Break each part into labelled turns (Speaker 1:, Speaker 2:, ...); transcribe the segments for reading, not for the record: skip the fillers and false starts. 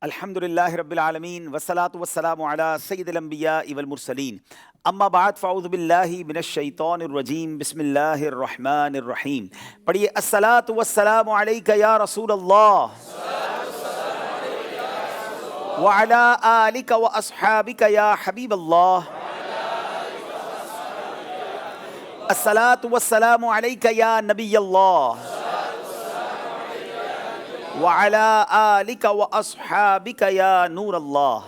Speaker 1: अल्हम्दुलिल्लाहि रब्बिल आलमीन वस्सलातु वस्सलामु अला सय्यिदिल अंबियाइ वल मुरसलीन अम्मा बाद फ़अऊज़ु बिल्लाहि मिनश शैतानिर रजीम बिस्मिल्लाहिर रहमानिर रहीम। पढ़िए अस्सलातु वस्सलामु अलैका या रसूल अल्लाह व अला आलिका व अस्हाबिका या हबीब अल्लाह। अस्सलातु वस्सलामु अलैका या नबी अल्लाह व अला आलिका व अस्हाबिका या नूर अल्लाह।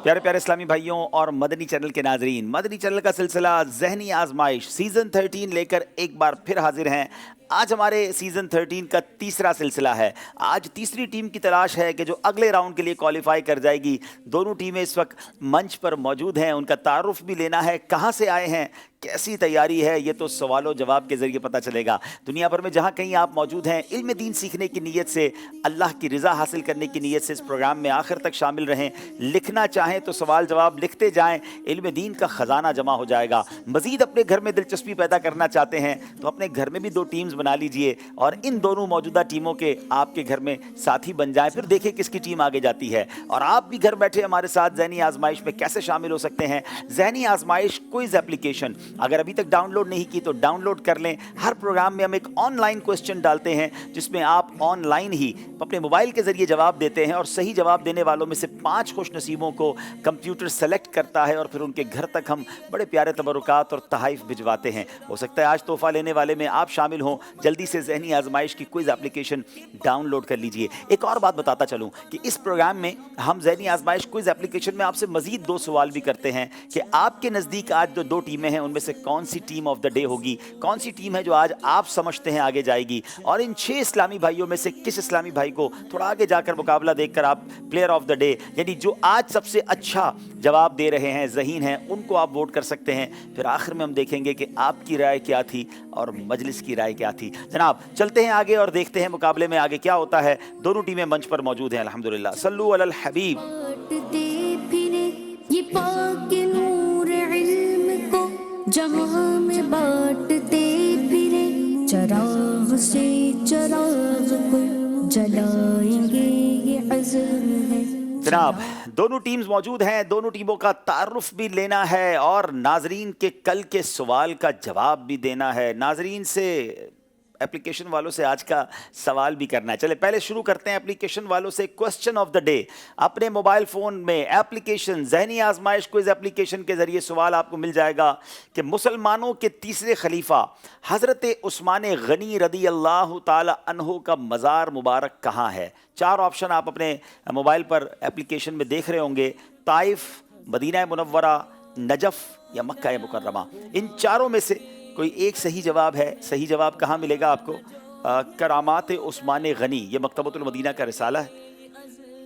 Speaker 1: प्यारे प्यारे इस्लामी भाइयों और मदनी चैनल के नाजरीन, मदनी चैनल का सिलसिला ज़हनी आजमाइश सीज़न 13 लेकर एक बार फिर हाजिर हैं। आज हमारे सीज़न 13 का तीसरा सिलसिला है। आज तीसरी टीम की तलाश है कि जो अगले राउंड के लिए क्वालिफाई कर जाएगी। दोनों टीमें इस वक्त मंच पर मौजूद हैं, उनका तारुफ भी लेना है, कहाँ से आए हैं, कैसी तैयारी है, ये तो सवालों जवाब के ज़रिए पता चलेगा। दुनिया भर में जहाँ कहीं आप मौजूद हैं, इल्म दीन सीखने की नीयत से, अल्लाह की रज़ा हासिल करने की नीयत से इस प्रोग्राम में आखिर तक शामिल रहें। लिखना चाहें तो सवाल जवाब लिखते जाएँ, इल्म दीन का ख़जाना जमा हो जाएगा। मज़ीद अपने घर में दिलचस्पी पैदा करना चाहते हैं तो अपने घर में भी दो टीम्स बना लीजिए और इन दोनों मौजूदा टीमों के आपके घर में साथी बन जाएं, फिर देखें किसकी टीम आगे जाती है। और आप भी घर बैठे हमारे साथ ज़हनी आजमाइश में कैसे शामिल हो सकते हैं। ज़हनी आजमाइश क्विज़ एप्लीकेशन अगर अभी तक डाउनलोड नहीं की तो डाउनलोड कर लें। हर प्रोग्राम में हम एक ऑनलाइन क्वेश्चन डालते हैं जिसमें आप ऑनलाइन ही अपने मोबाइल के ज़रिए जवाब देते हैं और सही जवाब देने वालों में से 5 खुश नसीबों को कंप्यूटर सेलेक्ट करता है और फिर उनके घर तक हम बड़े प्यारे तबरुकात और तहाइफ भिजवाते हैं। हो सकता है आज तोहफा लेने वाले में आप शामिल हों। जल्दी से ज़हनी आजमाइश की क्विज़ एप्लीकेशन डाउनलोड कर लीजिए। एक और बात बताता चलूँ कि इस प्रोग्राम में हम ज़हनी आजमाइश क्विज़ एप्लीकेशन में आपसे मज़ीद 2 सवाल भी करते हैं कि आपके नज़दीक आज जो 2 टीमें हैं उनमें से कौन सी टीम ऑफ द डे होगी, कौन सी टीम है जो आज आप समझते हैं आगे जाएगी। और इन 6 इस्लामी भाइयों में से किस इस्लामी भाई को थोड़ा आगे जाकर मुकाबला देखकर आप प्लेयर ऑफ द डे यानी जो आज सबसे अच्छा जवाब दे रहे हैं, ज़हीन हैं, उनको आप वोट कर सकते हैं। फिर आखिर में हम देखेंगे कि आपकी राय क्या थी और मजलिस की राय क्या थी। जनाब चलते हैं आगे और देखते हैं मुकाबले में आगे क्या होता है। दोनों टीमें मंच पर मौजूद हैं अल्हम्दुलिल्लाह। सल्लू अलल हबीब।
Speaker 2: ये पाक नूर इल्म को जहां में बांटते फिरे, चराग से चराग को जलाएंगे ये अज़म है।
Speaker 1: जनाब दोनों टीम्स मौजूद हैं, दोनों टीमों का तारुफ भी लेना है और नाजरीन के कल के सवाल का जवाब भी देना है। नाजरीन से एप्लीकेशन वालों से आज का सवाल भी करना है। चले पहले शुरू करते हैं एप्लीकेशन वालों से। क्वेश्चन ऑफ द डे अपने मोबाइल फ़ोन में एप्लीकेशन ज़हनी आजमाइश क्विज़ एप्लीकेशन के ज़रिए सवाल आपको मिल जाएगा कि मुसलमानों के तीसरे खलीफा हज़रत उस्मान गनी रदी अल्लाह ताला अन्हो का मज़ार मुबारक कहाँ है। 4 ऑप्शन आप अपने मोबाइल पर एप्लीकेशन में देख रहे होंगे। ताइफ, मदीना मुनव्वरा, नजफ़ या मक्का मुकर्रमा। इन चारों में से कोई एक सही जवाब है। सही जवाब कहाँ मिलेगा आपको? करामात उस्मान गनी, ये मकतबतुल मदीना का रिसाला है,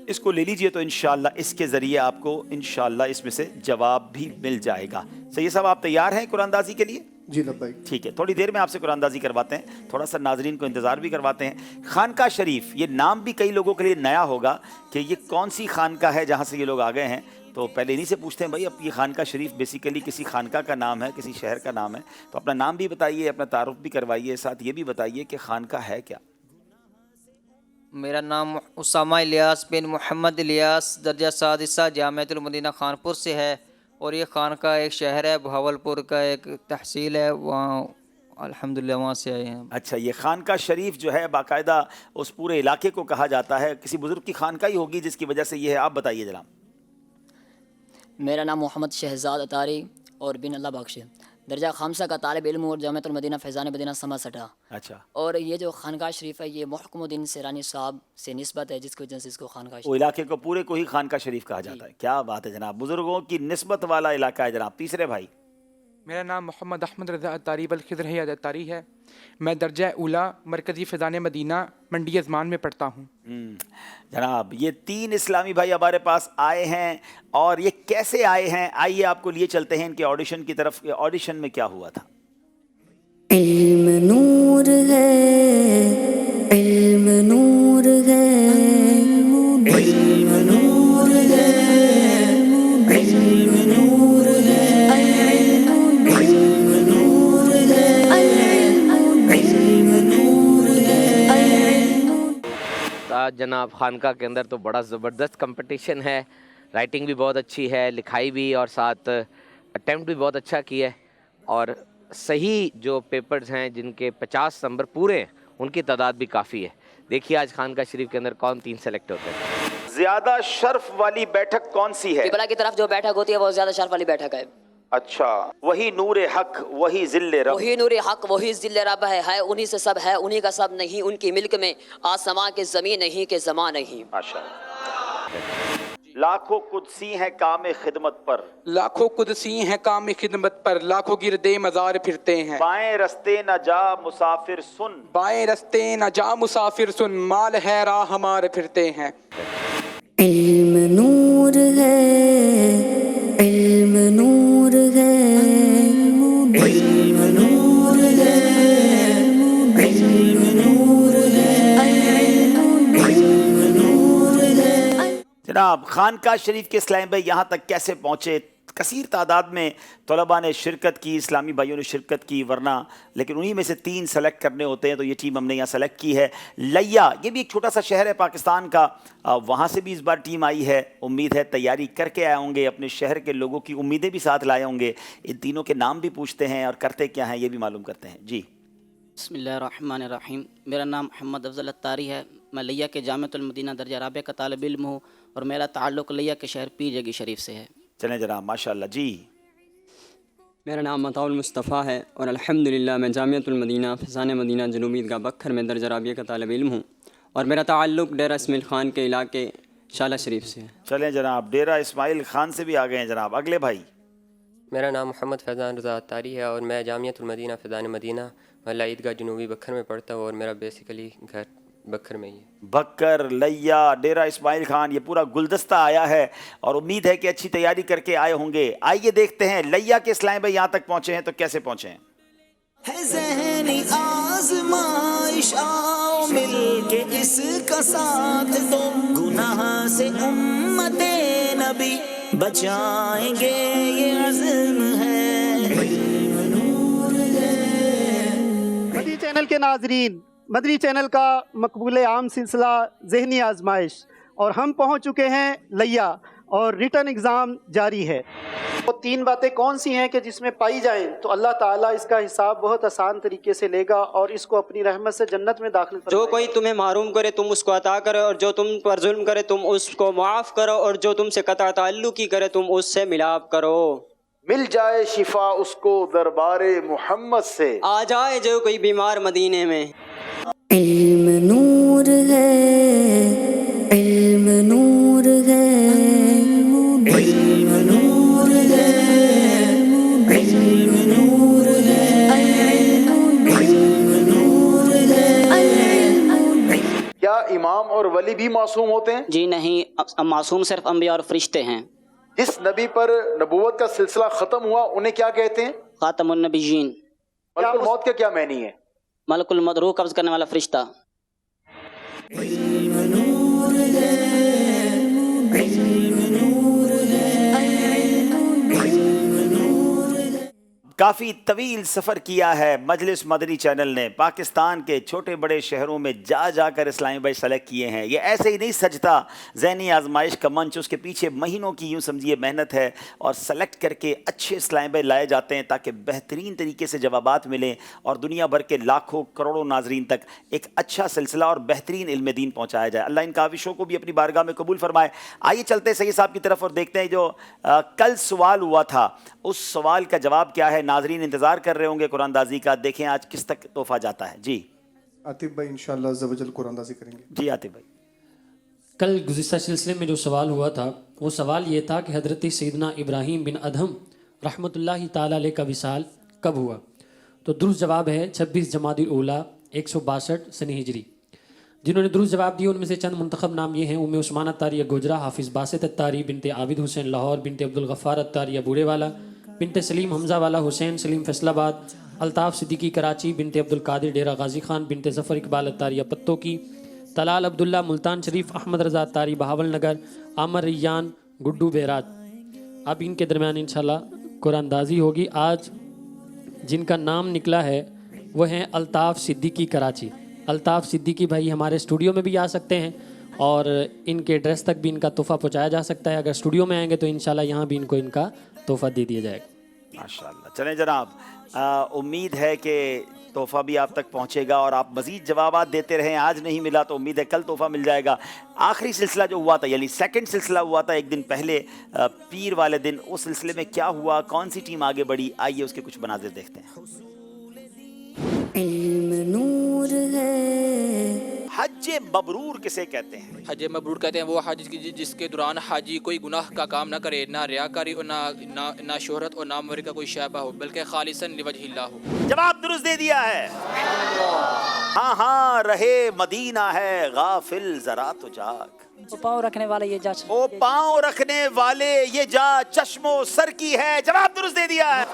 Speaker 1: इसको ले लीजिए तो इंशाअल्लाह इसके ज़रिए आपको इंशाअल्लाह इसमें से जवाब भी मिल जाएगा। सही साहब आप तैयार हैं कुरानदाजी के लिए?
Speaker 3: जी लब्बैक।
Speaker 1: ठीक है, थोड़ी देर में आपसे कुरानदाजी करवाते हैं, थोड़ा सा नाजरीन को इंतज़ार भी करवाते हैं। खानका शरीफ, ये नाम भी कई लोगों के लिए नया होगा कि ये कौन सी खानका है जहाँ से ये लोग आ गए हैं। तो पहले इन्हीं से पूछते हैं भाई, अब ये खानका शरीफ बेसिकली किसी खानका का नाम है, किसी शहर का नाम है, तो अपना नाम भी बताइए, अपना तारुफ भी करवाइए, साथ ये भी बताइए कि खानका है क्या।
Speaker 4: मेरा नाम उसामा इलियास बिन मोहम्मद इलियास दर्जा सादिसा जामिअतुल मदीना खानपुर से है और ये खानका एक शहर है, बहावलपुर का एक तहसील है, वहाँ अल्हम्दुलिल्लाह वहाँ से आए हैं।
Speaker 1: अच्छा, ये खानका शरीफ जो है बाकायदा उस पूरे इलाके को कहा जाता है, किसी बुज़ुर्ग की खानका ही होगी जिसकी वजह से ये है। आप बताइए जनाब।
Speaker 5: मेरा नाम मोहम्मद शहजाद अतारी और बिन अल्लाह बख्श, दर्जा खामसा का तालिब इल्म और जामिअतुल मदीना फैज़ान मदीना समा सटा।
Speaker 1: अच्छा,
Speaker 5: और ये जो खानका शरीफ है ये मुहक्कमुद्दीन सिरानी साहब से निस्बत है, जिसकी वजह से इसको खानका
Speaker 1: वो इलाके को पूरे को ही खानका शरीफ कहा जाता है। क्या बात है जनाब, बुज़ुर्गों की निस्बत वाला इलाका है जनाब। तीसरे भाई।
Speaker 3: मेरा नाम मोहम्मद अहमद रज़ा अतारी बल खिज़र है अतारी है। मैं दर्जा उला मरकज़ी फ़ैज़ान मदीना मंडी अज़मान में पढ़ता हूँ।
Speaker 1: जनाब ये 3 इस्लामी भाई हमारे पास आए हैं और ये कैसे आए हैं, आइए आपको लिए चलते हैं इनके ऑडिशन की तरफ। ऑडिशन में क्या हुआ था?
Speaker 2: इल्म नूर है, इल्म नूर है, इल्म नूर है, इल्म नूर है, इल्म नूर है, इल्म नूर है।
Speaker 6: آج جناب خانقاہ کے اندر تو بڑا زبردست کمپٹیشن ہے، رائٹنگ بھی بہت اچھی ہے، لکھائی بھی، اور ساتھ اٹیمپٹ بھی بہت اچھا کیا ہے، اور صحیح جو پیپرز ہیں جن کے 50 نمبر پورے ہیں ان کی تعداد بھی کافی ہے۔ دیکھیے آج خانقاہ شریف کے اندر کون 3 سلیکٹ ہوتے ہیں۔
Speaker 1: زیادہ شرف والی بیٹھک کون سی ہے؟
Speaker 5: قبلہ کی طرف جو بیٹھک ہوتی ہے وہ زیادہ شرف والی بیٹھک ہے۔
Speaker 1: اچھا، وہی نور حق وہی ذل رب۔
Speaker 5: وہی نور حق وہی ذل رب ہے انہی سے سب ہے، انہی کا سب نہیں، ان کی ملک میں آسمان کے زمین نہیں کہ زمان نہیں۔
Speaker 1: ماشاءاللہ۔ لاکھوں قدسی ہیں کام خدمت پر،
Speaker 3: لاکھوں قدسی ہیں کام خدمت پر، لاکھوں گردے مزار پھرتے ہیں۔
Speaker 1: بائیں رستے نہ جا مسافر سن،
Speaker 3: بائیں رستے نہ جا مسافر سن، مال ہے راہ ہمارے پھرتے ہیں۔
Speaker 2: علم نور ہے، علم نور ہے، علم نور ہے، علم نور ہے، علم نور ہے۔
Speaker 1: جناب خانقاہ شریف کے اسلام بھائی یہاں تک کیسے پہنچے؟ کثیر تعداد میں طلباء نے شرکت کی، اسلامی بھائیوں نے شرکت کی، ورنہ لیکن انہی میں سے 3 سلیکٹ کرنے ہوتے ہیں، تو یہ ٹیم ہم نے یہاں سلیکٹ کی ہے۔ لیا یہ بھی ایک چھوٹا سا شہر ہے پاکستان کا، وہاں سے بھی اس بار ٹیم آئی ہے، امید ہے تیاری کر کے آئے ہوں گے، اپنے شہر کے لوگوں کی امیدیں بھی ساتھ لائے ہوں گے۔ ان تینوں کے نام بھی پوچھتے ہیں اور کرتے کیا ہیں یہ بھی معلوم کرتے ہیں۔ جی
Speaker 7: بسم اللہ الرحمن الرحیم۔ میرا نام محمد افضل اتاری ہے، میں لیا کے جامعۃ المدینہ درجہ رابعہ کا طالب علم ہوں، اور میرا تعلق لیا کے شہر پیر جگی شریف سے ہے۔
Speaker 1: چلیں جناب ماشاءاللہ۔ جی
Speaker 8: میرا نام مطاع المصطفیٰ ہے، اور الحمدللہ میں جامعۃ المدینہ فیضان مدینہ جنوبی عیدگاہ بکھر میں درجہ رابعہ کا طالب علم ہوں، اور میرا تعلق ڈیرہ اسماعیل خان کے علاقے شالہ شریف سے ہے۔
Speaker 1: چلیں جناب، ڈیرہ اسماعیل خان سے بھی آ گئے ہیں جناب۔ اگلے بھائی
Speaker 9: میرا نام محمد فیضان رضا اتاری ہے، اور میں جامعۃ المدینہ فیضان مدینہ محلہ عیدگاہ جنوبی بکھر میں پڑھتا ہوں، اور میرا بیسیکلی گھر بکھر میں ہی ہے۔
Speaker 1: بکر، لیا، ڈیرہ اسماعیل خان، یہ پورا گلدستہ آیا ہے، اور امید ہے کہ اچھی تیاری کر کے آئے ہوں گے۔ آئیے دیکھتے ہیں لیا کے اسلام بھائی یہاں تک پہنچے ہیں تو کیسے پہنچے ہیں۔
Speaker 2: ہے ذہنی آزمائش، آؤ مل کے اس کا ساتھ دو، گناہ سے امت نبی بچائیں گے یہ عزم ہے۔
Speaker 10: مدنی چینل کے ناظرین، مدنی چینل کا مقبول عام سلسلہ ذہنی آزمائش، اور ہم پہنچ چکے ہیں لیا، اور ریٹن ایگزام جاری ہے۔ وہ 3 باتیں کون سی ہیں کہ جس میں پائی جائیں تو اللہ تعالیٰ اس کا حساب بہت آسان طریقے سے لے گا، اور اس کو اپنی رحمت سے جنت میں داخل فرمائے گا۔
Speaker 8: جو کوئی تمہیں محروم کرے تم اس کو عطا کرو، اور جو تم پر ظلم کرے تم اس کو معاف کرو، اور جو تم سے قطع تعلق ہی کرے تم اس سے ملاپ کرو۔
Speaker 11: مل جائے شفا اس کو دربار محمد سے،
Speaker 8: آ جائے جو کوئی بیمار مدینے میں۔
Speaker 2: علم نور ہے، علم نور ہے، علم نور ہے، علم نور ہے، علم نور ہے۔
Speaker 11: کیا امام اور ولی بھی معصوم ہوتے ہیں؟
Speaker 7: جی نہیں، معصوم صرف انبیاء اور فرشتے ہیں۔
Speaker 11: جس نبی پر نبوت کا سلسلہ ختم ہوا انہیں کیا کہتے ہیں؟
Speaker 7: خاتم النبیین۔
Speaker 11: ملک الموت کا کیا معنی ہے؟
Speaker 7: ملک الموت روح قبض کرنے والا فرشتہ۔
Speaker 2: علم نور ہے، علم نور ہے، علم نور ہے۔
Speaker 1: کافی طویل سفر کیا ہے مجلس مدنی چینل نے، پاکستان کے چھوٹے بڑے شہروں میں جا جا کر اسلامی بھائی سلیکٹ کیے ہیں۔ یہ ایسے ہی نہیں سجتا ذہنی آزمائش کا منچ، اس کے پیچھے مہینوں کی یوں سمجھیے محنت ہے، اور سلیکٹ کر کے اچھے اسلامی بھائی لائے جاتے ہیں تاکہ بہترین طریقے سے جوابات ملیں، اور دنیا بھر کے لاکھوں کروڑوں ناظرین تک ایک اچھا سلسلہ اور بہترین علم دین پہنچایا جائے۔ اللہ ان کاوشوں کو بھی اپنی بارگاہ میں قبول فرمائے۔ آئیے چلتے ہیں سید صاحب کی طرف اور دیکھتے ہیں جو کل سوال ہوا تھا اس سوال کا جواب کیا ہے۔ ناظرین انتظار کر رہے ہوں گے قرآن اندازی کا، دیکھیں آج کس تک تحفہ جاتا ہے۔ جی
Speaker 12: عاطف بھائی انشاءاللہ عز و جل قرآن اندازی کریں گے۔
Speaker 1: جی عاطف بھائی،
Speaker 13: کل گزشتہ سلسلے میں جو سوال ہوا تھا وہ سوال یہ تھا کہ حضرت سیدنا ابراہیم بن ادھم رحمۃ اللہ تعالیٰ علیہ کا وصال کب ہوا؟ تو درست جواب ہے 26 جمادی الاولیٰ 162 سنہ ہجری۔ جنہوں نے درست جواب دیے ان میں سے چند منتخب نام یہ ہیں: ام عثمان اتاری گوجرا، حافظ باسط اتاری، بنت عابد حسین لاہور، بنت عبدالغفار اتاری بوڑے والا، بنت سلیم حمزہ والا حسین سلیم فیصل آباد، الطاف صدیقی کراچی، بنت عبدالقادر ڈیرہ غازی خان، بنت ظفر اقبال اتاری پتوں کی، طلال عبداللہ ملتان شریف، احمد رضا اتاری بہاول نگر، عامر ریان گڈو بیراج۔ اب ان کے درمیان انشاءاللہ قرآن اندازی ہوگی۔ آج جن کا نام نکلا ہے وہ ہیں الطاف صدیقی کراچی۔ الطاف صدیقی بھائی ہمارے اسٹوڈیو میں بھی آ سکتے ہیں، اور ان کے ایڈریس تک بھی ان کا تحفہ پہنچایا جا سکتا ہے. اگر اسٹوڈیو میں آئیں گے تو انشاءاللہ یہاں بھی ان کو ان کا تحفہ دے دیا جائے گا.
Speaker 1: ماشاءاللہ. چلیں جناب، امید ہے کہ تحفہ بھی آپ تک پہنچے گا اور آپ مزید جوابات دیتے رہیں. آج نہیں ملا تو امید ہے کل تحفہ مل جائے گا. آخری سلسلہ جو ہوا تھا، یعنی سیکنڈ سلسلہ ہوا تھا ایک دن پہلے پیر والے دن، اس سلسلے میں کیا ہوا، کون سی ٹیم آگے بڑھی، آئیے اس کے کچھ مناظر دیکھتے ہیں.
Speaker 2: علم نور ہے.
Speaker 1: حج مبرور کسے کہتے ہیں؟
Speaker 14: حج مبرور کہتے ہیں وہ حج جس کے دوران حاجی کوئی گناہ کا کام نہ کرے، نہ ریاکاری اور نہ شہرت اور ناموری کا کوئی شائبہ ہو، بلکہ خالصاً لوجہ اللہ ہو.
Speaker 1: جواب درست دے دیا ہے. ہاں ہاں، رہے مدینہ ہے غافل ذرا تو جاگ.
Speaker 15: او پاؤں رکھنے والے یہ جا،
Speaker 1: او پاؤں رکھنے والے یہ جا چشم و سر کی ہے. جواب درست دے دیا ہے.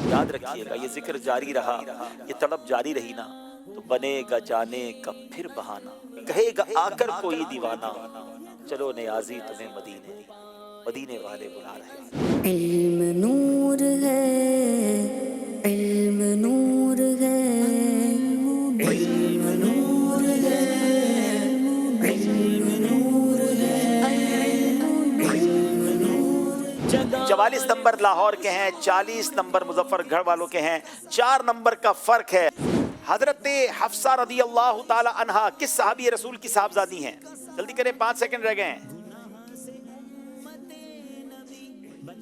Speaker 1: یاد رکھیے گا، یہ ذکر جاری رہا، یہ طلب جاری رہی نا تو بنے گا جانے کا پھر بہانہ. کہے گا آ کر کوئی دیوانہ، چلو نیازی تمہیں مدینے، مدینے والے بلا رہے.
Speaker 2: علم نور ہے، علم نور ہے، علم نور ہے، علم نور ہے، علم نور.
Speaker 1: 44 نمبر لاہور کے ہیں، 40 نمبر مظفر گڑھ والوں کے ہیں. 4 نمبر کا فرق ہے. حضرت حفصہ رضی اللہ تعالی عنہا کس صحابی رسول کی صاحبزادی ہیں؟ جلدی کریں، 5 سیکنڈ رہ گئے ہیں.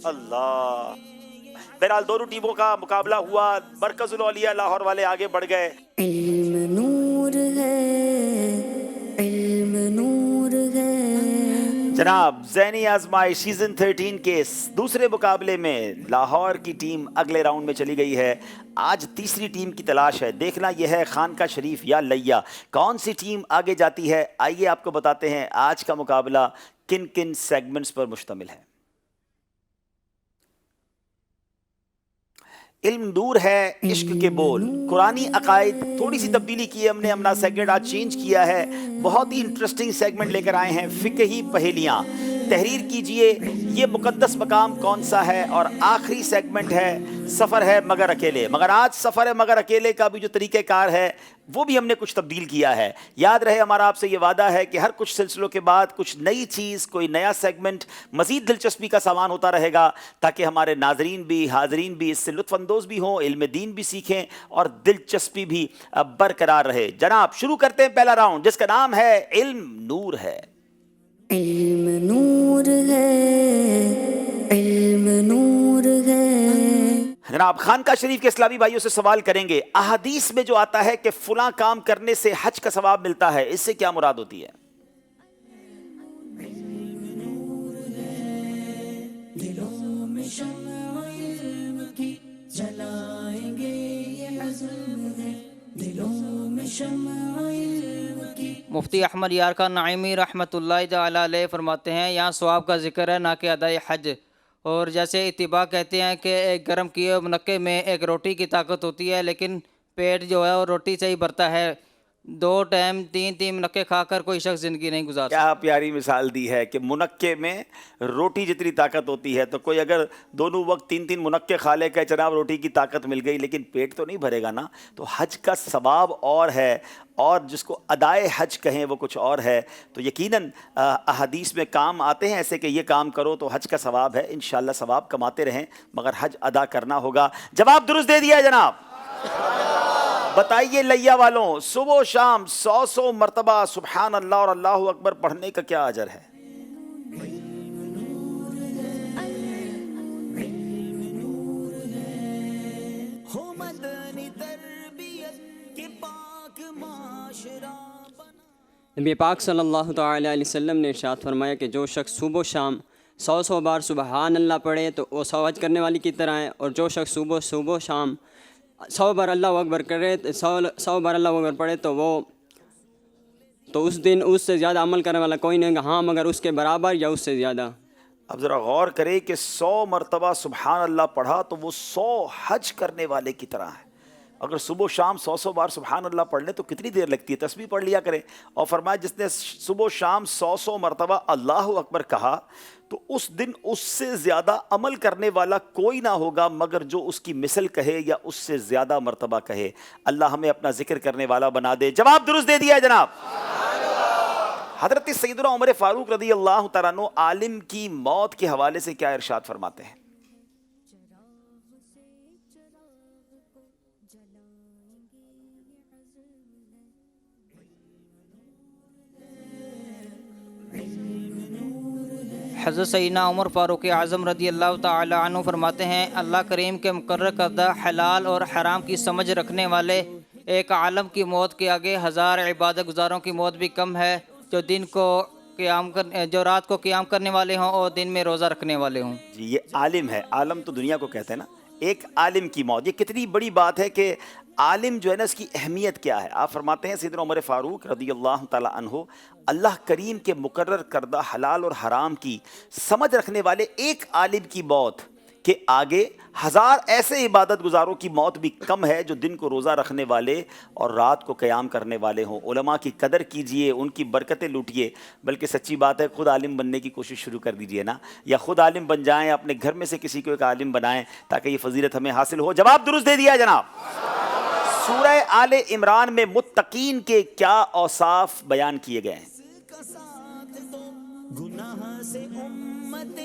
Speaker 1: اللہ. بہرحال دونوں ٹیموں کا مقابلہ ہوا. مرکز الاولیاء لاہور والے آگے بڑھ گئے.
Speaker 2: علم نور ہے، علم نور ہے.
Speaker 1: جناب ذہنی آزمائش سیزن 13 کے دوسرے مقابلے میں لاہور کی ٹیم اگلے راؤنڈ میں چلی گئی ہے. آج تیسری ٹیم کی تلاش ہے. دیکھنا یہ ہے خانقاہ شریف یا لیا کون سی ٹیم آگے جاتی ہے. آئیے آپ کو بتاتے ہیں آج کا مقابلہ کن کن سیگمنٹس پر مشتمل ہے. علم نور ہے، عشق کے بول، قرآنی عقائد. تھوڑی سی تبدیلی کی ہے ہم نے، اپنا سیگمنٹ آج چینج کیا ہے. بہت ہی انٹرسٹنگ سیگمنٹ لے کر آئے ہیں. فقہی پہیلیاں. تحریر کیجئے یہ مقدس مقام کون سا ہے. اور آخری سیگمنٹ ہے سفر ہے مگر اکیلے. مگر آج سفر ہے مگر اکیلے کا بھی جو طریقہ کار ہے وہ بھی ہم نے کچھ تبدیل کیا ہے. یاد رہے ہمارا آپ سے یہ وعدہ ہے کہ ہر کچھ سلسلوں کے بعد کچھ نئی چیز، کوئی نیا سیگمنٹ، مزید دلچسپی کا سامان ہوتا رہے گا تاکہ ہمارے ناظرین بھی، حاضرین بھی اس سے لطف اندوز بھی ہوں، علم دین بھی سیکھیں اور دلچسپی بھی برقرار رہے. جناب شروع کرتے ہیں پہلا راؤنڈ جس کا نام ہے علم نور ہے.
Speaker 2: علم نور ہے، علم نور ہے.
Speaker 1: جناب خانقاہ شریف کے اسلامی بھائیوں سے سوال کریں گے، احادیث میں جو آتا ہے کہ فلاں کام کرنے سے حج کا ثواب ملتا ہے، اس سے کیا مراد ہوتی ہے؟
Speaker 2: دلوں میں شمع علم کی جلائیں گے یہ عزم ہے، دلوں میں شمع علم کی.
Speaker 4: مفتی احمد یارکان نعیمی رحمۃ اللہ تعالی علیہ فرماتے ہیں یہاں ثواب کا ذکر ہے نہ کہ ادائے حج. اور جیسے اتباع کہتے ہیں کہ ایک گرم کیے منقے میں ایک روٹی کی طاقت ہوتی ہے، لیکن پیٹ جو ہے وہ روٹی سے ہی بھرتا ہے. 2 ٹائم 3 منقے کھا کر کوئی شخص زندگی نہیں گزارتا.
Speaker 1: کیا پیاری مثال دی ہے کہ منقے میں روٹی جتنی طاقت ہوتی ہے تو کوئی اگر دونوں وقت 3 منقے کھا لے کہ جناب روٹی کی طاقت مل گئی، لیکن پیٹ تو نہیں بھرے گا نا. تو حج کا ثواب اور ہے اور جس کو ادائے حج کہیں وہ کچھ اور ہے. تو یقیناً احادیث میں کام آتے ہیں ایسے کہ یہ کام کرو تو حج کا ثواب ہے. انشاءاللہ ثواب کماتے رہیں مگر حج ادا کرنا ہوگا. جواب درست دے دیا ہے جناب. بتائیے لیا والوں، صبح و شام 100 مرتبہ سبحان اللہ اور اللہ اکبر پڑھنے کا کیا اجر ہے؟
Speaker 8: نبی پاک صلی اللہ تعالی علیہ وسلم نے ارشاد فرمایا کہ جو شخص صبح و شام 100 بار سبحان اللہ پڑھے تو وہ 100 حج کرنے والی کی طرح ہے، اور جو شخص صبح شام 100 بار اللہ اکبر کرے، 100 بار اللہ اکبر پڑھے تو اس دن اس سے زیادہ عمل کرنے والا کوئی نہیں ہوگا، ہاں مگر اس کے برابر یا اس سے زیادہ۔
Speaker 1: اب ذرا غور کرے کہ 100 مرتبہ سبحان اللہ پڑھا تو وہ 100 حج کرنے والے کی طرح ہے۔ اگر صبح و شام 100 بار سبحان اللہ پڑھ لیں تو کتنی دیر لگتی ہے؟ تسبیح پڑھ لیا کریں۔ اور فرمایا جس نے صبح و شام 100 مرتبہ اللہ اکبر کہا تو اس دن اس سے زیادہ عمل کرنے والا کوئی نہ ہوگا مگر جو اس کی مثل کہے یا اس سے زیادہ مرتبہ کہے۔ اللہ ہمیں اپنا ذکر کرنے والا بنا دے۔ جواب درست دے دیا ہے جناب۔ حضرت سیدنا عمر فاروق رضی اللہ تعالیٰ عنہ عالم کی موت کے حوالے سے کیا ارشاد فرماتے ہیں؟
Speaker 4: حضرت سیدنا عمر فاروق اعظم رضی اللہ تعالی عنہ فرماتے ہیں، اللہ کریم کے مقرر کردہ حلال اور حرام کی سمجھ رکھنے والے ایک عالم کی موت کے آگے 1000 عبادت گزاروں کی موت بھی کم ہے، جو رات کو قیام کرنے والے ہوں اور دن میں روزہ رکھنے والے ہوں۔
Speaker 1: جی یہ عالم ہے، عالم تو دنیا کو کہتے ہیں نا، ایک عالم کی موت، یہ کتنی بڑی بات ہے کہ عالم جو ہے نا اس کی اہمیت کیا ہے۔ آپ فرماتے ہیں سیدنا عمر فاروق رضی اللہ تعالیٰ عنہ اللہ کریم کے مقرر کردہ حلال اور حرام کی سمجھ رکھنے والے ایک عالم کی موت کے آگے 1000 ایسے عبادت گزاروں کی موت بھی کم ہے جو دن کو روزہ رکھنے والے اور رات کو قیام کرنے والے ہوں۔ علماء کی قدر کیجئے، ان کی برکتیں لوٹیے، بلکہ سچی بات ہے خود عالم بننے کی کوشش شروع کر دیجئے نا، یا خود عالم بن جائیں، اپنے گھر میں سے کسی کو ایک عالم بنائیں تاکہ یہ فضیلت ہمیں حاصل ہو۔ جواب درست دے دیا ہے جناب۔ سورہ آل عمران میں متقین کے کیا اوصاف بیان کیے گئے ہیں؟
Speaker 2: گناہ سے امت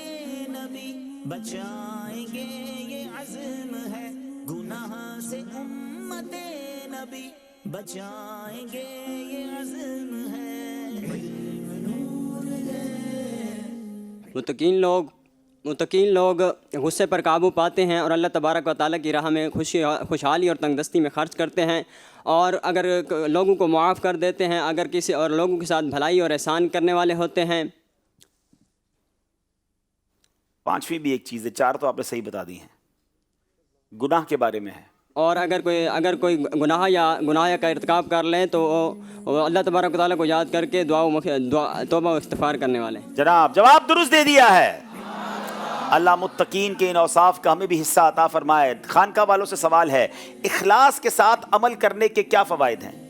Speaker 2: نبی بچائیں گے یہ عزم ہے، گناہ سے امت نبی بچائیں گے یہ عزم ہے۔
Speaker 8: متقین لوگ غصے پر قابو پاتے ہیں اور اللہ تبارک و تعالیٰ کی راہ میں خوشحالی اور تنگ دستی میں خرچ کرتے ہیں، اور اگر لوگوں کو معاف کر دیتے ہیں، اگر کسی اور لوگوں کے ساتھ بھلائی اور احسان کرنے والے ہوتے ہیں۔
Speaker 1: پانچویں بھی ایک چیز ہے، 4 تو آپ نے صحیح بتا دی ہیں، گناہ کے بارے میں ہے۔
Speaker 8: اور اگر کوئی گناہ کا ارتکاب کر لیں تو وہ اللہ تبارک و تعالیٰ کو یاد کر کے توبہ و استغفار کرنے والے ہیں۔
Speaker 1: جناب جواب درست دے دیا ہے۔ اللہ متقین کے ان اوصاف کا ہمیں بھی حصہ عطا فرمائے۔ خانقاہ والوں سے سوال ہے، اخلاص کے ساتھ عمل کرنے کے کیا فوائد ہیں؟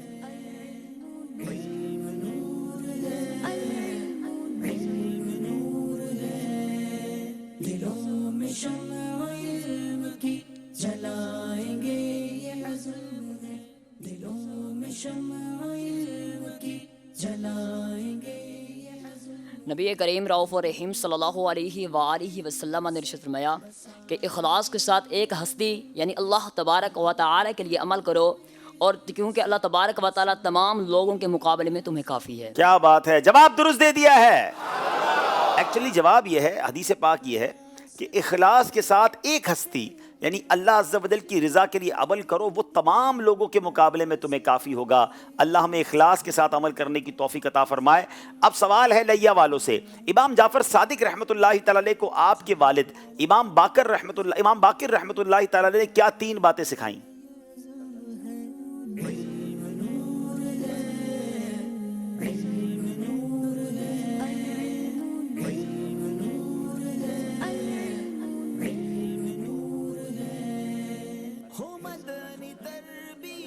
Speaker 2: دلوں میں شمع علم کی جلائیں گے یہ عزم ہے، دلوں میں شمع علم کی جلائیں گے یہ عزم۔
Speaker 5: نبی کریم رؤوف الرحیم صلی اللہ علیہ وآلہ وسلم نے ارشاد فرمایا کہ اخلاص کے ساتھ ایک ہستی یعنی اللہ تبارک و تعالی کے لیے عمل کرو، اور کیونکہ اللہ تبارک و تعالی تمام لوگوں کے مقابلے میں تمہیں کافی ہے۔
Speaker 1: کیا بات ہے، جواب درست دے دیا ہے۔ ایکچولی جواب یہ ہے، حدیث پاک یہ ہے کہ اخلاص کے ساتھ ایک ہستی یعنی اللہ عز و جل کی رضا کے لیے عمل کرو، وہ تمام لوگوں کے مقابلے میں تمہیں کافی ہوگا۔ اللہ ہمیں اخلاص کے ساتھ عمل کرنے کی توفیق عطا فرمائے۔ اب سوال ہے لیا والوں سے، امام جعفر صادق رحمۃ اللہ تعالی علیہ کو آپ کے والد امام باقر رحمۃ اللہ تعالی علیہ نے کیا 3 باتیں سکھائیں؟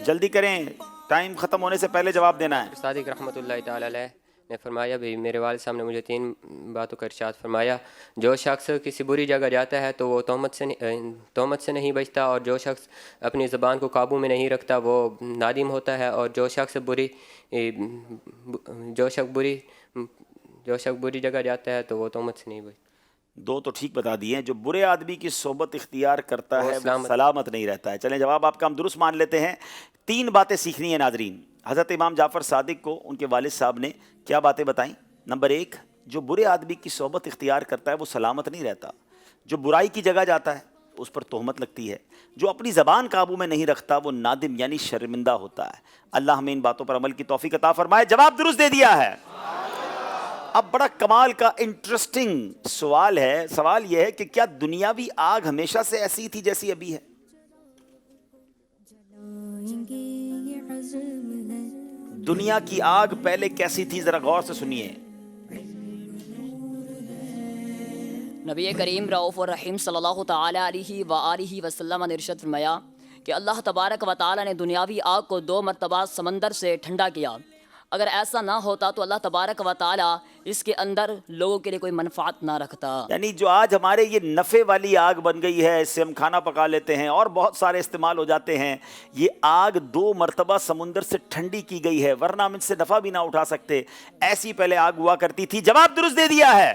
Speaker 1: جلدی کریں، ٹائم ختم ہونے سے پہلے جواب دینا ہے۔
Speaker 9: صادق رحمۃ اللہ تعالی علیہ نے فرمایا بھی، میرے والد صاحب نے مجھے 3 باتوں کا ارشاد فرمایا، جو شخص کسی بری جگہ جاتا ہے تو وہ تہمت سے نہیں بچتا، اور جو شخص اپنی زبان کو قابو میں نہیں رکھتا وہ نادم ہوتا ہے، اور جو شخص بری جگہ جاتا ہے تو وہ تہمت سے نہیں بچتا۔
Speaker 1: 2 تو ٹھیک بتا دیے ہیں، جو برے آدمی کی صحبت اختیار کرتا ہے وہ سلامت نہیں رہتا ہے۔ چلیں جواب آپ کا ہم درست مان لیتے ہیں۔ 3 باتیں سیکھنی ہیں ناظرین۔ حضرت امام جعفر صادق کو ان کے والد صاحب نے کیا باتیں بتائیں؟ نمبر 1، جو برے آدمی کی صحبت اختیار کرتا ہے وہ سلامت نہیں رہتا، جو برائی کی جگہ جاتا ہے اس پر تہمت لگتی ہے، جو اپنی زبان قابو میں نہیں رکھتا وہ نادم یعنی شرمندہ ہوتا ہے۔ اللہ ہمیں ان باتوں پر عمل کی توفیق عطا فرمائے۔ جواب درست دے دیا ہے۔ اب بڑا کمال کا انٹرسٹنگ سوال ہے. سوال یہ ہے کہ کیا دنیاوی آگ ہمیشہ سے ایسی تھی جیسی ابھی ہے؟ دنیا کی آگ پہلے کیسی تھی؟ ذرا غور سے سنیے.
Speaker 5: نبی کریم رؤوف الرحیم صلی اللہ تعالی علیہ وآلہ وسلم نے ارشاد فرمایا کہ اللہ تبارک و تعالی نے دنیاوی آگ کو 2 مرتبہ سمندر سے ٹھنڈا کیا. اگر ایسا نہ ہوتا تو اللہ تبارک و تعالی اس کے اندر لوگوں کے لیے کوئی منفعت نہ رکھتا.
Speaker 1: یعنی جو آج ہمارے یہ نفع والی آگ بن گئی ہے، اس سے ہم کھانا پکا لیتے ہیں اور بہت سارے استعمال ہو جاتے ہیں، یہ آگ 2 مرتبہ سمندر سے ٹھنڈی کی گئی ہے، ورنہ ہم ان سے نفع بھی نہ اٹھا سکتے. ایسی پہلے آگ ہوا کرتی تھی. جواب درست دے دیا ہے.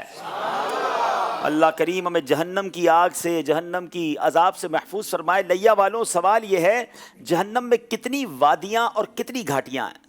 Speaker 1: اللہ کریم ہمیں جہنم کی آگ سے، جہنم کی عذاب سے محفوظ فرمائے. لیا والوں، سوال یہ ہے جہنم میں کتنی وادیاں اور کتنی گھاٹیاں ہیں؟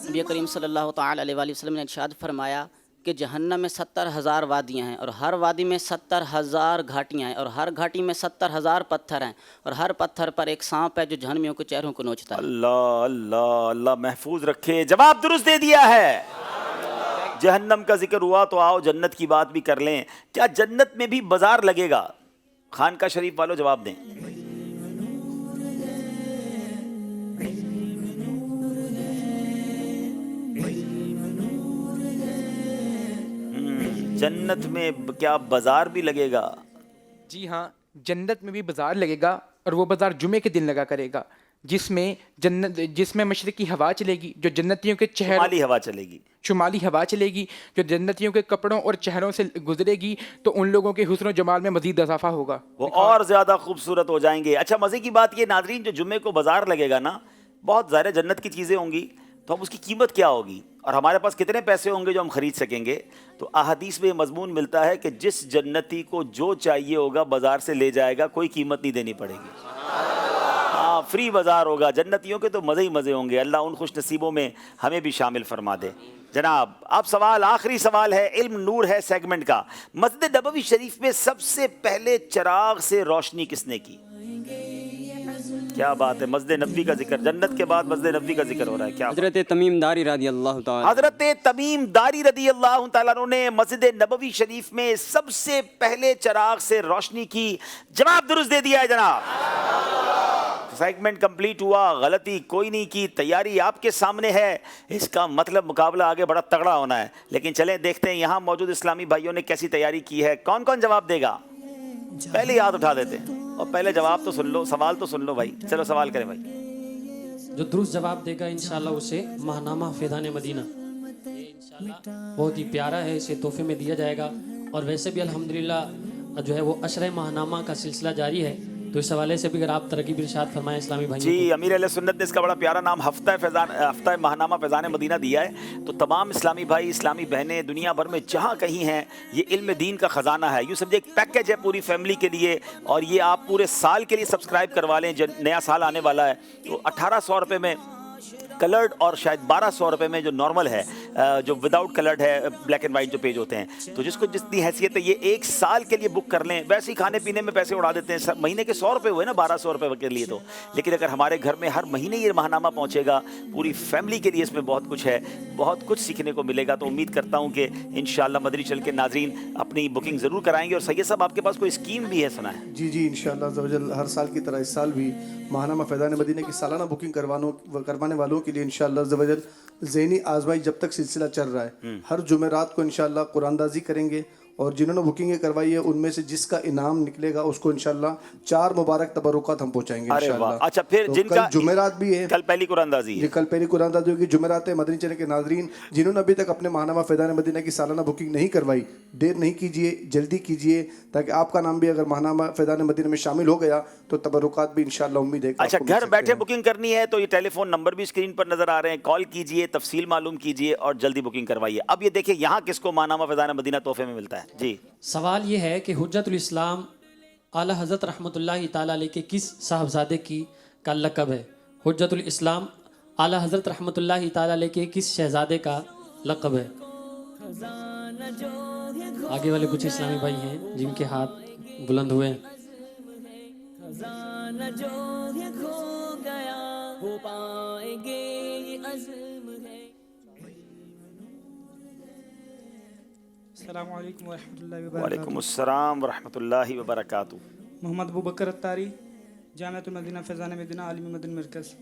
Speaker 7: نبی کریم صلی اللہ تعالی علیہ وآلہ وسلم نے ارشاد فرمایا کہ جہنم میں 70,000 وادیاں ہیں، اور ہر وادی میں 70,000 گھاٹیاں ہیں، اور ہر گھاٹی میں 70,000 پتھر ہیں، اور ہر پتھر پر ایک سانپ ہے جو جہنمیوں کے چہروں کو نوچتا ہے.
Speaker 1: اللہ اللہ اللہ محفوظ رکھے. جواب درست دے دیا ہے. جہنم کا ذکر ہوا تو آؤ جنت کی بات بھی کر لیں. کیا جنت میں بھی بازار لگے گا؟ خانقاہ شریف والوں جواب دیں. جنت میں کیا بازار بھی لگے گا؟
Speaker 3: جی ہاں، جنت میں بھی بازار لگے گا، اور وہ بازار جمعے کے دن لگا کرے گا، جس میں مشرقی ہوا چلے گی جو جنتیوں کے چہروں،
Speaker 1: شمالی ہوا چلے گی،
Speaker 3: شمالی ہوا چلے گی جو جنتیوں کے کپڑوں اور چہروں سے گزرے گی، تو ان لوگوں کے حسن و جمال میں مزید اضافہ ہوگا،
Speaker 1: وہ اور زیادہ خوبصورت ہو جائیں گے. اچھا مزے کی بات یہ ناظرین، جو جمعے کو بازار لگے گا نا، بہت ظاہر جنت کی چیزیں ہوں گی، تو اب اس کی قیمت کیا ہوگی اور ہمارے پاس کتنے پیسے ہوں گے جو ہم خرید سکیں گے؟ تو احادیث میں یہ مضمون ملتا ہے کہ جس جنتی کو جو چاہیے ہوگا بازار سے لے جائے گا، کوئی قیمت نہیں دینی پڑے گی. ہاں، فری بازار ہوگا. جنتیوں کے تو مزے ہی مزے ہوں گے. اللہ ان خوش نصیبوں میں ہمیں بھی شامل فرما دے. جناب اب سوال، آخری سوال ہے، علم نور ہے سیگمنٹ کا. مسجد نبوی شریف میں سب سے پہلے چراغ سے روشنی کس نے کی؟ کیا بات ہے، مسجد نبوی کا ذکر، جنت کے بعد مسجد نبوی کا ذکر ہو رہا ہے. کیا
Speaker 8: حضرت تمیم داری رضی اللہ تعالی،
Speaker 1: حضرت تمیم داری رضی اللہ تعالیٰ عنہ نے مسجد نبوی شریف میں سب سے پہلے چراغ سے روشنی کی. جواب درست دے دیا ہے جناب. سیگمنٹ کمپلیٹ ہوا، غلطی کوئی نہیں کی. تیاری آپ کے سامنے ہے. اس کا مطلب مقابلہ آگے بڑا تگڑا ہونا ہے. لیکن چلیں دیکھتے ہیں یہاں موجود اسلامی بھائیوں نے کیسی تیاری کی ہے. کون کون جواب دے گا؟ پہلے ہی ہاتھ اٹھا دیتے ہیں، اور پہلے جواب تو سن لو، سوال تو سن لو بھائی. چلو سوال کریں بھائی.
Speaker 13: جو درست جواب دے گا انشاءاللہ اسے ماہنامہ فیضان مدینہ بہت ہی پیارا ہے، اسے تحفے میں دیا جائے گا. اور ویسے بھی الحمدللہ جو ہے وہ عشرہ ماہنامہ کا سلسلہ جاری ہے، تو اس حوالے سے بھی اگر آپ ترغیب ارشاد فرمائیں اسلامی بھائیوں کو.
Speaker 1: جی، امیر اہل سنت نے اس کا بڑا پیارا نام ہفتہ ماہنامہ فیضان مدینہ دیا ہے. تو تمام اسلامی بھائی، اسلامی بہنیں دنیا بھر میں جہاں کہیں ہیں، یہ علم دین کا خزانہ ہے. یوں سمجھے ایک پیکیج ہے پوری فیملی کے لیے، اور یہ آپ پورے سال کے لیے سبسکرائب کروا لیں. نیا سال آنے والا ہے تو 1800 روپے میں کلرڈ، اور شاید 1200 روپے میں جو نارمل ہے، جو وداؤٹ کلرڈ ہے، بلیک اینڈ وائٹ جو پیج ہوتے ہیں. تو جس کو جتنی حیثیت ہے یہ ایک سال کے لیے بک کر لیں. ویسے ہی کھانے پینے میں پیسے اڑا دیتے ہیں، مہینے کے 100 روپے ہوئے نا 1200 روپے کے لیے. تو لیکن اگر ہمارے گھر میں ہر مہینے یہ ماہنامہ پہنچے گا، پوری فیملی کے لیے اس میں بہت کچھ ہے، بہت کچھ سیکھنے کو ملے گا. تو امید کرتا ہوں کہ انشاءاللہ مدنی چینل کے ناظرین اپنی بکنگ ضرور کرائیں گے. اور سید صاحب آپ کے پاس کوئی اسکیم بھی ہے سنا ہے؟
Speaker 12: جی انشاءاللہ عز و جل ہر سال کی طرح اس سال بھی ماہنامہ فیضان مدینہ کی سالانہ بکنگ کروانے والوں کے لیے انشاءاللہ عز و جل ذہنی آزمائی جب تک سلسلہ چل رہا ہے، ہر جمعرات کو انشاءاللہ قرآن دازی کریں گے. اور جنہوں نے بکنگیں کروائی ہے ان میں سے جس کا انعام نکلے گا اس کو انشاءاللہ 4 مبارک تبرکات ہم پہنچائیں گے انشاءاللہ.
Speaker 1: اچھا پھر جن کا
Speaker 12: جمعرات بھی ہے،
Speaker 1: کل پہلی قرآن دازی ہے،
Speaker 12: کل پہلی قرآن دازی ہوگی. جمعرات ہے. مدنی چینل کے ناظرین جنہوں نے ابھی تک اپنے ماہنامہ فیضان مدینہ کی سالانہ بکنگ نہیں کروائی، دیر نہیں کیجیے، جلدی کیجیے، تاکہ آپ کا نام بھی اگر ماہنامہ فیضان مدینہ میں شامل ہو گیا تو تبرکات بھی انشاءاللہ امید ہے.
Speaker 1: اچھا گھر بیٹھے بکنگ کرنی ہے تو یہ ٹیلی فون نمبر بھی اسکرین پر نظر آ رہے ہیں، کال کیجیے، تفصیل معلوم کیجیے اور جلدی بکنگ کروائیے. اب یہ دیکھیں یہاں کس کو ماہنامہ فیضان مدینہ تحفے میں ملتا ہے. جی
Speaker 13: سوال یہ ہے کہ حجت الاسلام اعلیٰ حضرت رحمۃ اللہ تعالیٰ علیہ کے کس صاحبزادے کا لقب ہے؟ حجت الاسلام اعلیٰ حضرت رحمۃ اللہ تعالیٰ علیہ کے کس شہزادے کا لقب ہے؟ آگے والے کچھ اسلامی بھائی ہیں جن کے ہاتھ بلند ہوئے ہیں.
Speaker 2: ہو پائیں گے یہ عزم ہے.
Speaker 15: السلام علیکم ورحمۃ اللہ وبرکاتہ.
Speaker 1: وعلیکم السلام ورحمۃ اللہ وبرکاتہ.
Speaker 15: محمد ابوبکر اتاری، جامعۃ المدینہ فیضان مدینہ عالمی مدنی مرکز.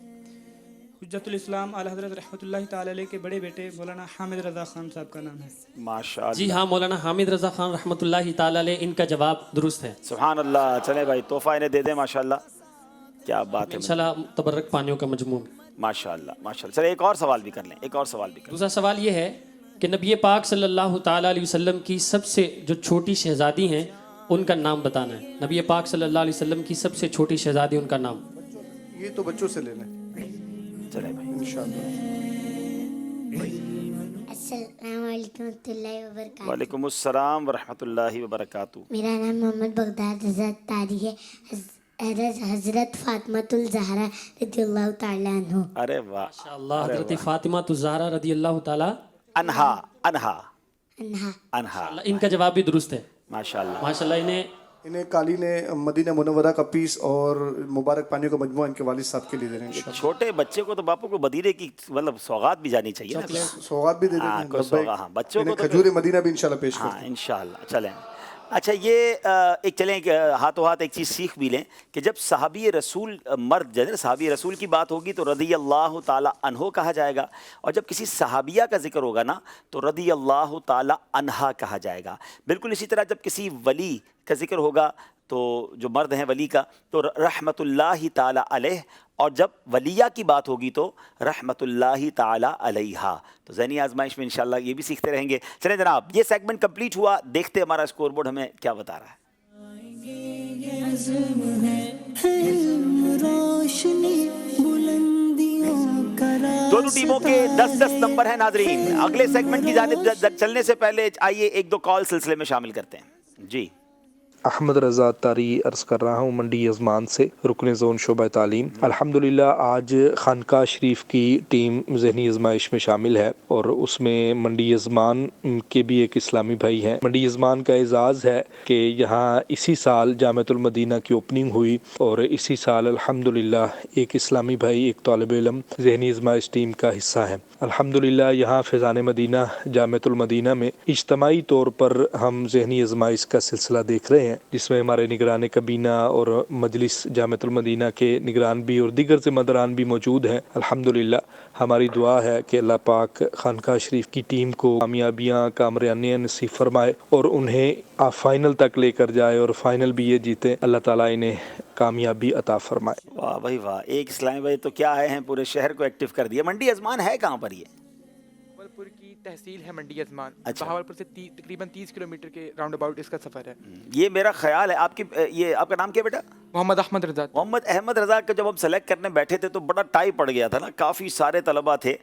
Speaker 15: حجت الاسلام اعلیٰ حضرت رحمۃ اللہ تعالی علیہ کے بڑے بیٹے مولانا حامد رضا خان صاحب کا نام ہے.
Speaker 1: ماشاء اللہ.
Speaker 13: جی ہاں، مولانا حامد رضا خان رحمۃ اللہ تعالی علیہ، ان کا جواب درست ہے.
Speaker 1: سبحان اللہ. چلے بھائی تحفہ انہیں دے دیں. ماشاء اللہ کیا بات ہے.
Speaker 13: انشاءاللہ تبرک پانیوں کا مجموع.
Speaker 1: ماشاء اللہ ماشاء اللہ. چلے ایک اور سوال بھی کر لیں. ایک اور سوال بھی کر لیں.
Speaker 13: دوسرا سوال یہ ہے کہ نبی پاک صلی اللہ تعالیٰ علیہ وسلم کی سب سے جو چھوٹی شہزادی ہیں ان کا نام بتانا ہے. نبی پاک صلی اللہ علیہ وسلم کی سب سے چھوٹی شہزادی، ان کا نام.
Speaker 12: یہ تو بچوں سے لے لیں.
Speaker 1: چلے بھائی
Speaker 12: انشاءاللہ.
Speaker 16: السلام علیکم ورحمۃ اللہ وبرکاتہ.
Speaker 1: وعلیکم السلام ورحمۃ اللہ وبرکاتہ.
Speaker 16: میرا نام محمد بغداد رضا اتاری ہے. حضرت فاطمۃ الزہرا رضی اللہ تعالیٰ عنہ.
Speaker 1: ارے واہ
Speaker 13: ماشاءاللہ. حضرت فاطمہ الزہرا رضی اللہ تعالیٰ
Speaker 1: انہا انہا
Speaker 16: انہا.
Speaker 1: انہا.
Speaker 13: ان کا جواب بھی درست ہے.
Speaker 1: ماشاء اللہ
Speaker 13: ماشاءاللہ.
Speaker 12: انہیں قالی نے مدینہ منورہ کا پیس اور مبارک پانیوں کا مجموعہ ان کے والد صاحب کے لیے دے رہے ہیں.
Speaker 1: چھوٹے بچے کو تو باپو کو مدینے کی مطلب سوغات بھی جانی چاہیے نا.
Speaker 12: سوغات بھی دے دیں.
Speaker 1: کوئی سوغات. ہاں بچوں کو
Speaker 12: کھجور مدینہ بھی انشاءاللہ پیش کرتے ہیں.
Speaker 1: ہاں انشاءاللہ. چلیں اچھا یہ ایک چلیں کہ ہاتھوں ہاتھ ایک چیز سیکھ بھی لیں کہ جب صحابی رسول مرد جیسے صحابی رسول کی بات ہوگی تو رضی اللہ تعالیٰ عنہ کہا جائے گا، اور جب کسی صحابیہ کا ذکر ہوگا نا تو رضی اللہ تعالیٰ عنہا کہا جائے گا. بالکل اسی طرح جب کسی ولی کا ذکر ہوگا تو جو مرد ہیں ولی کا تو رحمت اللہ تعالیٰ علیہ، اور جب ولیہ کی بات ہوگی تو رحمت اللہ تعالیٰ علیہا. تو ذہنی آزمائش میں انشاءاللہ یہ بھی سیکھتے رہیں گے. چلیں جناب یہ سیگمنٹ کمپلیٹ ہوا. دیکھتے ہمارا اسکور بورڈ ہمیں کیا بتا رہا ہے.
Speaker 2: یہ عزم ہے علم روشنی بلندیوں کا راستہ.
Speaker 1: دونوں ٹیموں کے 10-10 نمبر ہیں ناظرین. اگلے سیگمنٹ کی جانب چلنے سے پہلے آئیے ایک دو کال سلسلے میں شامل کرتے ہیں. جی
Speaker 17: احمد رضا تاری عرض کر رہا ہوں منڈی ازمان سے، رکن زون شعبہ تعلیم. الحمدللہ آج خانقاہ شریف کی ٹیم ذہنی آزمائش میں شامل ہے اور اس میں منڈی ازمان کے بھی ایک اسلامی بھائی ہیں. منڈی ازمان کا اعزاز ہے کہ یہاں اسی سال جامعۃ المدینہ کی اوپننگ ہوئی اور اسی سال الحمدللہ ایک اسلامی بھائی، ایک طالب علم ذہنی آزمائش ٹیم کا حصہ ہے. الحمدللہ یہاں فیضان مدینہ جامعۃ المدینہ میں اجتماعی طور پر ہم ذہنی آزمائش کا سلسلہ دیکھ رہے ہیں، جس میں ہمارے نگران کابینہ اور مجلس جامعۃ المدینہ کے نگران بھی اور دیگر ذمہ داران بھی موجود ہیں. الحمدللہ ہماری دعا ہے کہ اللہ پاک خانقاہ شریف کی ٹیم کو کامیابیاں کامرانیاں نصیب فرمائے اور انہیں فائنل تک لے کر جائے اور فائنل بھی یہ جیتے. اللہ تعالیٰ انہیں کامیابی عطا فرمائے.
Speaker 1: واہ بھائی واہ. ایک اسلامی بھائی تو کیا آئے ہیں، پورے شہر کو ایکٹیو کر دیا. منڈی ازمان ہے کہاں پر؟ یہ
Speaker 3: بہاولپور کی تحصیل ہے منڈی ازمان. بہاولپور سے تقریباً 30 کلومیٹر کے راؤنڈ اباؤٹ اس کا سفر ہے.
Speaker 1: یہ میرا خیال ہے آپ کی یہ آپ کا نام کیا بیٹا؟
Speaker 3: محمد احمد رضا.
Speaker 1: محمد احمد رضا کا جب ہم سلیکٹ کرنے بیٹھے تھے تو بڑا ٹائی پڑ گیا تھا نا. کافی سارے طلبہ تھے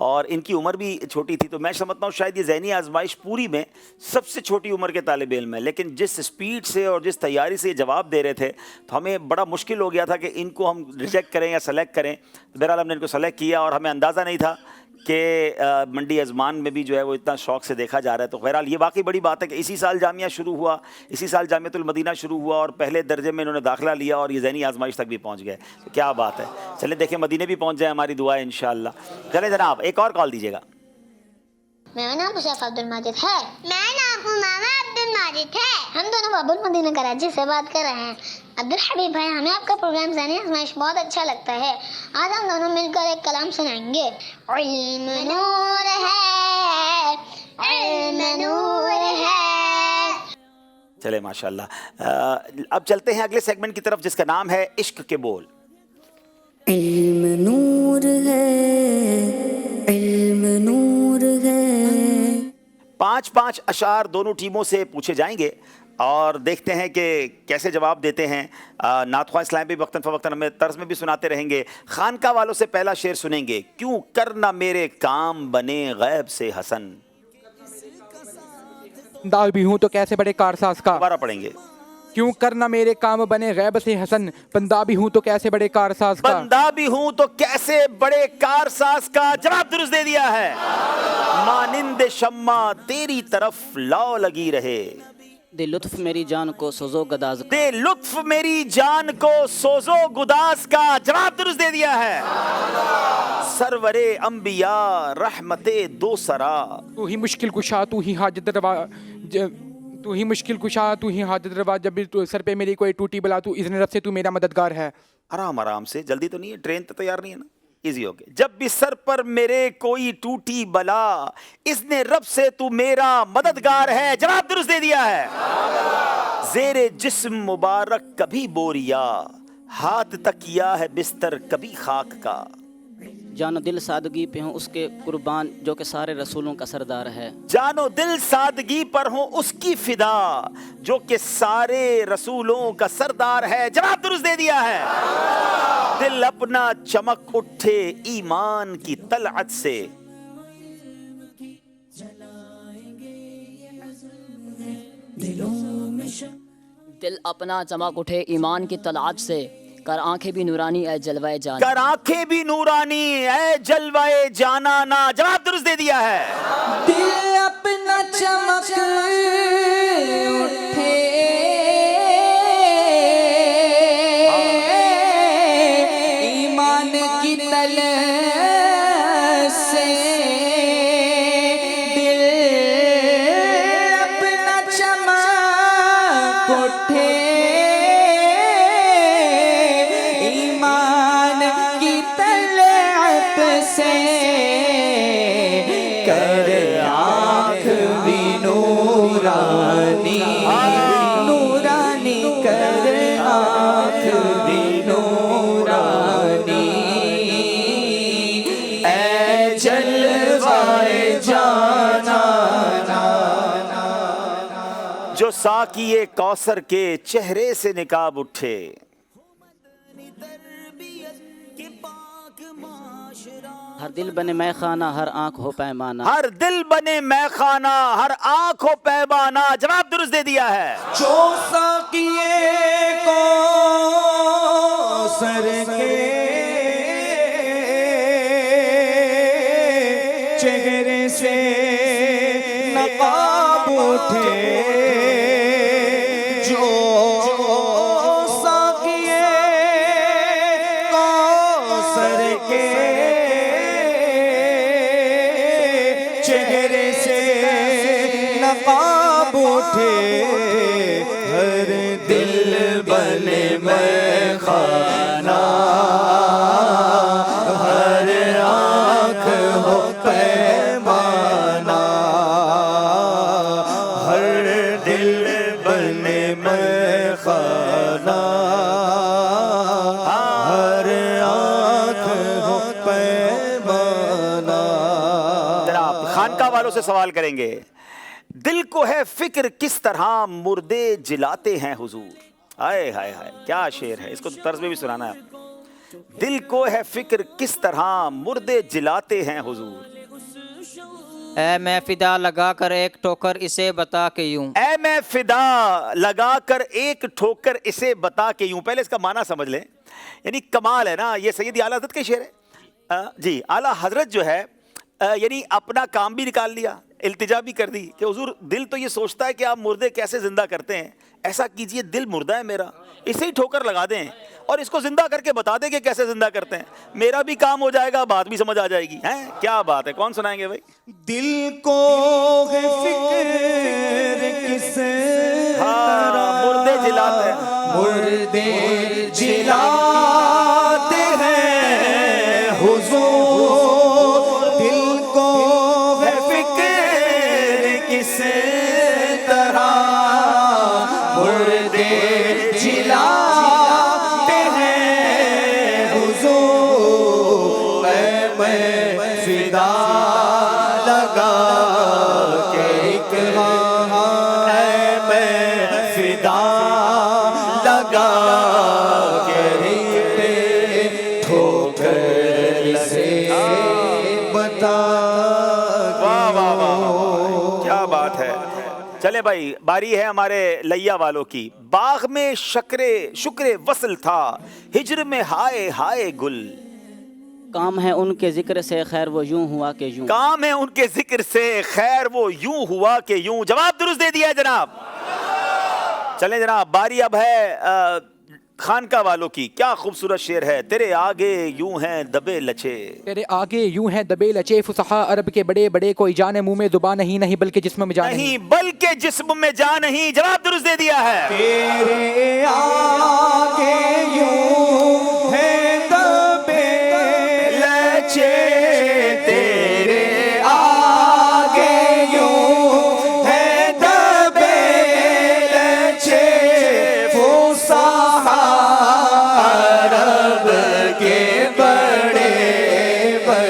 Speaker 1: اور ان کی عمر بھی چھوٹی تھی، تو میں سمجھتا ہوں شاید یہ ذہنی آزمائش پوری میں سب سے چھوٹی عمر کے طالب علم ہے. لیکن جس سپیڈ سے اور جس تیاری سے یہ جواب دے رہے تھے تو ہمیں بڑا مشکل ہو گیا تھا کہ ان کو ہم ریجیکٹ کریں یا سلیکٹ کریں. بہرحال ہم نے ان کو سلیکٹ کیا اور ہمیں اندازہ نہیں تھا کہ منڈی ازمان میں بھی جو ہے وہ اتنا شوق سے دیکھا جا رہا ہے. تو بہرحال یہ واقعی بڑی بات ہے کہ اسی سال جامعہ شروع ہوا، اسی سال جامعۃ المدینہ شروع ہوا اور پہلے درجے میں انہوں نے داخلہ لیا اور یہ ذہنی آزمائش تک بھی پہنچ گئے. تو کیا بات ہے. چلیں دیکھیں مدینے بھی پہنچ جائیں، ہماری دعا ہے انشاءاللہ. چلیں جناب ایک اور کال دیجیے گا.
Speaker 16: میرا نام مشرف عبد الماجد ہے. میرا نام امامہ عبد الماجد ہے. ہم دونوں باب المدینہ کراچی سے بات کر رہے ہیں. عبد الحبیب بھائی ہمیں آپ کا پروگرام ذہنی آزمائش بہت اچھا لگتا ہے. آج ہم دونوں مل کر ایک کلام سنائیں گے. علم نور ہے، علم نور ہے.
Speaker 1: چلے ماشاءاللہ. اب چلتے ہیں اگلے سیگمنٹ کی طرف جس کا نام ہے عشق کے بول.
Speaker 2: علم نور ہے، علم نور ہے.
Speaker 1: 5-5 اشعار دونوں ٹیموں سے پوچھے جائیں گے اور دیکھتے ہیں کہ کیسے جواب دیتے ہیں. نعت خواہ اسلام بھی وقتاً فوقتاً ہمیں طرز میں بھی سناتے رہیں گے. خانقاہ والوں سے پہلا شعر سنیں گے. کیوں کرنا میرے کام بنے غیب سے حسن.
Speaker 3: دال بھی ہوں تو کیسے بڑے کارساز کا.
Speaker 1: دوبارہ پڑھیں گے.
Speaker 3: کیوں کرنا میرے کام بنے غیب سے حسن. بندہ بھی ہوں تو کیسے بڑے کارساز کا.
Speaker 1: بندہ بھی ہوں تو کیسے بڑے کارساز کا. جواب درست دے دیا ہے. مانند شمع تیری طرف لو لگی رہے.
Speaker 7: दे लुत्फ मेरी जान को सोजो गदाज का।
Speaker 1: दे लुत्फ मेरी जान को सोजो गुदास का। जवाब दुरुस्त दे दिया है। सरवरे अंबिया रहमते दो सरा।
Speaker 3: तू ही मुश्किल कुशा, तू ही हाजत रवा, तू ही मुश्किल कुशा, तू ही हाजत रवा, जब भी सर पे मेरी कोई टूटी बला, तू इज़्न रब से तू मेरा मददगार है।
Speaker 1: आराम आराम से, जल्दी तो नहीं है, ट्रेन तो तैयार नहीं है ना, इजी हो गया। जब भी सर पर मेरे कोई टूटी बला, इज़्न रब से तू मेरा मददगार है। जवाब दुरुस्त दे दिया है। ज़ेरे जिस्म मुबारक कभी बोरिया, हाथ तकिया है बिस्तर कभी खाक का।
Speaker 7: जानो दिल सादगी पे हूँ उसके कुर्बान जो कि सारे रसूलों का सरदार है।
Speaker 1: जानो दिल सादगी पर हूँ उसकी फिदा जो कि सारे रसूलों का सरदार है। जवाब दुरुस्त दे दिया है। दिल अपना चमक उठे ईमान की तलअत से।
Speaker 5: दिल अपना चमक उठे ईमान की तलाश से, कर आंखें भी नूरानी ऐ जलवाए जाना।
Speaker 1: कर आंखें भी नूरानी ऐ जलवाए जाना ना। जवाब दुरुस्त दे दिया है।
Speaker 2: दिल अपना चमक उठे ईमान की तलाश से, दिल अपना चमक उठे ईमान की तलअत से, कर आँख भी नूरानी, नूरानी कर आँख भी नूरानी, ऐ जलवाए जाना।
Speaker 1: जो साकिए कौसर के चेहरे से निकाब उठे।
Speaker 7: हर दिल बने मैं खाना, हर आँख हो पैमाना।
Speaker 1: हर दिल बने मैं खाना, हर आँख हो पैमाना। जवाब दुरुस्त दे दिया है।
Speaker 2: जो साकिए को सर के चेहरे से नकाब उठे, जो साकिए को सर के चेहरे से नकाब उठे, हर दिल बने मैं खाना, हर आँख हो पैमाना, हर दिल बने मैं खाना, हर आँख हो पैमाना।
Speaker 1: जनाब खानका वालों से सवाल करेंगे। दिल को है फिक्र किस तरह मुर्दे जिलाते हैं हुजूर। हाय हाय हाय, क्या शेर है, इसको तो तर्ज में भी सुनाना है। दिल को है फिक्र किस तरह मुर्दे जिलाते हैं हुजूर।
Speaker 4: ऐ मैं फिदा लगा कर एक ठोकर इसे बता के यूं।
Speaker 1: ऐ मैं फिदा लगा कर एक ठोकर इसे बता के यूं। पहले इसका माना समझ लें, यानी कमाल है ना, ये सैयद आला हज़रत का शेर है। जी आला हज़रत जो है यानी अपना काम भी निकाल लिया, इल्तिजा भी कर दी कि हुजूर दिल तो ये सोचता है कि आप मुर्दे कैसे जिंदा करते हैं, ऐसा कीजिए दिल मुर्दा है मेरा, इसे ही ठोकर लगा दें और इसको जिंदा करके बता दें कि कैसे जिंदा करते हैं, मेरा भी काम हो जाएगा, बात भी समझ आ जाएगी। हैं क्या बात है, कौन सुनाएंगे भाई?
Speaker 2: दिल को है फिक्र किस तरह
Speaker 1: मुर्दे जिलाते हैं,
Speaker 2: मुर्दे जिलाते हैं हुजूर, दिल को है फिक्र किस तरह मुर्दे जिलाते हैं हुजूर, मैं फिदा लगा के एक मैं फिदा लगा के ठोकर से बता।
Speaker 1: वाह वाह वाह, क्या बात है। चले भाई, बारी है हमारे लैया वालों की। बाग में शुक्रे वसल था, हिजर में हाय हाय गुल।
Speaker 7: काम है उनके जिक्र से खैर वो यूं हुआ के यूं।
Speaker 1: काम है उनके जिक्र से खैर वो यूं हुआ के यूं। जवाब दुरुस्त दे दिया है जनाब। چلیں جناب، باری اب ہے خانقاہ والوں کی. کیا خوبصورت شعر ہے. تیرے آگے یوں ہیں دبے لچے،
Speaker 3: تیرے آگے یوں ہیں دبے لچے، فصحاء عرب کے بڑے بڑے، کوئی جان منہ میں زبان نہیں بلکہ جسم میں جان
Speaker 1: نہیں بلکہ جسم میں جان نہیں. جواب درست دے دیا ہے.
Speaker 2: تیرے آگے یوں ہے دبے لچے، تیرے آگے یوں ہے دبے لچے، فصحاء عرب کے بڑے بڑے، کوئی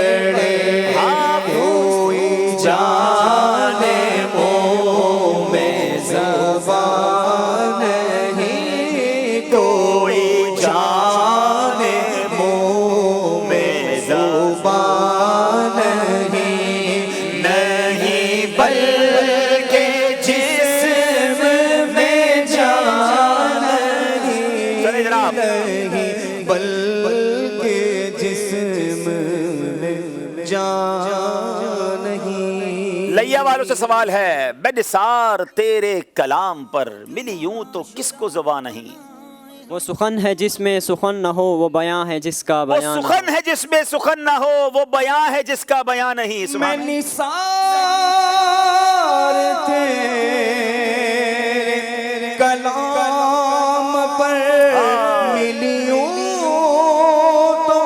Speaker 2: جانے منہ میں زبان نہیں، کوئی جانے منہ میں زبان نہیں، نہیں بلکہ جسم میں جان نہیں، نہیں بلکہ جسم میں جان نہیں.
Speaker 1: لیا والوں سے سوال ہے. بے نثار تیرے کلام پر ملی یوں تو کس کو زبان نہیں.
Speaker 8: وہ سخن ہے جس میں سخن نہ ہو، وہ بیاں ہے جس کا
Speaker 1: وہ
Speaker 8: بیان
Speaker 1: سخن ہے جس میں سخن نہ ہو، وہ بیاں ہے جس کا بیان نہیں.
Speaker 2: میں
Speaker 1: سبحان اللہ.
Speaker 2: نثار تیرے کلام پر ملیوں تو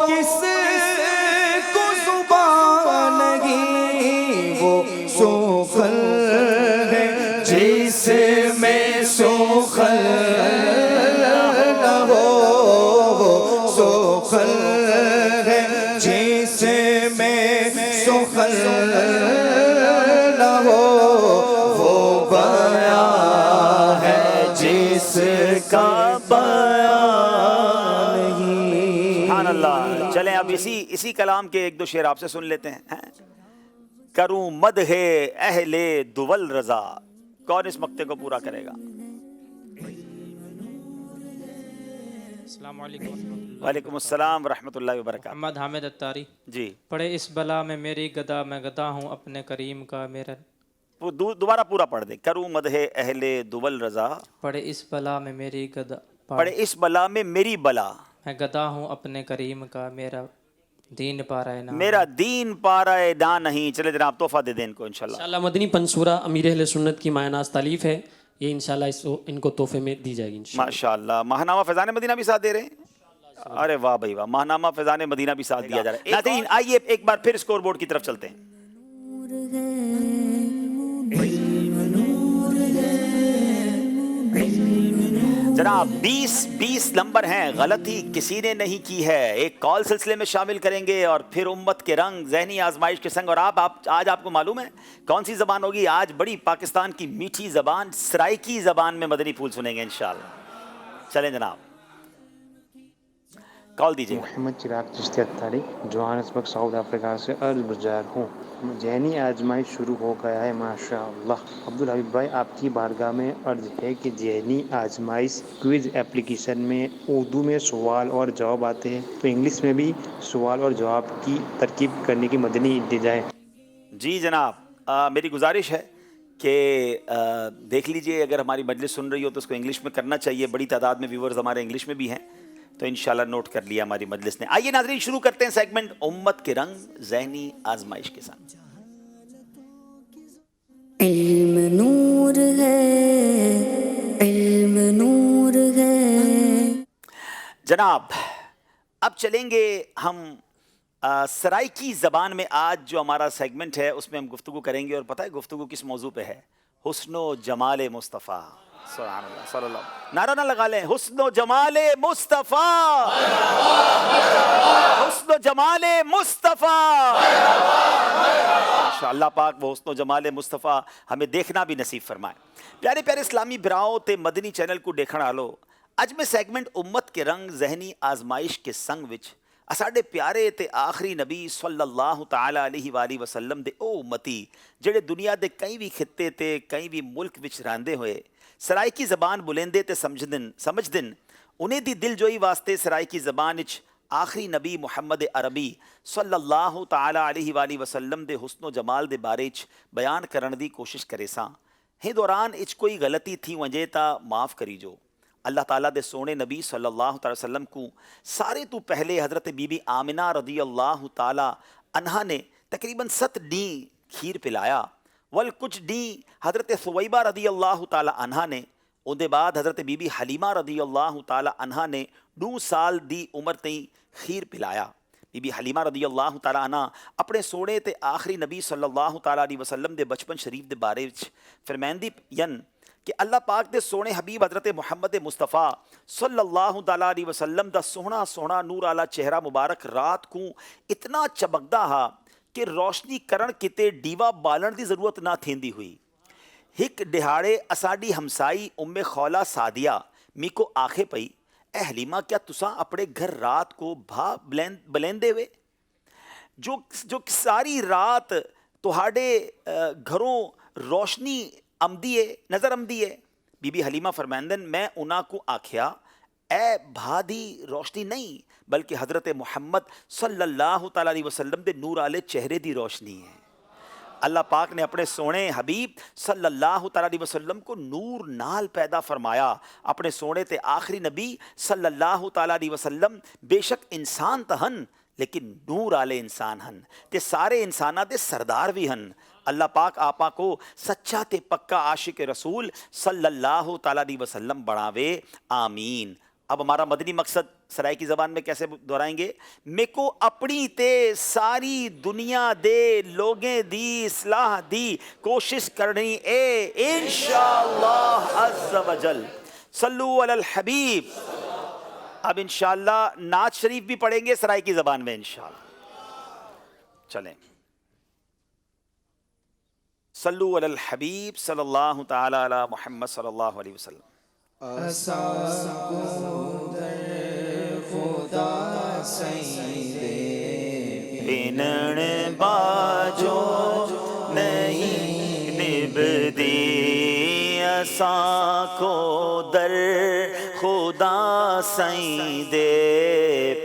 Speaker 2: کس کو زبان نہیں، وہ سخن ہے جس میں سخن نہ ہو، وہ سخن ہے جس میں سخن نہ ہو، وہ بیان ہے جس کا بیان نہیں.
Speaker 1: سبحان اللہ. چلیں اب اسی کلام کے ایک دو شعر آپ سے سن لیتے ہیں. کروں مدح اہل دول رضا. کون اس مقطع کو پورا کرے گا؟
Speaker 18: السلام علیکم.
Speaker 1: وعلیکم السلام ورحمۃ اللہ وبرکاتہ.
Speaker 18: محمد حامد اتاری.
Speaker 1: جی.
Speaker 18: پڑھے اس بلا میں میری گدا، میں گدا ہوں اپنے کریم کا میرا.
Speaker 1: دوبارہ پورا پڑھ دیں. کروں مدح اہل دول رضا.
Speaker 18: پڑھے اس بلا میں میری گدا،
Speaker 1: پڑھے اس بلا میں میری بلا،
Speaker 18: میں گدا ہوں اپنے کریم کا میرا دین پارا نام،
Speaker 1: میرا دین پارا نہ نہیں. چلے جناب تحفہ دے دیں ان کو انشاءاللہ.
Speaker 13: انشاءاللہ مدنی پنصورہ امیر اہل سنت کی مایہ ناز تالیف ہے، یہ انشاءاللہ ان کو تحفے میں دی جائے گی انشاءاللہ.
Speaker 1: ماشاءاللہ. ماہنامہ فیضان مدینہ بھی ساتھ دے رہے ہیں. ارے واہ بھائی واہ. ماہنامہ فیضان مدینہ بھی ساتھ دیا جا رہا ہے. ناظرین آئیے ایک بار پھر اسکور بورڈ کی طرف چلتے ہیں. جناب 20 نمبر ہیں. غلطی کسی نے نہیں کی ہے. ایک کال سلسلے میں شامل کریں گے اور پھر امت کے رنگ ذہنی آزمائش کے سنگ. اور آج آپ کو معلوم ہے کون سی زبان ہوگی؟ آج بڑی پاکستان کی میٹھی زبان سرائکی زبان میں مدنی پھول سنیں گے انشاءاللہ. چلیں جناب کال دیجیے.
Speaker 19: محمد چراغ چشتی اتاری، جوہانسبرگ ساؤتھ افریقہ سے عرض گزار ہوں. ذہنی آزمائش شروع ہو گیا ہے ماشاء اللہ. عبدالحبیب بھائی آپ کی بارگاہ میں عرض ہے کہ ذہنی آزمائش کوئز اپلیکیشن میں اردو میں سوال اور جواب آتے ہیں تو انگلش میں بھی سوال اور جواب کی ترکیب کرنے کی مدنی التجا ہے.
Speaker 1: جی جناب میری گزارش ہے کہ دیکھ لیجئے اگر ہماری مجلس سن رہی ہو تو اس کو انگلش میں کرنا چاہیے. بڑی تعداد میں ویورز ہمارے انگلش میں بھی ہیں تو انشاءاللہ نوٹ کر لیا ہماری مجلس نے. آئیے ناظرین شروع کرتے ہیں سیگمنٹ امت کے رنگ ذہنی آزمائش کے ساتھ.
Speaker 2: علم نور ہے، علم نور ہے.
Speaker 1: جناب اب چلیں گے ہم سرائکی زبان میں. آج جو ہمارا سیگمنٹ ہے اس میں ہم گفتگو کریں گے اور پتہ ہے گفتگو کس موضوع پہ ہے؟ حسن و جمال مصطفیٰ. سبحان اللہ صلی اللہ. نعرہ نہ لگا لیں. حسن و جمال مصطفیٰ، حسن و جمال مصطفیٰ. اللہ پاک وہ حسن و جمال مصطفیٰ ہمیں دیکھنا بھی نصیب فرمائے. پیارے پیارے اسلامی براؤ تے مدنی چینل کو دیکھن آلو. اج میں سیگمنٹ امت کے رنگ ذہنی آزمائش کے سنگ وچ اساڈے پیارے تے آخری نبی صلی اللہ تعالی علیہ وآلہ وسلم دے او امتی جڑے دنیا دے کئی بھی خطے تے کئی بھی ملک وچ رہندے ہوئے سرائکی زبان بولیندے تے سمجھدن انہیں دی دل جوئی واسطے سرائکی زبان وچ آخری نبی محمد عربی صلی اللہ تعالی علیہ وآلہ وسلم دے حسن و جمال دے بارے چ بیان کرن دی کوشش کرے ساں. हे दौरान इच कोई गलती थी वंजे ता माफ़ करी जो। अल्लाह ताला दे सोने नबी सल्लल्लाहु अलैहि वसल्लम को सारे तो पहले हज़रत बीबी आमिना रदी अल्लाह ताला अन्हा ने तकरीबन 7 डी खीर पिलाया। वल कुछ डी हज़रत सुवैबा रदी अल्लाह ताला अन्हा ने, उनके बाद हज़रत बीबी हलीमा रदी अल्लाह ताला अन्हा ने 2 साल दी उम्र तई खीर पिलाया। बीबी हलीमा रदी अल्लाह ताला अन्हा अपने सोने ते आखिरी नबी सल्लल्लाहु ताला अलैहि वसल्लम दे बचपन शरीफ दे बारे विच फरमांदी यन कि अल्लाह पाक दे सोने हबीब हज़रत मुहम्मद मुस्तफ़ा सल्लल्लाहु ताला अलैहि वसल्लम दा सोहना सोहना नूर आला चेहरा मुबारक रात को इतना चमकदा हा कि रोशनी करण किते डीवा बालन की ज़रूरत ना थींदी हुई। हिक दिहाड़े असाडी हमसाई उम्मे खौला सादिया मीको आखे पई, ए हलीमा क्या तुसा अपने घर रात को भा बलेंदे वे जो सारी रात तुहाडे घरों रोशनी आमदी है नज़र आमदी है। बीबी हलीमा फरमांदन मैं उन्हां को आख्या ए भा दी रोशनी नहीं बल्कि हज़रत मुहम्मद सल्लल्लाहु ताला अलैहि वसल्लम दे नूर आले चेहरे दी रोशनी है। अल्लाह पाक ने अपने सोने हबीब सल्लल्लाहु ताला अलैहि वसल्लम को नूर नाल पैदा फरमाया। अपने सोने ते आखिरी नबी सल्लल्लाहु ताला अलैहि वसल्लम बेशक इंसान तो हन लेकिन नूर आले इंसान हन ते सारे इंसाना दे सरदार भी हन। अल्लाह पाक आपा को सच्चा ते पक्का आशिक रसूल सल्लल्लाहु ताला अलैहि वसल्लम बढ़ावे, आमीन। अब हमारा मदनी मकसद सराय की ज़बान में कैसे दोहराएंगे? मेको अपनी ते सारी दुनिया दे लोगें दी इस्लाह दी कोशिश करनी ए इंशाअल्लाह अज़्ज़ वजल। सल्लु अलल हबीब। अब इंशाअल्लाह नात शरीफ भी पढ़ेंगे सराय की ज़बान में इंशाअल्लाह। चलें। सल्लु अलल हबीब सल्लल्लाहु ताला अला मुहम्मद सल्लल्लाहु अलैहि वसल्लम। पिनण बाजो नहीं निभदी असां को दर खुदा सईं दे।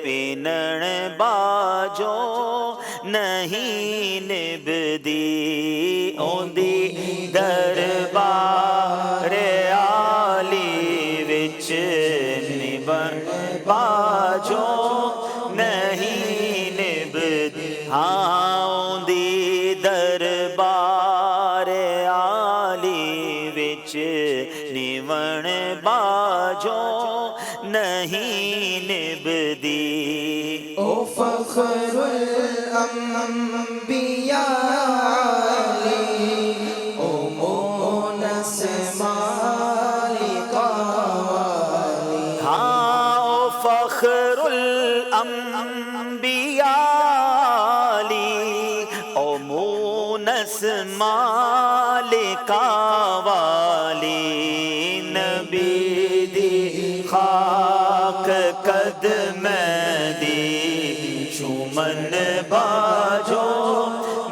Speaker 1: पिनण बाजो नहीं निभदी ओंदी दरबार निबन बाजो नहीं निभदी आउंदी दरबार आली विच निवन बाजो नहीं निभदी।
Speaker 2: ओ फखरुल अंबिया ओ मोनस
Speaker 1: मालिका वाली नबी दी खाक कदम दी चुमन बाजो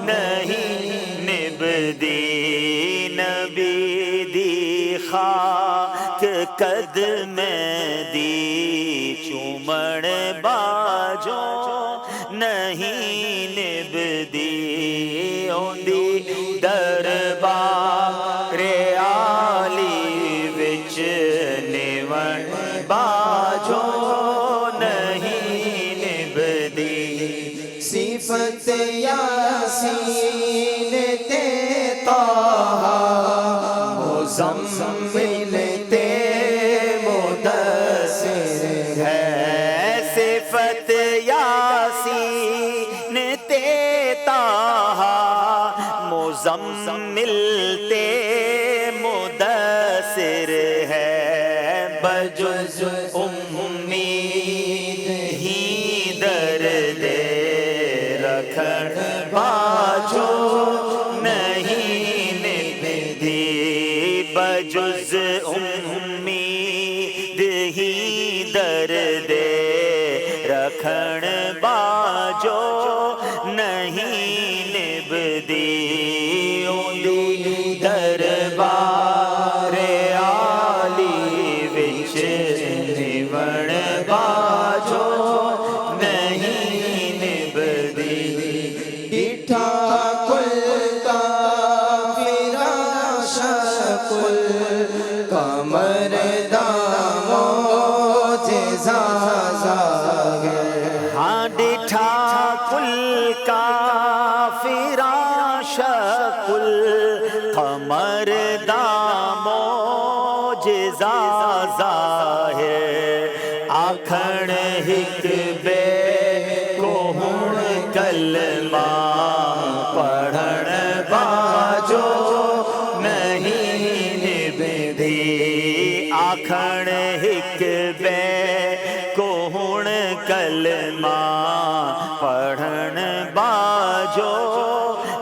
Speaker 1: नहीं निभदी। नबी दी खाक कदम दी चुमन बाजो नहीं निभदी। ओंदी दरबार आली विच निवन बाजो नहीं निभदी।
Speaker 2: सिफत यासीन ते ताहा मुज़म्मिल ते मुदस्सिर
Speaker 1: है। सिफत यासीन ते ताहा मुज़म्मिल ते मुदस्सिर है। बजुज़ उम्मीद ही दर्द रखण बाजो नहीं निभदी। बजुज़ उम्मीद ही दर्द रखण बाजो नहीं निभदी। दरबार आली विच निवन बाजो नहीं निभदी।
Speaker 2: डिठा कुल काफिरा शक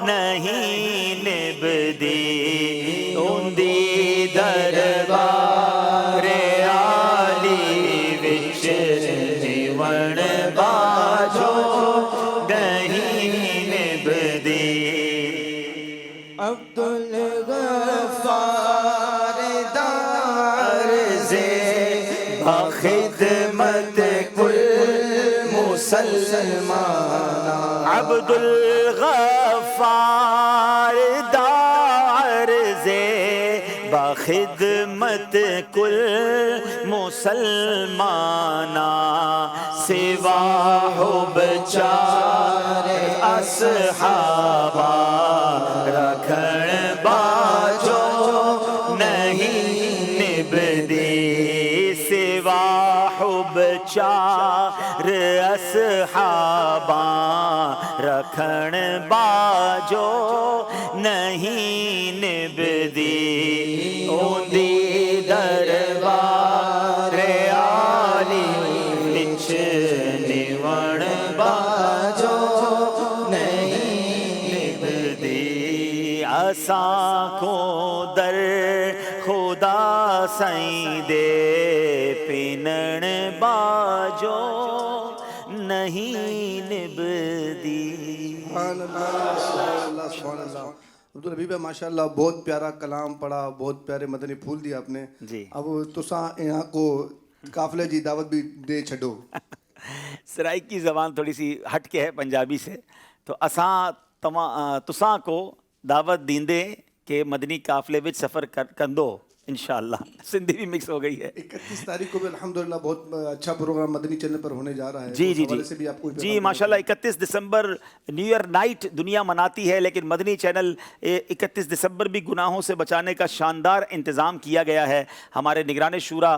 Speaker 1: نہیں نبدی اوندی دربار عالی وچ جیون باجو نہیں نبدی
Speaker 2: عبد الغفار
Speaker 1: خدمت کل مسلمان عبد الغفار دار سے بخدمت کل مسلمان سوا حب چار اصحابہ رکھن باجو نہیں نبدی سوا حب چار اصحاباں رکھن باجو نہیں نبدی اوندی دربار عالی وچ نیون باجو نہیں نبدی اساں کو در خدا سائیں دے پینن باجو نہیں نبدی
Speaker 12: سبحان اللہ سبحان اللہ. عبدالحبیب ماشاء اللہ بہت پیارا کلام پڑھا, بہت پیارے مدنی پھول دیا آپ نے
Speaker 1: جی.
Speaker 12: اب تساں یہاں کو قافلے جی دعوت بھی دے چھڈو.
Speaker 1: سرائکی زبان تھوڑی سی ہٹ کے ہے پنجابی سے, تو اساں تساں کو دعوت دیندے کہ مدنی قافلے وچ سفر کندو انشاءاللہ. سندھی بھی مکس ہو گئی ہے.
Speaker 12: 31 تاریخ کو بھی الحمدللہ بہت اچھا پروگرام مدنی چینل پر ہونے جا رہا ہے.
Speaker 1: جی جی جی ماشاءاللہ 31 دسمبر نیو ایئر نائٹ دنیا مناتی ہے, لیکن مدنی چینل 31 دسمبر بھی گناہوں سے بچانے کا شاندار انتظام کیا گیا ہے. ہمارے نگران شورا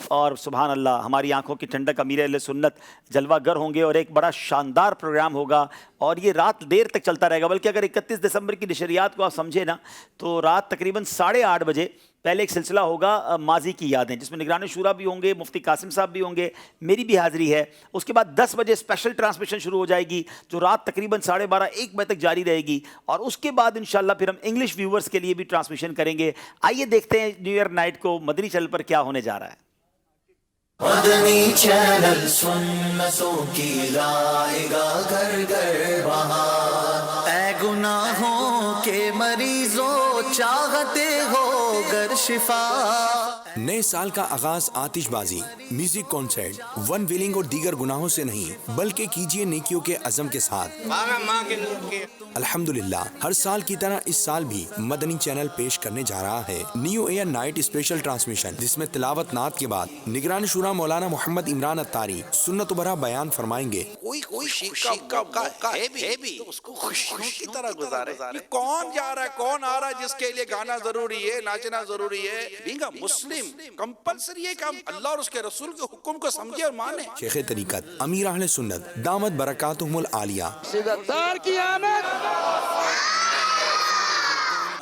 Speaker 1: اور سبحان اللہ ہماری آنکھوں کی ٹھنڈک امیر اہل سنت جلوہ گر ہوں گے, اور ایک بڑا شاندار پروگرام ہوگا, اور یہ رات دیر تک چلتا رہے گا. بلکہ اگر 31 دسمبر کی نشریات کو آپ سمجھے نا, تو رات تقریباً 8:30 بجے پہلے ایک سلسلہ ہوگا ماضی کی یادیں, جس میں نگران شورا بھی ہوں گے, مفتی قاسم صاحب بھی ہوں گے, میری بھی حاضری ہے. اس کے بعد 10 بجے اسپیشل ٹرانسمیشن شروع ہو جائے گی, جو رات تقریباً 12:30-1 بجے تک جاری رہے گی, اور اس کے بعد انشاءاللہ پھر ہم انگلش ویورز کے لیے بھی ٹرانسمیشن کریں گے. آئیے دیکھتے ہیں نیو ایئر نائٹ کو مدنی چینل پر کیا ہونے جا رہا ہے.
Speaker 2: مدنی چینل سنتوں کی لائے گا گھر گھر بہار. اے گناہوں کے مریضوں چاہتے ہو گر شفا.
Speaker 20: نئے سال کا آغاز آتش بازی, میوزک کانسرٹ, ون ویلنگ اور دیگر گناہوں سے نہیں بلکہ کیجئے نیکیوں کے عزم کے ساتھ. الحمدللہ ہر سال کی طرح اس سال بھی مدنی چینل پیش کرنے جا رہا ہے new year night special transmission, جس میں تلاوت نعت کے بعد نگران شورا مولانا محمد عمران اتاری سنت بھرا بیان فرمائیں گے.
Speaker 21: کوئی خوشی کا ہے بھی تو اس کو خوشیوں کی طرح گزارے. کون جا رہا ہے, کون آ رہا ہے, جس کے لیے گانا ضروری ہے, ناچنا ضروری ہے. بینگ اے مسلم کمپلسری ہے کہ ہم اللہ اور اس کے رسول کے حکم کو سمجھے اور مانے.
Speaker 20: شیخ طریقت امیر اہل سنت دامت برکاتہم العالیہ
Speaker 21: کی آمد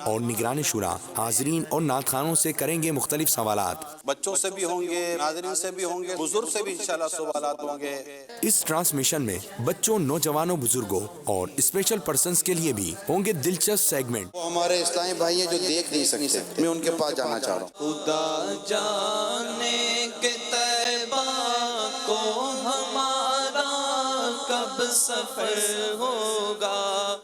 Speaker 20: اور نگران شورا حاضرین اور نعت خوانوں سے کریں گے مختلف سوالات.
Speaker 21: بچوں سے بھی ہوں گے, ناظرین سے بھی ہوں گے, بزرگ سے بھی انشاءاللہ سوالات ہوں گے.
Speaker 20: اس ٹرانسمیشن میں بچوں, نوجوانوں, بزرگوں اور اسپیشل پرسنز کے لیے بھی ہوں گے دلچسپ سیگمنٹ.
Speaker 21: وہ ہمارے اسلامی بھائی ہیں جو دیکھ نہیں سکتے, میں ان کے پاس جانا چاہ رہا ہوں.
Speaker 2: خدا جانے کے طیبہ کو ہمارا کب سفر ہوگا.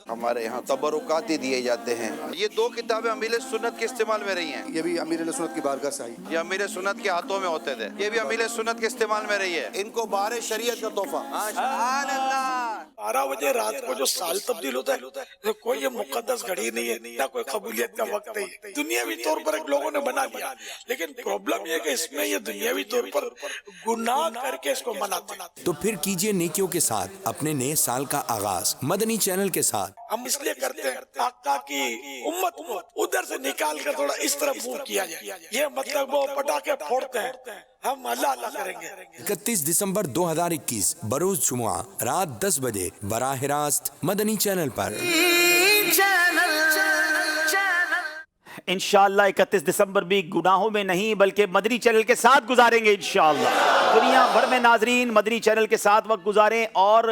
Speaker 21: ہمارے یہاں تبرکات ہی دیے جاتے ہیں. یہ 2 کتابیں امیر سنت کے استعمال میں رہی ہیں.
Speaker 12: یہ بھی امیر سنت کی بارگاہ سے آئی.
Speaker 21: یہ امیر سنت کے ہاتھوں میں ہوتے تھے, یہ بھی امیر سنت کے استعمال میں رہی ہے. ان کو بار شریعت کا تحفہ.
Speaker 22: 12 بجے رات کو جو سال تبدیل ہوتا ہے, کوئی یہ مقدس گھڑی نہیں ہے, نہ کوئی قبولیت کا وقت نہیں ہے. دنیاوی طور پر ایک لوگوں نے بنا لیا, لیکن پرابلم یہ کہ اس میں یہ دنیاوی طور پر گناہ کر کے اس کو مناتے ہیں.
Speaker 20: تو پھر کیجئے نیکیوں کے ساتھ اپنے نئے سال کا آغاز مدنی چینل کے ساتھ.
Speaker 22: ہم اس لیے کرتے ہیں آقا کی امت ادھر سے نکال کر تھوڑا اس طرف منہ کیا جائے. یہ مطلب وہ پٹاخے پھوڑتے ہیں, ہم اللہ اللہ کریں گے.
Speaker 20: 31 دسمبر 2021 بروز جمعہ رات 10 بجے براہ راست مدنی چینل پر.
Speaker 1: انشاءاللہ 31 دسمبر بھی گناہوں میں نہیں بلکہ مدنی چینل کے ساتھ گزاریں گے انشاءاللہ. دنیا بھر میں ناظرین مدنی چینل کے ساتھ وقت گزاریں, اور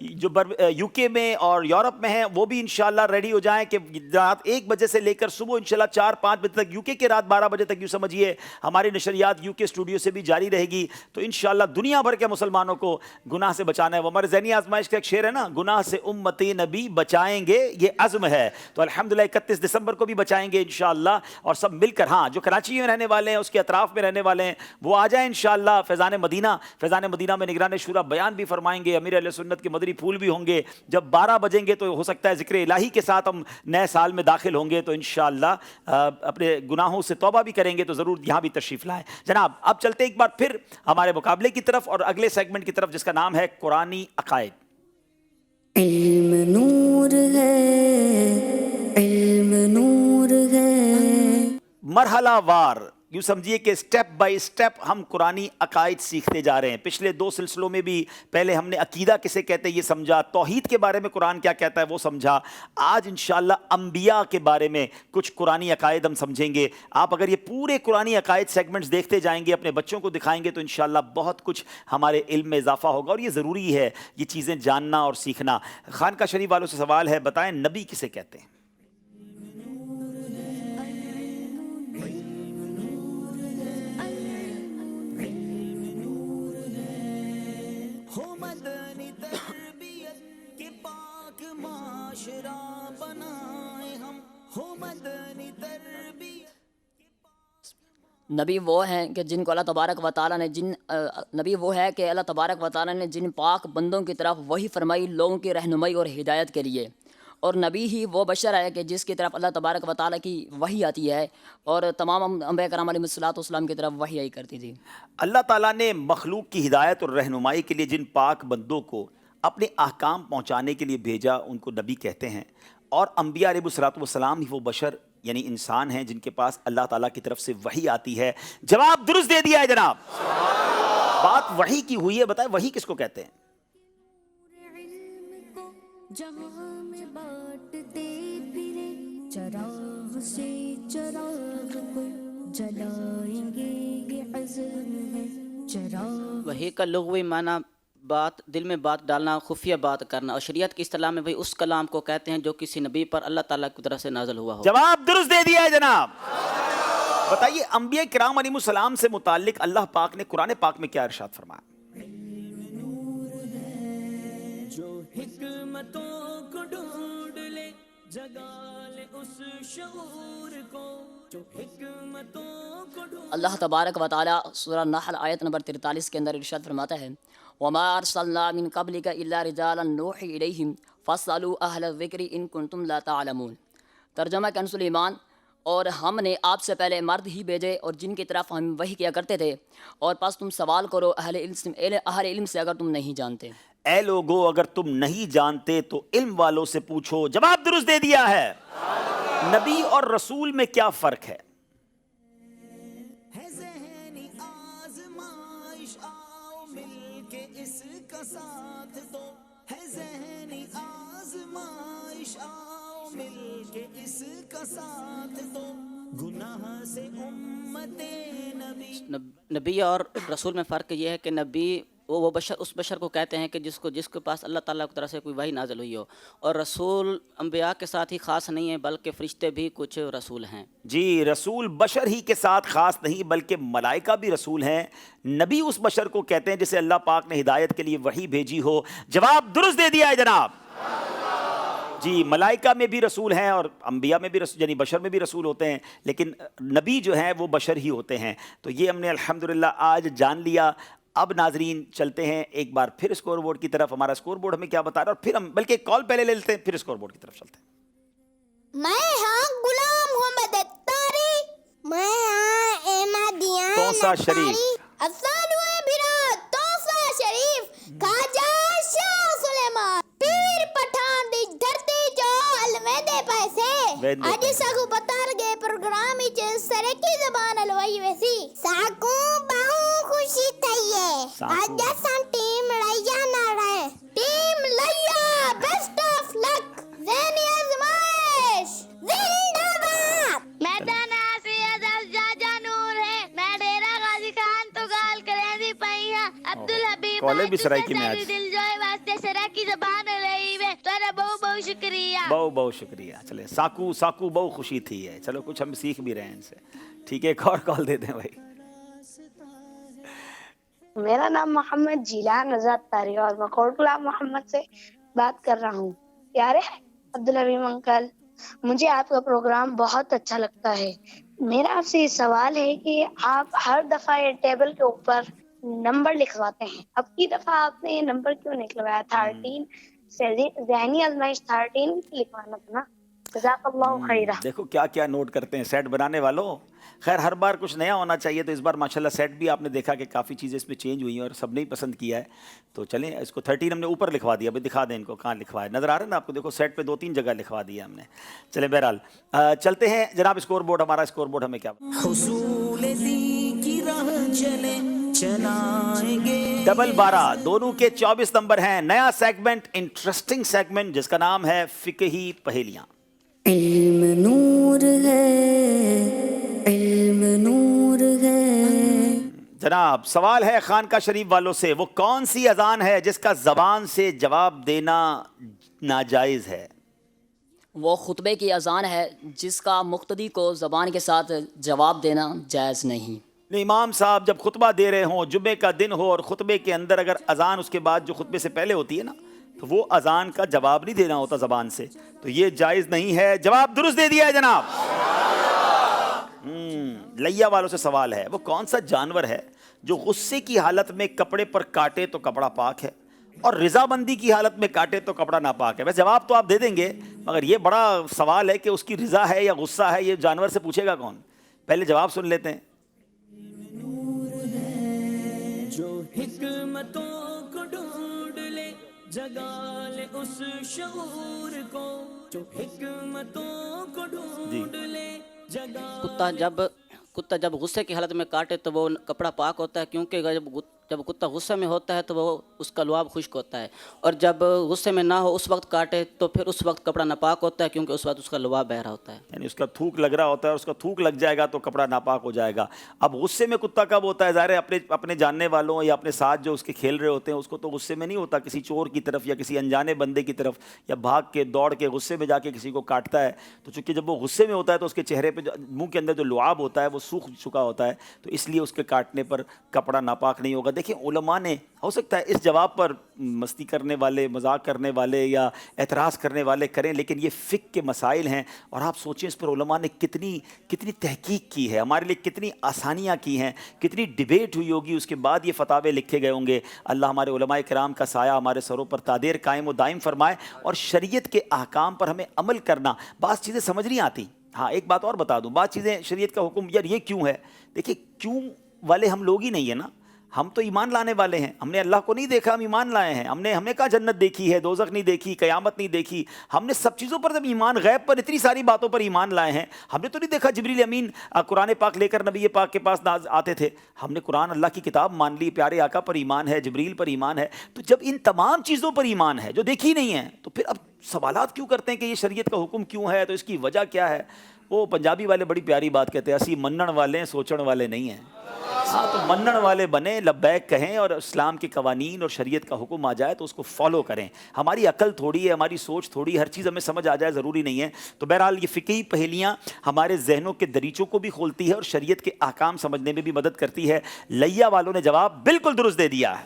Speaker 1: जो यूके में और यूरोप में हैं वो भी इंशाल्लाह रेडी हो जाएं कि रात 1 बजे से लेकर सुबह इंशाल्लाह 4-5 बजे तक, यूके के रात 12 बजे तक यूँ समझिए हमारी नशरियात यूके स्टूडियो से भी जारी रहेगी। तो इंशाल्लाह दुनिया भर के मुसलमानों को गुनाह से बचाना है। वो हमारे ज़हनी आजमाइश का एक शेर है ना, गुनाह से उम्मती नबी बचाएंगे ये अज़्म है। तो अल्हम्दुलिल्लाह 31 दिसंबर को भी बचाएंगे इंशाल्लाह, और सब मिलकर, हाँ जो कराची में रहने वाले हैं उसके अतराफ़ में रहने वाले हैं वो आ जाएँ इंशाल्लाह। फैज़ान मदीना में निगरान शुरा बयान भी फरमाएंगे, अमीर अहले सुन्नत के मदरी फूल भी होंगे। जब 12 बजेंगे तो हो सकता है ज़िक्र इलाही के साथ हम नए साल में दाखिल होंगे, तो इंशाअल्लाह अपने गुनाहों से तौबा भी करेंगे, तो ज़रूर यहाँ भी तशरीफ़ लाएं। जनाब अब चलते एक बार फिर हमारे मुकाबले की तरफ और अगले सेगमेंट की तरफ जिसका नाम है कुरानी अकायद।
Speaker 2: इल्म नूर है, इल्म नूर है।
Speaker 1: मरहला वार यूँ समझिए कि स्टेप बाय स्टेप हम कुरानी अकायद सीखते जा रहे हैं। पिछले 2 सिलसिलों में भी पहले हमने अकीदा किसे कहते हैं ये समझा, तौहीद के बारे में कुरान क्या कहता है वो समझा। आज इंशाअल्लाह अंबिया के बारे में कुछ कुरानी अकायद हम समझेंगे। आप अगर ये पूरे कुरानी अकायद सेगमेंट्स देखते जाएंगे, अपने बच्चों को दिखाएंगे, तो इंशाअल्लाह बहुत कुछ हमारे इल्म में इजाफा होगा, और ये ज़रूरी है ये चीज़ें जानना और सीखना। खानका शरीफ वालों से सवाल है, बताएं नबी किसे कहते हैं?
Speaker 5: नबी वो हैं कि जिनको अल्लाह तबारक व तआला ने नबी वो है कि अल्लाह तबारक व तआला ने जिन पाक बंदों की तरफ वही फरमाई लोगों की रहनुमाई और हिदायत के लिए। और नबी ही वो बशर है कि जिसकी तरफ अल्लाह तबारक व तआला की वही आती है, और तमाम अंबिया कराम अलैहिस्सलाम की तरफ वही आई करती थी।
Speaker 1: अल्लाह ताला ने मखलूक की हिदायत और रहनुमाई के लिए जिन पाक बंदों को अपने अहकाम पहुँचाने के लिए भेजा उनको नबी कहते हैं। और अंबिया अलैहिस्सलाम ही वो बशर यानी इंसान हैं जिनके पास अल्लाह ताला की तरफ से वही आती है। जवाब दुरुस्त दे दिया है जनाब, बात वही की हुई है। बताएं वही किसको कहते हैं?
Speaker 2: जहां में बांटते फिरे चराग से चराग को जलाएंगे ये अज़्म है चराग।
Speaker 7: वही का लुग़वी माना बात, दिल में बात डालना, खुफिया बात करना। और शरीयत की इस्तिलाह में भाई उस कलाम को कहते हैं जो किसी नबी पर अल्लाह ताला की तरफ से नाज़िल हुआ हो।
Speaker 1: जवाब दुरुस्त दे दिया है जनाब। बताइए अंबिया किराम अलैहिस्सलाम से मुताल्लिक अल्लाह पाक ने कुरान पाक में क्या इरशाद फरमाया?
Speaker 2: जो हिकमतों को ढूंढ ले जगा ले उस शऊर को, जो हिकमतों को ढूंढ।
Speaker 5: अल्लाह तबारक व तआला सूरह नहल आयत नंबर 43 के अंदर इरशाद फरमाता है, वमा अरसलना मिन क़ब्लिका इल्ला रिजालन नूही इलैहिम फस्अलू अहल ज़िक्रि इन कुंतुम ला तअलमून। तर्जमा कंसुल ईमान, और हमने आपसे पहले मर्द ही भेजे और जिनकी तरफ हम वही किया करते थे, और पास तुम सवाल करो अहले इल्म से अगर तुम नहीं जानते।
Speaker 1: ऐ लोगो अगर तुम नहीं जानते तो इल्म वालों से पूछो। जवाब दुरुस्त दे दिया है। नबी और रसूल में क्या फर्क है?
Speaker 2: इसका साथ दो है ज़हनी आज़माइश, आओ मिलके इसका साथ दो गुनाह से उम्मते नबी।
Speaker 7: नबी और रसूल में फ़र्क ये है कि नबी वो बशर उस बशर को कहते हैं कि जिसके पास अल्लाह ताला की तरफ से कोई वही नाज़िल हुई हो, और रसूल अंबिया के साथ ही ख़ास नहीं है बल्कि फ़रिश्ते भी कुछ रसूल हैं।
Speaker 1: जी, रसूल बशर ही के साथ ख़ास नहीं बल्कि मलाइका भी रसूल हैं। नबी उस बशर को कहते हैं जिसे अल्लाह पाक ने हिदायत के लिए वही भेजी हो। जवाब दुरुस्त दे दिया है जनाब। जी, मलाइका में भी रसूल हैं और अंबिया में भी रसूल यानी बशर में भी रसूल होते हैं, लेकिन नबी जो हैं वो बशर ही होते हैं। तो ये हमने अल्हम्दुलिल्लाह आज जान लिया। अब नाजरीन चलते हैं एक बार फिर स्कोर बोर्ड की तरफ। हमारा स्कोर बोर्ड हमें क्या बता रहा है, और फिर हम बल्कि एक कॉल पहले ले लेते हैं फिर स्कोर बोर्ड की तरफ चलते हैं।
Speaker 16: मैं हाँ गुलाम मोहम्मद अत्तारी, मैं हाँ एमादियान
Speaker 1: तौसा शरीफ,
Speaker 16: तौसा शरीफ, खाजा शाह सुलेमान, पीर पठान दी धरती जो अलवेदे पैसे आज साकू बतार गए प्रोग्राम इच सरे की ज़बान अलवाई वैसी साकू बाहू खुशी थई है आज सन टीम लैया ना रहे टीम लैया बेस्ट ऑफ लक ज़हनी आज़माइश जिंदाबाद। मैदान आसियत जाजा नूर है, मैं डेरा गाजी खान तो गाल करें दी पई है अब्दुल हबीब
Speaker 1: कॉलेज भी सराय की में आज
Speaker 16: दिल जोए वास्ते सरा की ज़बान शुक्रिया।
Speaker 1: बहुत बहुत शुक्रिया। चले साकू साकू बहुत खुशी थी है, चलो कुछ हम सीख भी रहे हैं इनसे। ठीक है, एक और कॉल दे दें भाई।
Speaker 6: मेरा नाम मोहम्मद जिलान रज़ात तारी और मैं कोटला मोहम्मद से बात कर रहा हूँ। प्यारे अब्दुल हलीम अंकल, मुझे आपका प्रोग्राम बहुत अच्छा लगता है। मेरा आपसे ये सवाल है कि आप हर दफा ये टेबल के ऊपर नंबर लिखवाते हैं, अब की दफा आपने ये नंबर क्यों निकलवाया? 13 ज़हनी आजमाइश 13 लिखवाना था ना। जज़ाकल्लाहु खैरा।
Speaker 1: देखो क्या क्या नोट करते हैं सेट बनाने वालों। खैर हर बार कुछ नया होना चाहिए, तो इस बार माशाल्लाह सेट भी आपने देखा कि काफ़ी चीज़ें इसमें चेंज हुई हैं और सबने ही पसंद किया है। तो चलें, इसको 13 हमने ऊपर लिखवा दिया, अभी दिखा दें इनको कहाँ लिखवा है। नज़र आ रहा है ना आपको? देखो सेट पे 2-3 जगह लिखवा दिया हमने। चलें बहरहाल चलते हैं जनाब। स्कोर बोर्ड, हमारा स्कोर बोर्ड हमें क्या डबल 12 दोनों के 24 नंबर हैं। नया सेगमेंट, इंटरेस्टिंग सेगमेंट जिसका नाम है फिकही पहेलियां।
Speaker 2: इल्म नूर है, इल्म नूर है।
Speaker 1: जनाब सवाल है खानका शरीफ वालों से, वो कौन सी अजान है जिसका जबान से जवाब देना नाजायज है?
Speaker 5: वो खुतबे की अजान है जिसका मुक्तदी को ज़बान के साथ जवाब देना जायज़ नहीं।
Speaker 1: इमाम साहब जब खुतबा दे रहे हों, जुम्मे का दिन हो और खुतबे के अंदर अगर अजान उसके बाद जो खुतबे से पहले होती है ना, तो वो अजान का जवाब नहीं देना होता ज़बान से, तो ये जायज़ नहीं है। जवाब दुरुस्त दे दिया है जनाब। लैया वालों से सवाल है, वो कौन सा जानवर है जो गुस्से की हालत में कपड़े पर काटे तो कपड़ा पाक है और रिजाबंदी की हालत में काटे तो कपड़ा नापाक है? वैसे जवाब तो आप दे देंगे, मगर ये बड़ा सवाल है कि उसकी रिजा है या गुस्सा है, ये जानवर से पूछेगा कौन? पहले जवाब सुन लेते हैं।
Speaker 2: जो हिकमतों को ढूंढ ले, जगा ले उस शऊर को, जो हिकमतों को ढूंढ ले, जगा।
Speaker 7: कुत्ता जब गुस्से की हालत में काटे तो वो कपड़ा पाक होता है, क्योंकि जब कुत्ता गुस्से में होता है तो वो उसका लुआब खुश्क होता है, और जब गुस्से में ना हो उस वक्त काटे तो फिर उस वक्त कपड़ा नापाक होता है, क्योंकि उस वक्त उसका लुआब बह रहा होता है।
Speaker 1: यानी उसका थूक लग रहा होता है, उसका थूक लग जाएगा तो कपड़ा नापाक हो जाएगा। अब गुस्से में कुत्ता कब होता है? ज़ाहिर है अपने जानने वालों या अपने साथ जो उसके खेल रहे होते हैं उसको तो गुस्से में नहीं होता, किसी चोर की तरफ या किसी अनजाने बंदे की तरफ या भाग के दौड़ के गुस्से में जाके किसी को काटता है। तो चूँकि जब वो गुस्से में होता है तो उसके चेहरे पर मुँह के अंदर जो लुआब होता है वो सूख चुका होता है, तो इसलिए उसके काटने पर कपड़ा नापाक नहीं होगा। देखिए उलमा ने, हो सकता है इस जवाब पर मस्ती करने वाले, मजाक करने वाले या एतराज़ करने वाले करें, लेकिन ये फ़िक़्ह के मसाइल हैं और आप सोचें इस पर उलमा ने कितनी तहकीक की है, हमारे लिए कितनी आसानियाँ की हैं, कितनी डिबेट हुई होगी, उसके बाद ये फतावे लिखे गए होंगे। अल्लाह हमारे उलमाए किराम का साया हमारे सरों पर तादेर कायम व दायम फरमाए और शरीयत के अहकाम पर हमें अमल करना। बात चीज़ें समझ नहीं आती। हाँ एक बात और बता दूँ, बात चीज़ें शरीयत का हुक्म यार ये क्यों है, देखिए क्यों वाले हम लोग ही नहीं है ना, हम तो ईमान लाने वाले हैं। हमने अल्लाह को नहीं देखा, हम ईमान लाए हैं। हमने कहा जन्नत देखी है, दोज़ख नहीं देखी, क़यामत नहीं देखी, हमने सब चीज़ों पर जब ईमान, गैब पर इतनी सारी बातों पर ईमान लाए हैं। हमने तो नहीं देखा जिब्रील अमीन कुरान पाक लेकर नबी पाक के पास आते थे, हमने कुरान अल्लाह की किताब मान ली, प्यारे आका पर ईमान है, जिब्रील पर ईमान है। तो जब इन तमाम चीज़ों पर ईमान है जो देखी नहीं है, तो फिर अब सवालात क्यों करते हैं कि ये शरीयत का हुक्म क्यों है, तो इसकी वजह क्या है? वो पंजाबी वाले बड़ी प्यारी बात कहते हैं, असी मनण वाले हैं, सोचण वाले नहीं हैं। हाँ तो मनण वाले बने, लब्बैक कहें और इस्लाम के कवानीन और शरीयत का हुक्म आ जाए तो उसको फॉलो करें। हमारी अकल थोड़ी है, हमारी सोच थोड़ी, हर चीज़ हमें समझ आ जाए ज़रूरी नहीं है। तो बहरहाल ये फ़िक़ही पहेलियाँ हमारे जहनों के दरीचों को भी खोलती है और शरीयत के अहकाम समझने में भी मदद करती है। लैया वालों ने जवाब बिल्कुल दुरुस्त दे दिया है।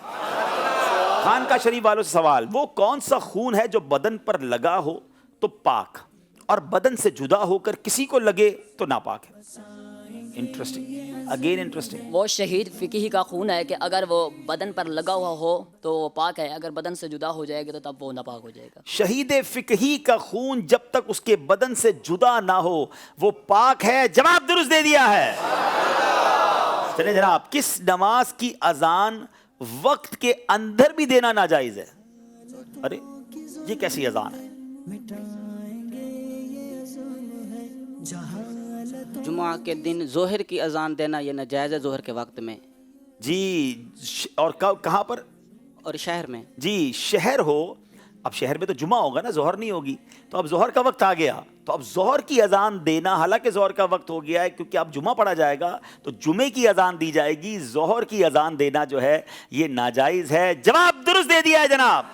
Speaker 1: खानका शरीफ वालों से सवाल, वो कौन सा खून है जो बदन पर लगा हो तो पाक और बदन से जुदा होकर किसी को लगे तो नापाक है? Interesting, again interesting.
Speaker 5: वो शहीद फ़िक़ही का खून है कि अगर वो बदन पर लगा हुआ हो तो वो पाक है, अगर बदन से जुदा हो जाएगा तो तब वो नापाक हो जाएगा।
Speaker 1: शहीद फ़िक़ही का खून जब तक उसके बदन से जुदा ना हो वो पाक है। जवाब दुरुस्त दे दिया है। चलिए जनाब, किस नमाज की अजान वक्त के अंदर भी देना नाजायज है? अरे ये कैसी अजान है?
Speaker 7: जुमा के दिन जोहर की अजान देना ये नाजायज़ है, जोहर के वक्त में
Speaker 1: जी। और कहाँ पर?
Speaker 7: और शहर में
Speaker 1: जी। शहर हो, अब शहर में तो जुमा होगा ना, जोहर नहीं होगी। तो अब जोहर का वक्त आ गया, तो अब जोहर की अजान देना, हालांकि जोहर का वक्त हो गया है क्योंकि अब जुमा पढ़ा जाएगा तो जुमे की अजान दी जाएगी, जोहर की अजान देना जो है ये नाजायज़ है। जवाब दुरुस्त दे दिया है जनाब।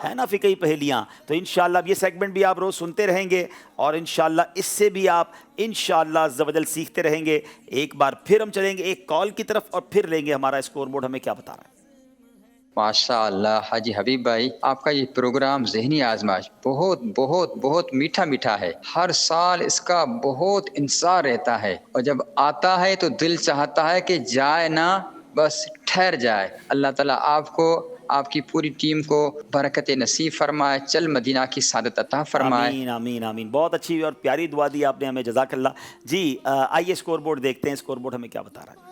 Speaker 1: ہے ना फिकई पहेलियाँ। तो इंशाल्लाह ये सेगमेंट भी आप रोज़ सुनते रहेंगे और इंशाल्लाह इससे भी आप इंशाल्लाह अज़्ज़ा वजल सीखते रहेंगे। एक बार फिर हम चलेंगे एक कॉल की तरफ और फिर लेंगे हमारा स्कोर बोर्ड हमें क्या बता रहा है।
Speaker 10: माशाअल्लाह हाजी हबीब भाई, आपका ये प्रोग्राम ज़हनी आजमाइश बहुत बहुत बहुत मीठा मीठा है। हर साल इसका बहुत इंतज़ार रहता है और जब आता है तो दिल चाहता है कि जाए ना, बस ठहर जाए। अल्लाह ताला आपको, आपकी पूरी टीम को बरकत नसीब फरमाए, चल मदीना की सादत अता फरमाए।
Speaker 1: आमीन आमीन आमीन। बहुत अच्छी और प्यारी दुआ दी आपने हमें, जज़ाकल्लाह जी। आइए स्कोर बोर्ड देखते हैं, स्कोर बोर्ड हमें क्या बता रहा है।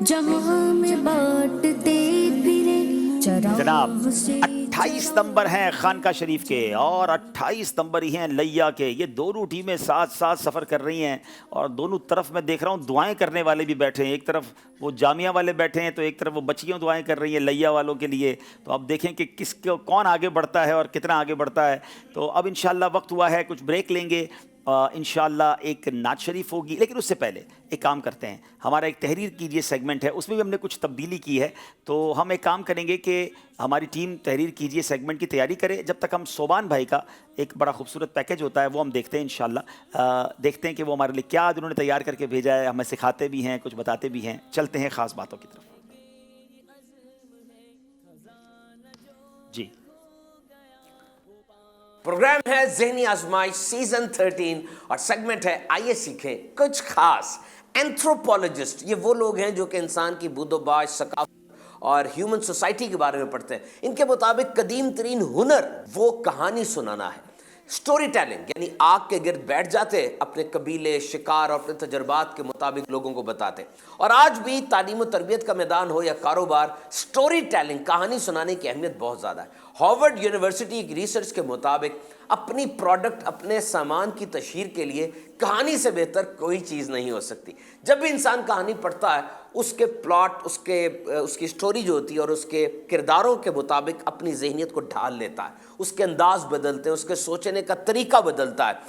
Speaker 2: जहां में बांटते फिरे
Speaker 1: जनाब 28 नंबर हैं खानका शरीफ के और 28 नंबर ही हैं लैया के। ये दोनों टीमें साथ साथ सफ़र कर रही हैं और दोनों तरफ मैं देख रहा हूँ दुआएं करने वाले भी बैठे हैं। एक तरफ वो जामिया वाले बैठे हैं तो एक तरफ वो बच्चियों दुआएं कर रही हैं लैया वालों के लिए। तो अब देखें कि कौन आगे बढ़ता है और कितना आगे बढ़ता है। तो अब इंशाल्लाह वक्त हुआ है, कुछ ब्रेक लेंगे। इंशाल्लाह एक नात शरीफ होगी, लेकिन उससे पहले एक काम करते हैं। हमारा एक तहरीर कीजिए सेगमेंट है, उसमें भी हमने कुछ तब्दीली की है। तो हम एक काम करेंगे कि हमारी टीम तहरीर कीजिए सेगमेंट की तैयारी करे, जब तक हम सोबान भाई का एक बड़ा खूबसूरत पैकेज होता है वो हम देखते हैं इंशाल्लाह। देखते हैं कि वो हमारे लिए क्या आज उन्होंने तैयार करके भेजा है। हमें सिखाते भी हैं, कुछ बताते भी हैं। चलते हैं ख़ास बातों की तरफ जी।
Speaker 11: प्रोग्राम है ज़हनी आजमाइश सीजन 13 और सेगमेंट है आइए सीखें कुछ खास। एंथ्रोपोलॉजिस्ट ये वो लोग हैं जो कि इंसान की बूदोबाश, सकाफत और ह्यूमन सोसाइटी के बारे में पढ़ते हैं। इनके मुताबिक कदीम तरीन हुनर वो कहानी सुनाना है, स्टोरी टेलिंग, यानी आग के गिर्द बैठ जाते, अपने कबीले, शिकार और अपने तजर्बात के मुताबिक लोगों को बताते। और आज भी तालीम और तरबियत का मैदान हो या कारोबार, स्टोरी टेलिंग, कहानी सुनाने की अहमियत बहुत ज़्यादा है। हार्वर्ड यूनिवर्सिटी की रिसर्च के मुताबिक अपनी प्रोडक्ट, अपने सामान की तशहीर के लिए कहानी से बेहतर कोई चीज़ नहीं हो सकती। जब भी इंसान कहानी पढ़ता है उसके प्लॉट, उसकी स्टोरी जो होती है और उसके किरदारों के मुताबिक अपनी जहनीत को ढाल लेता है, उसके अंदाज बदलते हैं, उसके सोचने का तरीका बदलता है।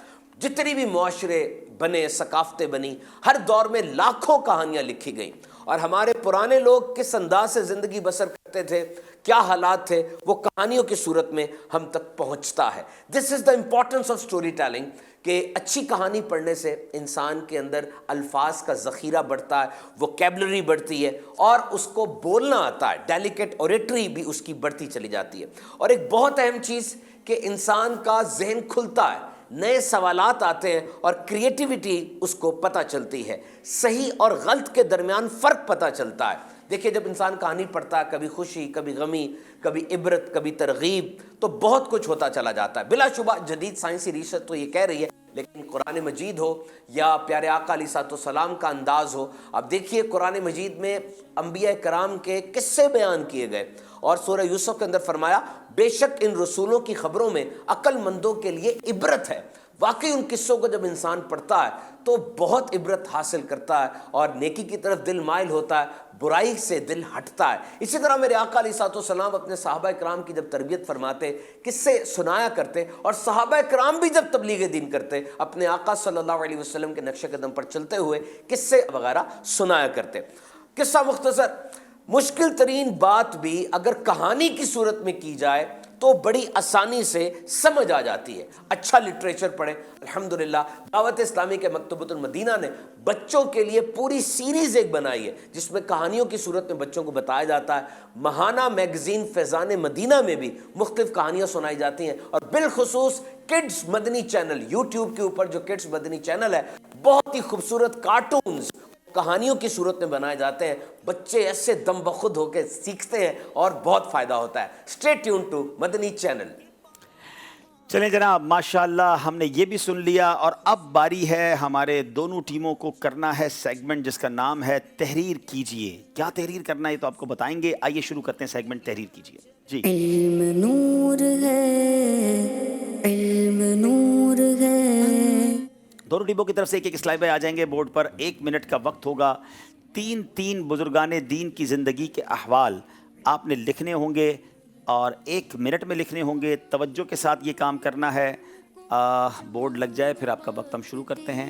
Speaker 11: जितनी भी मुआशरे बने, सकाफतें बनी, हर दौर में लाखों कहानियाँ लिखी गई और हमारे पुराने लोग किस अंदाज से ज़िंदगी बसर करते थे, क्या हालात थे, वो कहानियों की सूरत में हम तक पहुंचता है। This is the importance of story telling कि अच्छी कहानी पढ़ने से इंसान के अंदर अल्फाज का ज़ख़ीरा बढ़ता है, वोकैबुलरी बढ़ती है और उसको बोलना आता है, डेलिकेट ओरेटरी भी उसकी बढ़ती चली जाती है। और एक बहुत अहम चीज़ कि इंसान का जहन खुलता है, नए सवालात आते हैं और क्रिएटिविटी उसको पता चलती है, सही और गलत के दरमियान फ़र्क पता चलता है। देखिए जब इंसान कहानी पढ़ता है, कभी खुशी, कभी गमी, कभी इबरत, कभी तरगीब, तो बहुत कुछ होता चला जाता है। बिलाशुबा जदीद साइंसी रिसर्च तो ये कह रही है, लेकिन कुरान मजीद हो या प्यारे आका अलैहिस्सलाम का अंदाज़ हो, अब देखिए कुरान मजीद में अंबिया कराम के किस्से बयान किए गए और सूरह यूसुफ के अंदर फरमाया बेशक इन रसूलों की खबरों में अक्लमंदों के लिए इबरत है। वाकई उन किस्सों को जब इंसान पढ़ता है तो बहुत इबरत हासिल करता है और नेकी की तरफ दिल माइल होता है, बुराई से दिल हटता है। इसी तरह मेरे आका अलैहिस्सलाम अपने सहाबा कराम की जब तरबियत फरमाते, किस्से सुनाया करते और सहाबा कराम भी जब तबलीग दीन करते, अपने आका सल्लल्लाहु अलैहि वसल्लम के नक्शे कदम पर चलते हुए किस्से वगैरह सुनाया करते। किस्सा मुख्तसर, मुश्किल तरीन बात भी अगर कहानी की सूरत में की जाए तो बड़ी आसानी से समझ आ जाती है। अच्छा लिटरेचर पढ़ें। अल्हम्दुलिल्लाह दावत इस्लामी के मकतबतुल मदीना ने बच्चों के लिए पूरी सीरीज़ एक बनाई है जिसमें कहानियों की सूरत में बच्चों को बताया जाता है। महाना मैगज़ीन फैज़ान मदीना में भी मुख्तलिफ कहानियाँ सुनाई जाती हैं और बिलखुसूस किड्स मदनी चैनल, यूट्यूब के ऊपर जो किड्स मदनी चैनल है, बहुत ही खूबसूरत कार्टून्स कहानियों की सूरत में बनाए जाते हैं। बच्चे ऐसे दम बखुद होकर सीखते हैं और बहुत फ़ायदा होता है। Stay tune to Madani channel.
Speaker 1: चलें जनाब, माशाल्लाह हमने ये भी सुन लिया और अब बारी है हमारे दोनों टीमों को करना है सेगमेंट जिसका नाम है तहरीर कीजिए। क्या तहरीर करना है तो आपको बताएंगे। आइए शुरू करते हैं सेगमेंट तहरीर कीजिए जी।
Speaker 2: इल्म नूर है, इल्म नूर है।
Speaker 1: दोनों टीमों की तरफ से एक एक स्लाइड आ जाएंगे बोर्ड पर। 1 मिनट का वक्त होगा। 3 बुजुर्गाने दीन की ज़िंदगी के अहवाल आपने लिखने होंगे और 1 मिनट में लिखने होंगे। तवज्जो के साथ ये काम करना है। बोर्ड लग जाए फिर आपका वक्त हम शुरू करते हैं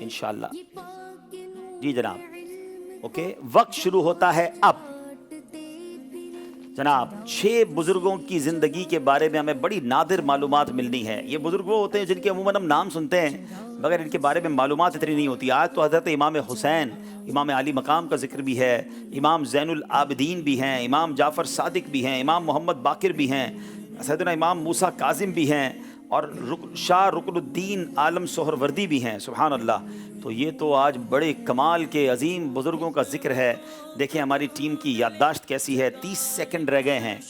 Speaker 1: इंशाल्लाह। जी जनाब, ओके, वक्त शुरू होता है अब। जनाब 6 बुजुर्गों की ज़िंदगी के बारे में हमें बड़ी नादिर मालूमात मिलनी है। ये बुजुर्ग वो होते हैं जिनके अमूमन हम नाम सुनते हैं मगर इनके बारे में मालूमात इतनी नहीं होती। आज तो हज़रत इमाम हुसैन, इमाम अली मकाम का जिक्र भी है, इमाम ज़ैनुल आबिदीन भी हैं, इमाम जाफ़र सादिक भी हैं, इमाम मोहम्मद बाकिर भी हैं, सैयदना इमाम मूसा काजिम भी हैं और शाह रुकनुद्दीन आलम सोहरवर्दी भी हैं। सुभान अल्लाह। तो ये तो आज बड़े कमाल के अजीम बुज़ुर्गों का जिक्र है। देखें हमारी टीम की याददाश्त कैसी है। 30 सेकंड रह गए हैं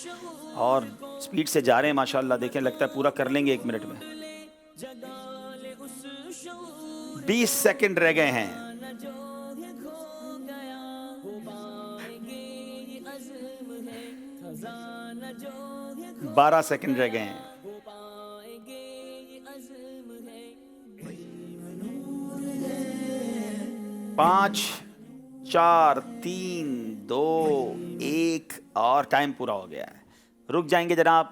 Speaker 1: और स्पीड से जा रहे हैं माशाल्लाह। देखें लगता है पूरा कर लेंगे 1 मिनट में। 20 सेकंड रह गए हैं। 12 सेकंड रह गए हैं। 5 4 3 2 1 और टाइम पूरा हो गया है। रुक जाएंगे जनाब।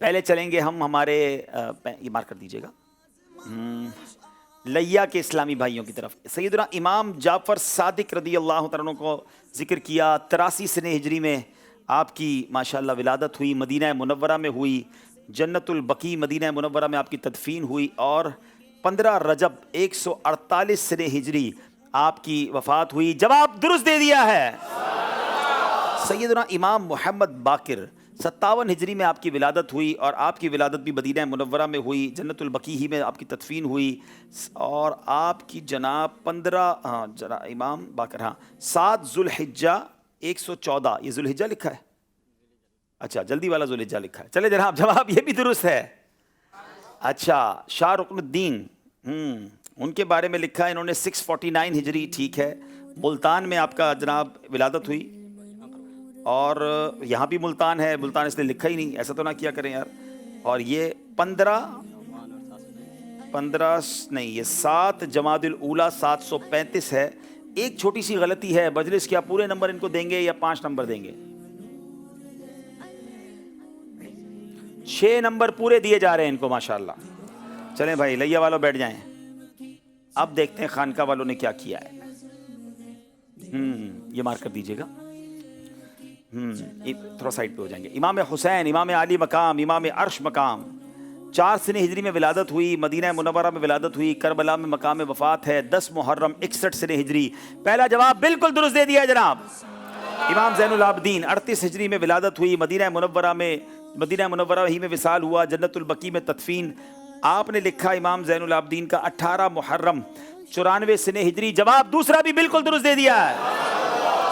Speaker 1: पहले चलेंगे हम हमारे ये मार्क कर दीजिएगा लैया के इस्लामी भाइयों की तरफ। सैयदना इमाम जाफ़र सादिक रदी अल्लाह तआला अन्हु को जिक्र किया। 83 सने हिजरी में आपकी माशाल्लाह विलादत हुई, मदीना मुनव्वरा में हुई, जन्नतुल बकी मदीना मुनव्वरा में आपकी तदफीन हुई और 15 रजब 148 सने हिजरी आपकी वफ़ात हुई। जवाब दुरुस्त दे दिया है। सैयदना इमाम मोहम्मद बाकिर 57 हिजरी में आपकी विलादत हुई और आपकी विलादत भी मदीना मुनव्वरा में हुई, जन्नतुल बकी ही में आपकी तदफीन हुई और आपकी जनाब 15 इमाम बाकिर 7 ज़ुल्हिज्जा 114। ये ज़ुल्हिज्जा लिखा है, अच्छा जल्दी वाला ज़ुल्हिज्जा लिखा है। चले जनाब जवाब ये भी दुरुस्त है। अच्छा शाह रुकनुद्दीन उनके बारे में लिखा है इन्होंने 649 हिजरी, ठीक है। मुल्तान में आपका जनाब विलादत हुई और यहाँ भी मुल्तान है, मुल्तान इसलिए लिखा ही नहीं, ऐसा तो ना किया करें यार। और ये 15 नहीं, ये 7 जमादुल ऊला 735 है। एक छोटी सी गलती है मजलिस, क्या पूरे नंबर इनको देंगे या 5 नंबर देंगे? 6 नंबर पूरे दिए जा रहे हैं इनको माशाल्लाह। चलें भाई लैया वालों बैठ जाएं। अब देखते हैं खानका वालों ने क्या किया है। ये मार्क कर दीजिएगा। थोड़ा साइड पे हो जाएंगे। इमाम हुसैन, इमाम अली मकाम, इमाम अर्श मकाम 4 सने हिजरी में विलादत हुई, मदीना मुनव्वरा में विलादत हुई, करबला में मकाम वफ़ात है 10 मुहर्रम 61 सने हिजरी। पहला जवाब बिल्कुल दुरुस्त दे दिया है जनाब। इमाम ज़ैनुल आबिदीन 38 हिजरी में विलादत हुई, मदीना मुनव्वरा ही में विसाल हुआ, जन्नतुल बकी में तदफीन। आपने लिखा इमाम ज़ैनुल आबिदीन का 18 मुहर्रम 94 सने हिजरी। जवाब दूसरा भी बिल्कुल दुरुस्त दे दिया है।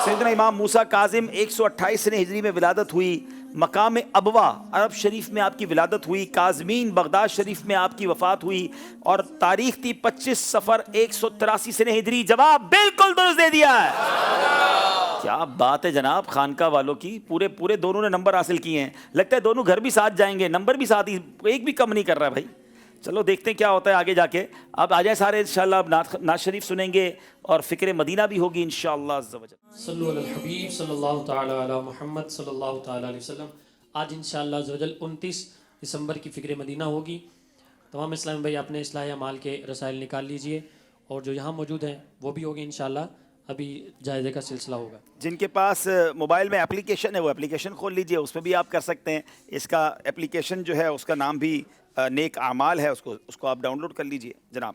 Speaker 1: सैयदना इमाम मूसा काजिम 128 सने हिजरी में विलादत हुई, मकाम अबवा अरब शरीफ में आपकी विलादत हुई, काज़मीन बगदाद शरीफ में आपकी वफ़ात हुई और तारीख थी 25 सफ़र 183 सने हिजरी। जवाब बिल्कुल दुरुस्त दे दिया है। क्या बात है जनाब, खानका वालों की पूरे दोनों ने नंबर हासिल किए हैं। लगता है दोनों घर भी साथ जाएंगे, नंबर भी साथ ही, एक भी कम नहीं कर रहा है भाई। चलो देखते हैं क्या होता है आगे जाके। अब आ जाए सारे इंशाल्लाह। अब नात शरीफ सुनेंगे और फ़िक्र मदीना भी होगी इंशाअल्लाह अज़्ज़ व जल।
Speaker 13: सल्लु अलल हबीब सल्लल्लाहु तआला अला मुहम्मद सल्लल्लाहु तआला अलैहि वसल्लम। आज इंशाअल्लाह अज़्ज़ व जल 29 दिसंबर की फ़िक्र मदीना होगी। तमाम इस्लामी भाई अपने इस्लाह अमाल के रसाइल निकाल लीजिए और जो यहाँ मौजूद हैं वो भी होगी इंशाअल्लाह। अभी जायज़े का सिलसिला होगा।
Speaker 1: जिनके पास मोबाइल में एप्लीकेशन है वो एप्लीकेशन खोल लीजिए, उसमें भी आप कर सकते हैं। इसका एप्लीकेशन जो है उसका नाम भी नेक आमाल है, उसको आप डाउनलोड कर लीजिए जनाब।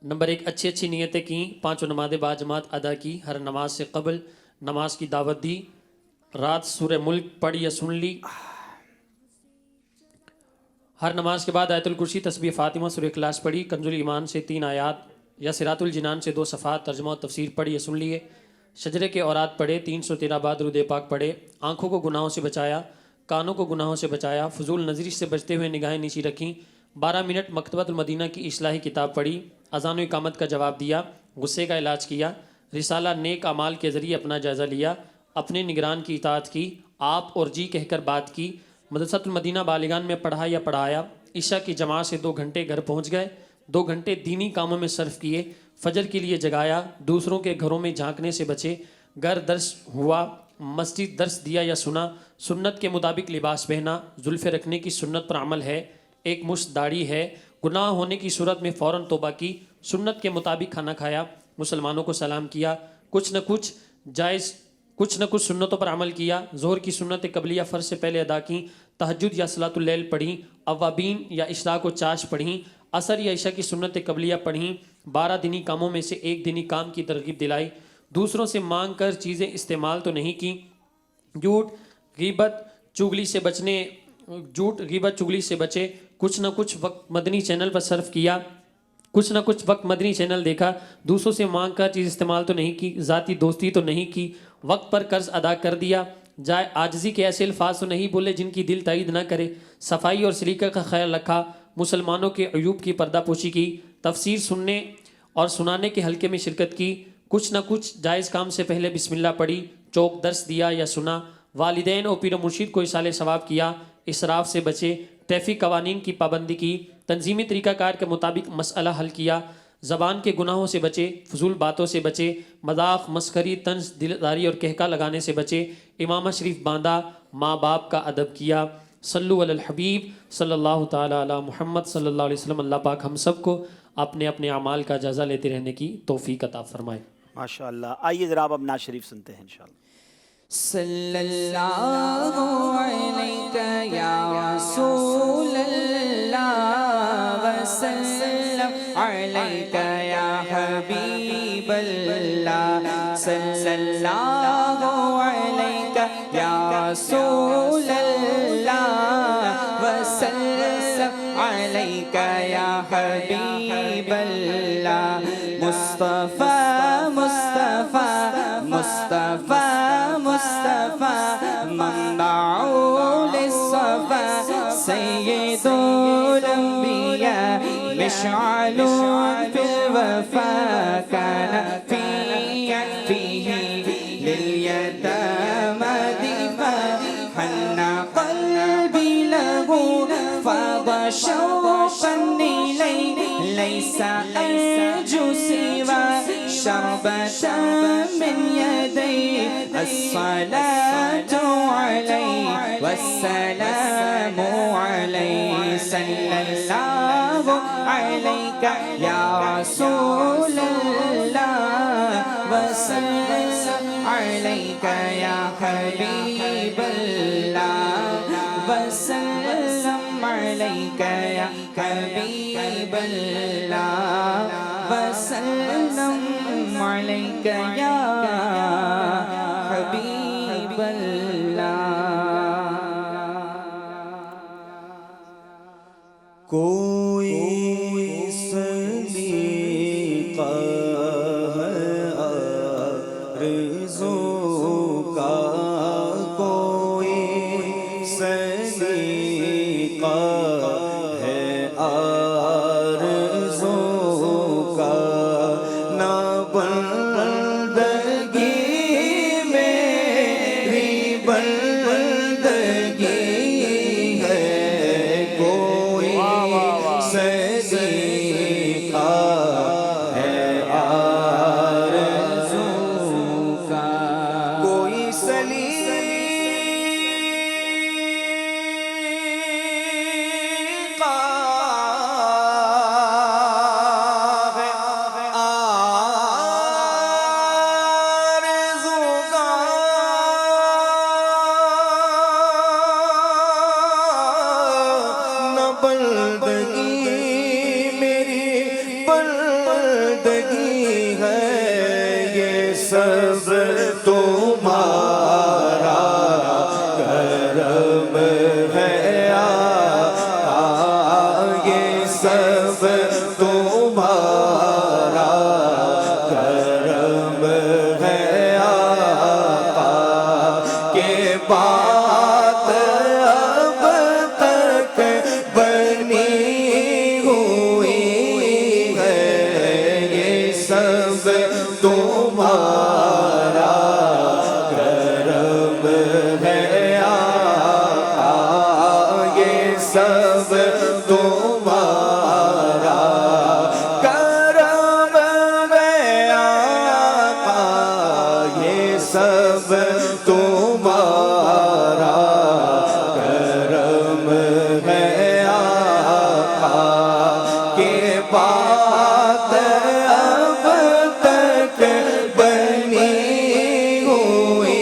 Speaker 13: नंबर 1, अच्छी नीयतें की, 5 नमाज़ बाजमात अदा की, हर नमाज से कबल नमाज की दावत दी, रात सूरह मुल्क पढ़ी या सुन ली, हर नमाज के बाद आयतुल कुर्सी तस्बीह फ़ातिमा सूरह इखलास पढ़ी, कंजुल ईमान से 3 आयात या सिरातुल जिनान से 2 सफ़ात तर्जुमा और तफसीर पढ़ी या सुन लिए, शजरे के औरात पढ़े, 313 बाद दुरूद पाक पढ़े, आँखों को गुनाहों से बचाया, कानों को गुनाहों से बचाया, फजूल नजरी से बचते हुए निगाहें नीची रखीं, 12 मिनट मकतबतुल मदीना की इस्लाही किताब पढ़ी, अज़ान व इकामत का जवाब दिया, गुस्से का इलाज किया, रिसाला नेक अमाल के ज़रिए अपना जायज़ा लिया, अपने निगरान की इताअत की, आप और जी कहकर बात की, मदरसतुल मदीना बालिगान में पढ़ा या पढ़ाया, ईशा की जमात से 2 घंटे घर पहुँच गए, 2 घंटे दीनी कामों में सर्फ किए, फजर के लिए जगाया, दूसरों के घरों में झांकने से बचे, घर दर्स हुआ, मस्जिद दर्स दिया या सुना, सुन्नत के मुताबिक लिबास पहना, जुल्फ़े रखने की सुन्नत पर अमल है, एक मुश्त दाढ़ी है, गुनाह होने की सूरत में फ़ौरन तौबा की, सुन्नत के मुताबिक खाना खाया, मुसलमानों को सलाम किया, कुछ न कुछ जायज़ कुछ न कुछ सुन्नतों पर अमल किया, ज़ोहर की सुन्नत कबलिया फ़र्ज से पहले अदा की, तहज्जुद या सलातुल लैल पढ़ी, अवाबीन या इशराक व चाश पढ़ी, असर या इशा की सुन्नत कबलिया पढ़ी, 12 दिनी कामों में से एक दिनी काम की तरगीब दिलाई, दूसरों से मांग कर चीज़ें इस्तेमाल तो नहीं की, झूठ गीबत चुगली से बचे, कुछ न कुछ वक्त मदनी चैनल पर सर्फ किया, कुछ न कुछ वक्त मदनी चैनल देखा, दूसरों से मांग कर चीज़ इस्तेमाल तो नहीं की, ज़ाती दोस्ती तो नहीं की, वक्त पर कर्ज अदा कर दिया, जाए आजजी के ऐसे अल्फाज तो नहीं बोले जिनकी दिल तायद ना करे, सफाई और सलीका का ख्याल रखा, मुसलमानों के अयूब की पर्दापोशी की, तफसीर सुनने और सुनाने के हल्के में शिरकत की, कुछ न कुछ जायज़ काम से पहले बिस्मिल्लाह पढ़ी, चौक दर्स दिया या सुना, वालिदैन और पीर मुर्शिद को इसाले सवाब किया, इसराफ से बचे, ट्रैफिक कवानीन की पाबंदी की, तंजीमी तरीक़ाकार के मुताबिक मसला हल किया, ज़बान के गुनाहों से बचे, फजूल बातों से बचे, मजाक मस्करी तंज दिलदारी और कहका लगाने से बचे, इमाम शरीफ बांधा, माँ बाप का अदब किया। सल्लु अलल हबीब सल्लल्लाहु ताला अला मुहम्मद सल्लल्लाहु अलैहि वसल्लम। अल्लाह पाक हम सबको अपने अपने अमाल का जायज़ा लेते रहने की तौफीक अता फरमाए।
Speaker 1: माशाअल्लाह। आइए ज़रा अब नात शरीफ सुनते हैं इंशाअल्लाह।
Speaker 2: सल्लल्लाहु अलैका या रसूलल्लाह वसल्लम अलैका या हबीबल्लाह सल्लल्लाहु अलैका या रसूलल्लाह वसल्लम अलैका या हबीबल्लाह मुस्तफ़ा मुस्तफ़ा मुस्तफ़ा मुस्तफ़ा मंबाउल सफ़ा सय्यदुल अंबिया मिशअलुन फिल वफ़ा काना फीही लिल यतामा दिफा हन्ना क़ल्बी लहू फ़ादा शौक़न इलैहि लैसा अर्जू सिवा शरबतन मिन यदैहि अस्सलातु अलैहि वस्सलामु अलैहि सल्लल्लाहु अलैका या रसूलल्लाह वसल्लम अलैका या हबीबल्लाह वसल्लम अलैका या हबीबल्लाह वसल्लम अलैका या
Speaker 9: कोई सलीका है आरज़ू का, कोई सलीका है आरज़ू का, ना बंदगी मेरी बंदगी है, कोई सलीका है आरज़ू का, कोई सलीका है आरज़ू का, न बंदगी मेरी बंदगी है, ये सब तुम्हारा करम है आका, ये सब तुम्हारा करम है आका, के बात अब तक बनी हुई है, ये सब तुम्हारा करम है आका, ये सब तुम्हारा करम है आका, ये सब तुम्हारा करम है आका, के बात अब तक बनी हुई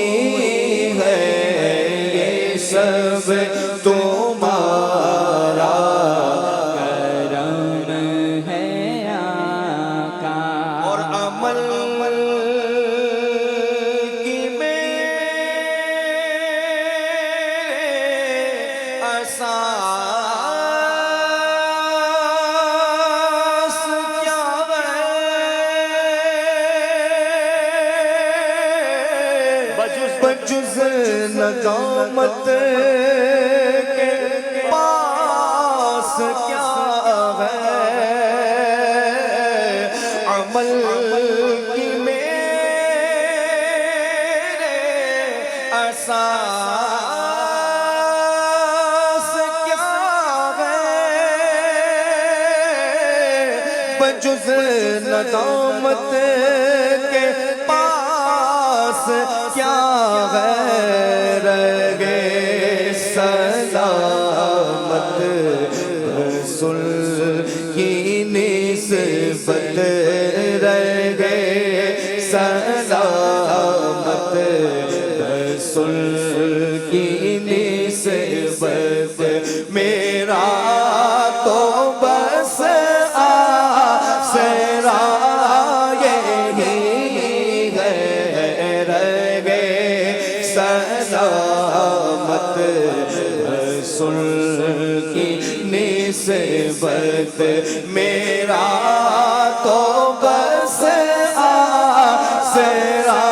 Speaker 9: بجز ندامت کے پاس کیا ہے عمل کی میرے اساس کیا ہے بجز ندامت کے پاس کیا ہے رہے سلامت رسول کی نسبت رہے سلامت رسول کی نسبت میرا تو بس آسرا یہی ہے رہے سلامت رسول کی نسبت میرا تو بس آسرا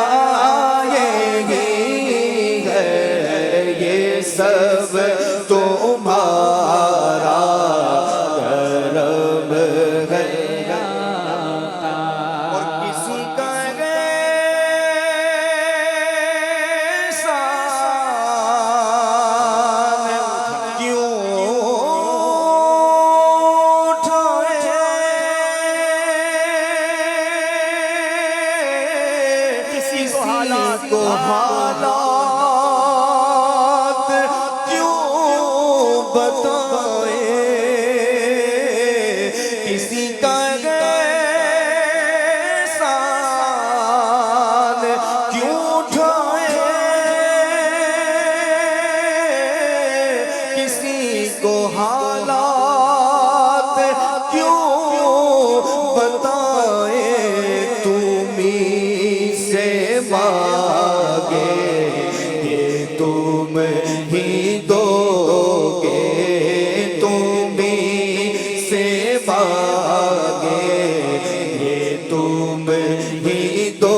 Speaker 9: یہی ہے یہ سب تمہارا کرم ہے اور کسی کا احسان کیوں کسی کو حالات کیوں بتائے کسی کا احسان کیوں اٹھائے کسی کو حالات کیوں بتائے تمہیں سے مانگے کہ تم ہی دو گے تمہیں سے مانگے یہ تم ہی دو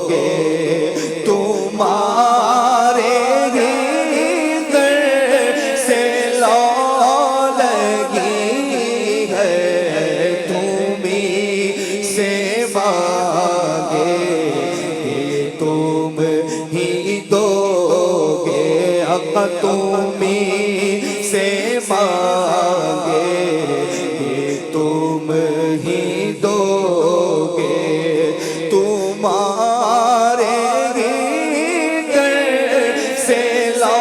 Speaker 9: گے تمہارے ہی در سے لو لگی ہے تمہیں سے مانگے تم ہی دو گے حق تمہیں سے مانگے تم ہی دو گے تمہارے ہی در سے لو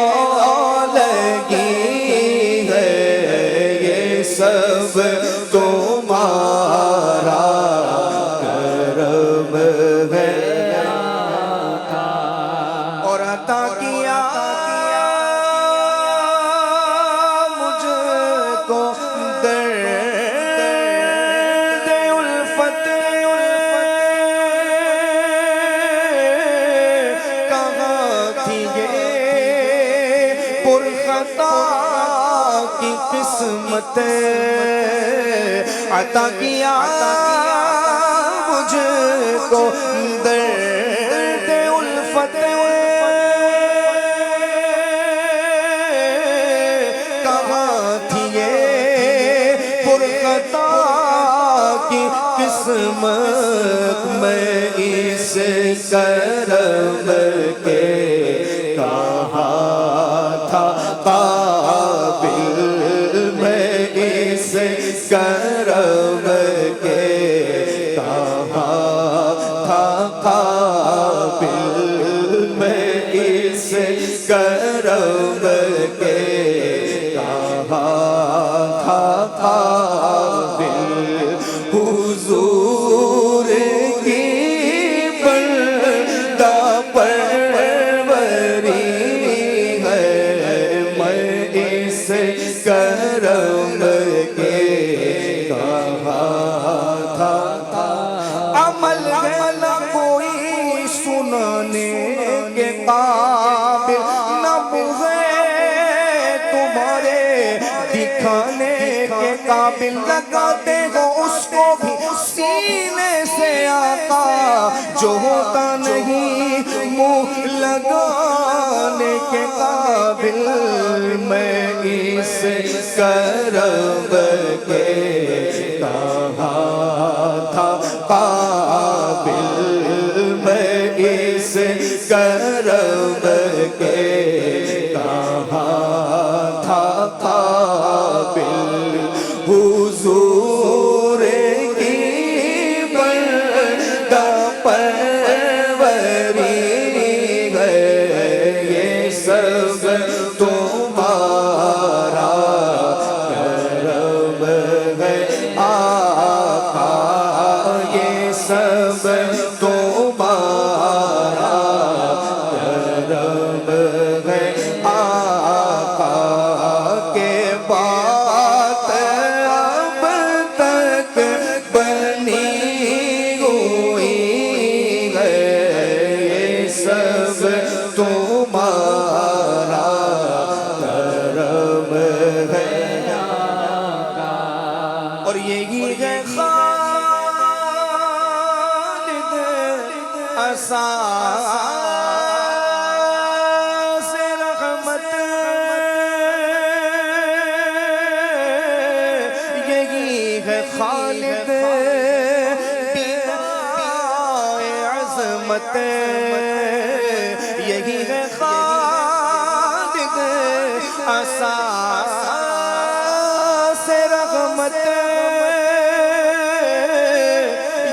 Speaker 9: لگی ہے یہ سب تمہارا کرم ہے اور عطا کیا مجھ کو درد الفت کہاں تھی یہ پرخطا کی قسمت عطا کیا مجھ کو درد الفت کہاں تھی یہ پرخطا کی قسمت میں اس کرم کے کہاں تھا قابل میں اس کرم کے کہاں تھا قابل میں اس کرم کے کہاں تھا قابل حضور کی بندہ پروری ہے میں اس کرم کے کہاں تھا عمل نہ کوئی سنانے کے قابل نہ ہوئے تمہارے دکھانے کے قابل لگاتے ہو اس کو بھی سینے سے آقا جو ہوتا نہیں منہ لگانے کے قابل میں اس کرب کے کہاں تھا قابل میں اس کرب کے کہاں تھا قابل حضور کی بندہ پروری ہے یہ سب تمہارا کرم ہے آقا یہ سب تمہارا کرم ہے آقا کے بات اب تک بنی ہوئی ہے یہ سب تمہارا کرم ہے آقا اور یہی ہے خالد اساس رحمت یہی ہے خالد بنائے عظمت یہی ہے خالد اساس رحمت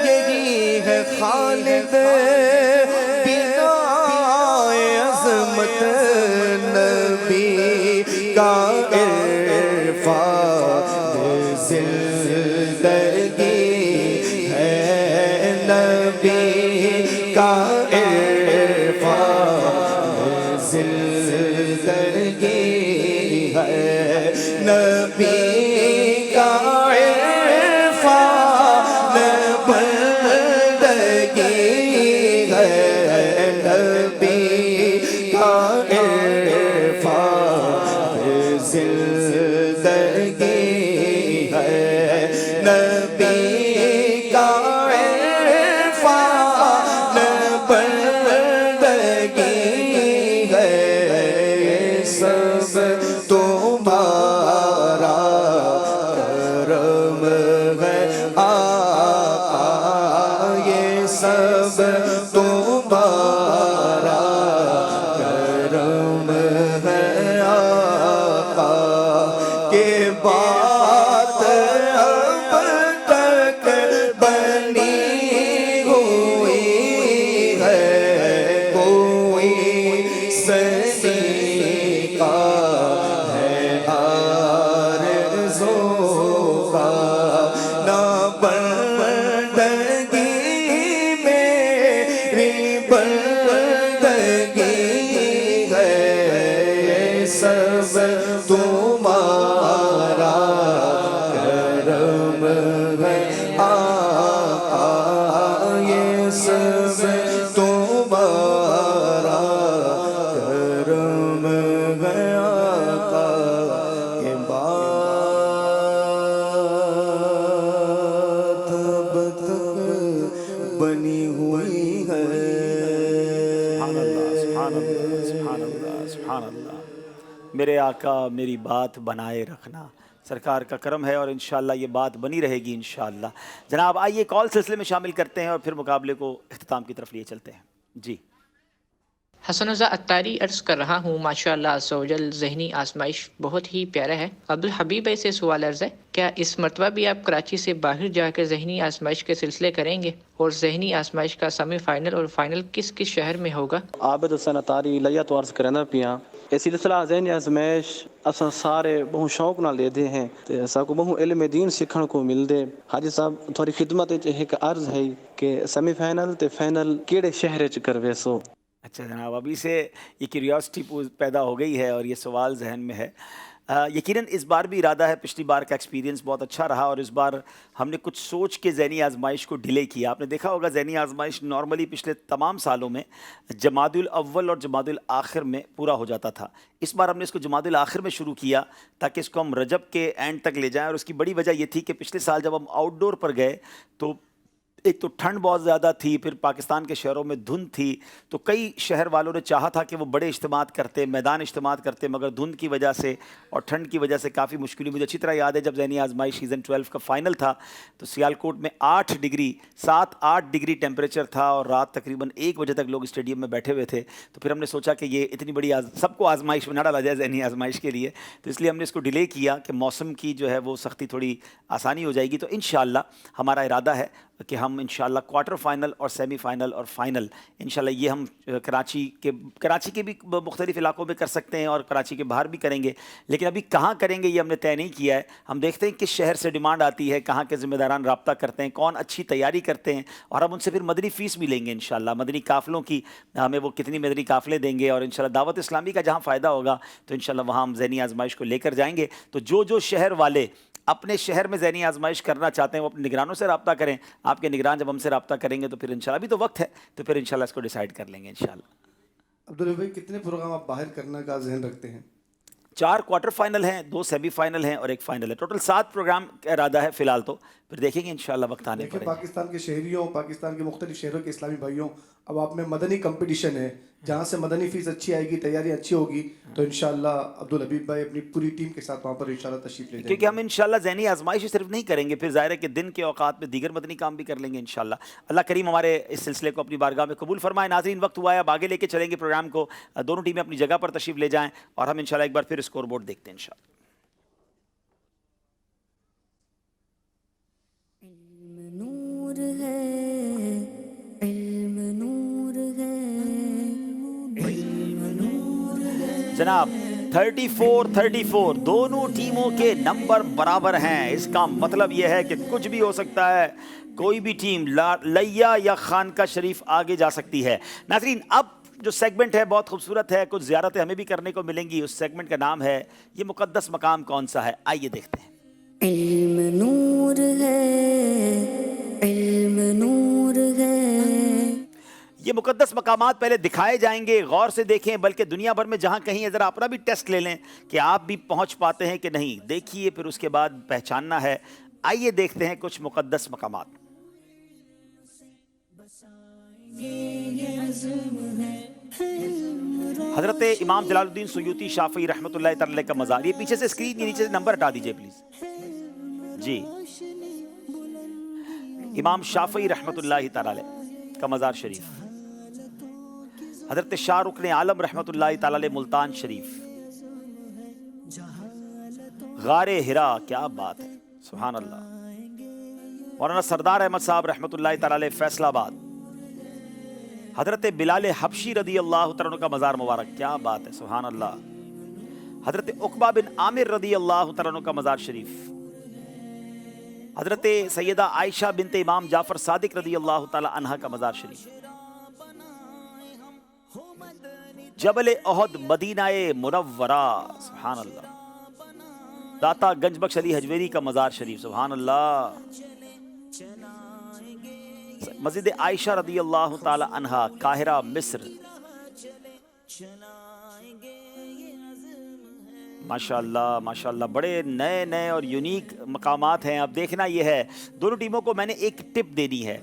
Speaker 9: یہی ہے خالد بنائے عظمت نبی کا عرفان زندگی ہے نبی کا عرفان زندگی ہے نبی کا عرفان بندگی ہے نبی کا عرفان زندگی ہے نبی کا عرفان بندگی ہے سب تمہارا کرم ہے آقا یہ سب تمہارا کرم ہے آقا کے بات اب تک بنی ہوئی ہے کوئی سلیقہ ہے آرزو کا نہ بندگی میری بندگی ہے سب تمہارا کرم ہے آقا یہ سب تمہارا کرم ہے آقا کے بات اب تک بنی ہوئی ہے
Speaker 1: سبحان اللہ سبحان اللہ سبحان اللہ سبحان اللہ میرے آقا میری بات بنائے رکھنا سرکار کا کرم ہے اور انشاءاللہ یہ بات بنی رہے گی انشاءاللہ جناب آئیے کال سلسلے میں شامل کرتے ہیں اور پھر مقابلے کو اختتام کی طرف لیے چلتے ہیں جی
Speaker 14: حسن رضا اتاری عرض کر رہا ہوں ماشاءاللہ عز و جل ذہنی آزمائش بہت ہی پیارا ہے عبدالحبیب بھائی سے سوال عرض ہے کیا اس مرتبہ بھی آپ کراچی سے باہر جا کر ذہنی آزمائش کے سلسلے کریں گے اور ذہنی آزمائش کا سیمی فائنل اور فائنل کس کس شہر میں ہوگا
Speaker 15: عابد حسن اتاری لیا تو عرض کرنا پیا یہ سلسلہ ذہنی آزمائش اساں سارے بہت شوق نال دے دے ہیں تے اساں کو بہت علم دین سیکھن کو مل دے حاجی صاحب تھوڑی خدمت ایک عرض ہے کہ سیمی فائنل تے فائنل کیڑے شہر چ کروے سو
Speaker 1: اچھا جناب ابھی سے یہ کیوریاسٹی پیدا ہو گئی ہے اور یہ سوال ذہن میں ہے یقیناً اس بار بھی ارادہ ہے پچھلی بار کا ایکسپیرینس بہت اچھا رہا اور اس بار ہم نے کچھ سوچ کے ذہنی آزمائش کو ڈیلے کیا آپ نے دیکھا ہوگا ذہنی آزمائش نارملی پچھلے تمام سالوں میں جمادی الاول اور جمادی الآخر میں پورا ہو جاتا تھا اس بار ہم نے اس کو جمادی الآخر میں شروع کیا تاکہ اس کو ہم رجب کے اینڈ تک لے جائیں اور اس کی بڑی وجہ یہ تھی کہ پچھلے سال جب ہم آؤٹ ڈور پر گئے تو एक तो ठंड बहुत ज़्यादा थी, फिर पाकिस्तान के शहरों में धुंध थी, तो कई शहर वालों ने चाहा था कि वो बड़े इज्तिमात करते, मैदान इज्तिमात करते, मगर धुंध की वजह से और ठंड की वजह से काफ़ी मुश्किल हुई। मुझे अच्छी तरह याद है जब ज़हनी आजमाइश सीज़न 12 का फ़ाइनल था तो सियालकोट में 7-8 डिग्री टेम्परेचर था और रात तकरीबन 1 बजे तक लोग स्टेडियम में बैठे हुए थे। तो फिर हमने सोचा कि ये इतनी बड़ी सबको आजमाइश में ना डाला जाए ज़हनी आजमाइश के लिए, तो इसलिए हमने इसको डिले किया कि मौसम की जो है वो सख्ती थोड़ी आसानी हो जाएगी। तो इंशाअल्लाह हमारा इरादा है कि हम इंशाअल्लाह क्वार्टर फाइनल और सेमीफाइनल और फाइनल इंशाअल्लाह ये हम कराची के भी मुख्तलिफ इलाकों में कर सकते हैं और कराची के बाहर भी करेंगे, लेकिन अभी कहाँ करेंगे ये हमने तय नहीं किया है। हम देखते हैं किस शहर से डिमांड आती है, कहाँ के ज़िम्मेदारान रब्ता करते हैं, कौन अच्छी तैयारी करते हैं, और हम उनसे फिर मदनी फ़ीस भी लेंगे इंशाअल्लाह। मदनी काफ़िलों की हमें वो कितनी मदनी काफ़िले देंगे और इंशाअल्लाह दावत इस्लामी का जहाँ फ़ायदा होगा तो इंशाअल्लाह वहाँ हम ज़हनी आजमाइश को लेकर जाएंगे। तो जो शहर वाले अपने शहर में ज़हनी आजमाइश करना चाहते हैं वो अपने निगरानों से रब्ता करें। आपके निगरान जब हमसे रब्ता करेंगे तो फिर इंशाल्लाह, अभी तो वक्त है, तो फिर इंशाल्लाह इसको डिसाइड कर लेंगे इंशाल्लाह।
Speaker 12: अब्दुल भाई, कितने प्रोग्राम आप बाहर करने का ज़हन रखते हैं?
Speaker 1: 4 क्वार्टर फाइनल हैं, 2 सेमीफाइनल हैं और 1 फाइनल है। टोटल 7 प्रोग्राम का इरादा है फ़िलहाल, तो फिर देखेंगे इंशाल्लाह वक्त आने पर।
Speaker 12: पाकिस्तान के शहरियों, पाकिस्तान के मुख्तलिफ शहरों के इस्लामी भाइयों, अब आप में मदनी कंपटीशन है, जहाँ से मदनी फ़ीस अच्छी आएगी, तैयारी अच्छी होगी, तो इंशाल्लाह अब्दुल हबीब भाई अपनी पूरी टीम के साथ वहाँ पर इंशाल्लाह तशरीफ़ ले जाएंगे।
Speaker 1: क्योंकि हम इंशाल्लाह ज़हनी आजमाइश सिर्फ नहीं करेंगे, फिर ज़ाहिर है कि दिन के औकात में दीगर मदनी काम भी कर लेंगे इंशाल्लाह। अल्लाह करीम हमारे इस सिलसिले को अपनी बारगाह में कबूल फरमाए। नाज़रीन, वक्त हुआ है अब आगे लेके चलेंगे प्रोग्राम को। दोनों टीमें अपनी जगह पर तशरीफ़ ले जाएँ और हम इंशाल्लाह एक बार फिर स्कोर बोर्ड देखते हैं इंशाल्लाह।
Speaker 2: नूर है, इल्म नूर है, इल्म नूर है।
Speaker 1: जनाब 34-34 दोनों टीमों के नंबर बराबर हैं। इसका मतलब यह है कि कुछ भी हो सकता है, कोई भी टीम लैया या खानका शरीफ आगे जा सकती है। नाज़रीन, अब जो सेगमेंट है बहुत खूबसूरत है, कुछ ज़ियारतें हमें भी करने को मिलेंगी। उस सेगमेंट का नाम है ये मुक़द्दस मकाम कौन सा है, आइए देखते हैं।
Speaker 2: इल्म नूर है, इल्म नूर है।
Speaker 1: ये मुक़द्दस मकामात पहले दिखाए जाएंगे, गौर से देखें, बल्कि दुनिया भर में जहाँ कहीं ज़रा अपना भी टेस्ट ले लें कि आप भी पहुँच पाते हैं कि नहीं। देखिए, फिर उसके बाद पहचानना है। आइए देखते हैं कुछ मुक़द्दस मकामात। हज़रत इमाम जलालुद्दीन सुयूती शाफ़ी रहमतुल्लाह तआला का मज़ार, ये पीछे से स्क्रीन के नीचे से नंबर हटा दीजिए प्लीज़ जी। इमाम शाफ़ी रहमतुल्लाह तआला का मज़ार शरीफ, हज़रत शाह रुकन आलम रहमतुल्लाह तआला मुल्तान शरीफ, गारे हिरा, क्या बात है, सुभान अल्लाह। मौलाना सरदार अहमद साहब रहमतुल्लाह तआला फैसलाबाद, हज़रत बिलाल हबशी रदी अल्लाह तआला का मज़ार मुबारक, क्या बात है, सुभान अल्लाह। हज़रत उक़बा बिन आमिर रदी अल्लाह तआला का मज़ार शरीफ, हज़रत सैयदा आयशा बिनते इमाम जाफ़र सादिक रदी अल्लाह तआला अन्हा का मज़ार शरीफ, जबल ओहद मदीनाए मुनव्वरा, सुभान अल्लाह। दाता गंजबख्श अली हजवेरी का मज़ार शरीफ, सुभान अल्लाह। मस्जिद आयशा रदी अल्लाह ताला अन्हा, काहिरा, मिस्र, माशाअल्लाह माशाअल्लाह। बड़े नए नए और यूनिक मकामात हैं। अब देखना यह है, दोनों टीमों को मैंने एक टिप देनी है।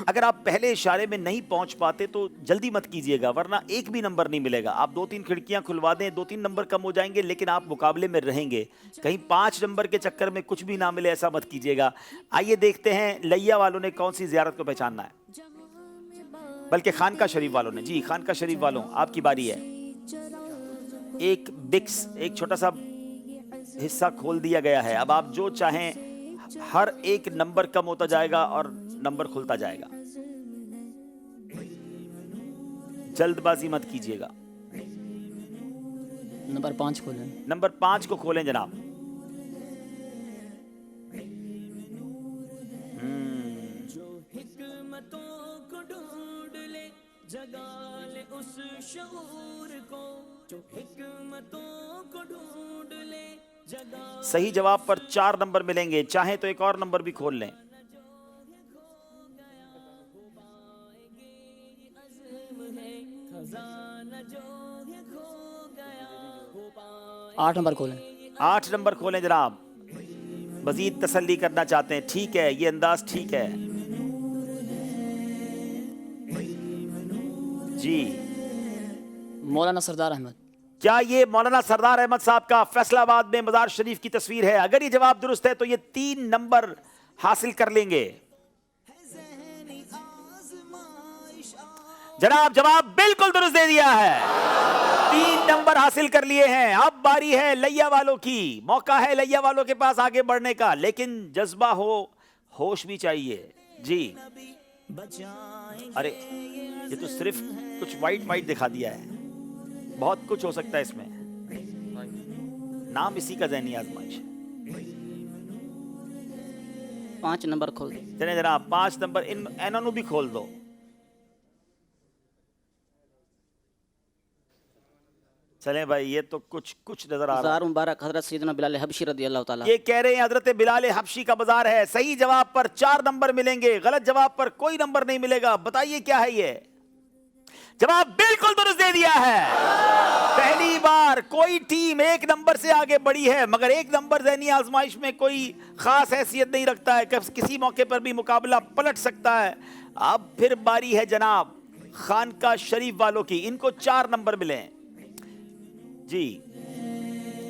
Speaker 1: अगर आप पहले इशारे में नहीं पहुंच पाते तो जल्दी मत कीजिएगा, वरना एक भी नंबर नहीं मिलेगा। आप 2-3 खिड़कियां खुलवा दें, 2-3 नंबर कम हो जाएंगे, लेकिन आप मुकाबले में रहेंगे। कहीं 5 नंबर के चक्कर में कुछ भी ना मिले, ऐसा मत कीजिएगा। आइए देखते हैं लैया वालों ने कौन सी ज़ियारत को पहचानना है, बल्कि खानका शरीफ वालों ने। जी, खानका शरीफ वालों, आपकी बारी है। एक बिक्स, एक छोटा सा हिस्सा खोल दिया गया है। अब आप जो चाहें, हर एक नंबर कम होता जाएगा और नंबर खुलता जाएगा। जल्दबाजी मत कीजिएगा।
Speaker 5: नंबर 5 खोलें।
Speaker 1: नंबर 5 को खोलें जनाब। सही जवाब पर 4 नंबर मिलेंगे, चाहें तो एक और नंबर भी खोल लें।
Speaker 5: आठ नंबर खोलें।
Speaker 1: 8 नंबर खोलें जनाब। मजीद तसल्ली करना चाहते हैं, ठीक है, ये अंदाज ठीक है। जी
Speaker 5: मौलाना सरदार अहमद।
Speaker 1: क्या ये मौलाना सरदार अहमद साहब का फैसलाबाद में मज़ार शरीफ की तस्वीर है? अगर ये जवाब दुरुस्त है तो ये 3 नंबर हासिल कर लेंगे। जनाब जवाब बिल्कुल दुरुस्त दे दिया है, 3 नंबर हासिल कर लिए हैं। अब बारी है लैया वालों की, मौका है लैया वालों के पास आगे बढ़ने का, लेकिन जज्बा हो, होश भी चाहिए जी। अरे ये तो सिर्फ कुछ वाइट दिखा दिया है, बहुत कुछ हो सकता है इसमें। नाम इसी का ज़हनी आजमाइश है।
Speaker 7: 5 नंबर खोल दो।
Speaker 1: चले जनाब 5 नंबर इन एनोनू भी खोल दो। चलें भाई, ये तो कुछ नजर आ रहा है।
Speaker 7: बाज़ार मुबारक हज़रत सैयदना बिलाल हबशी रज़ी अल्लाह ताला।
Speaker 1: ये कह रहे हैं हजरत बिलाल हबशी का बाजार है। सही जवाब पर 4 नंबर मिलेंगे, गलत जवाब पर कोई नंबर नहीं मिलेगा। बताइए क्या है ये? जवाब बिल्कुल दुरुस्त दे दिया है। पहली बार कोई टीम 1 नंबर से आगे बढ़ी है, मगर 1 नंबर ज़हनी आजमाइश में कोई खास हैसियत नहीं रखता है, किसी मौके पर भी मुकाबला पलट सकता है। अब फिर बारी है जनाब खानका शरीफ वालों की, इनको 4 नंबर मिले जी।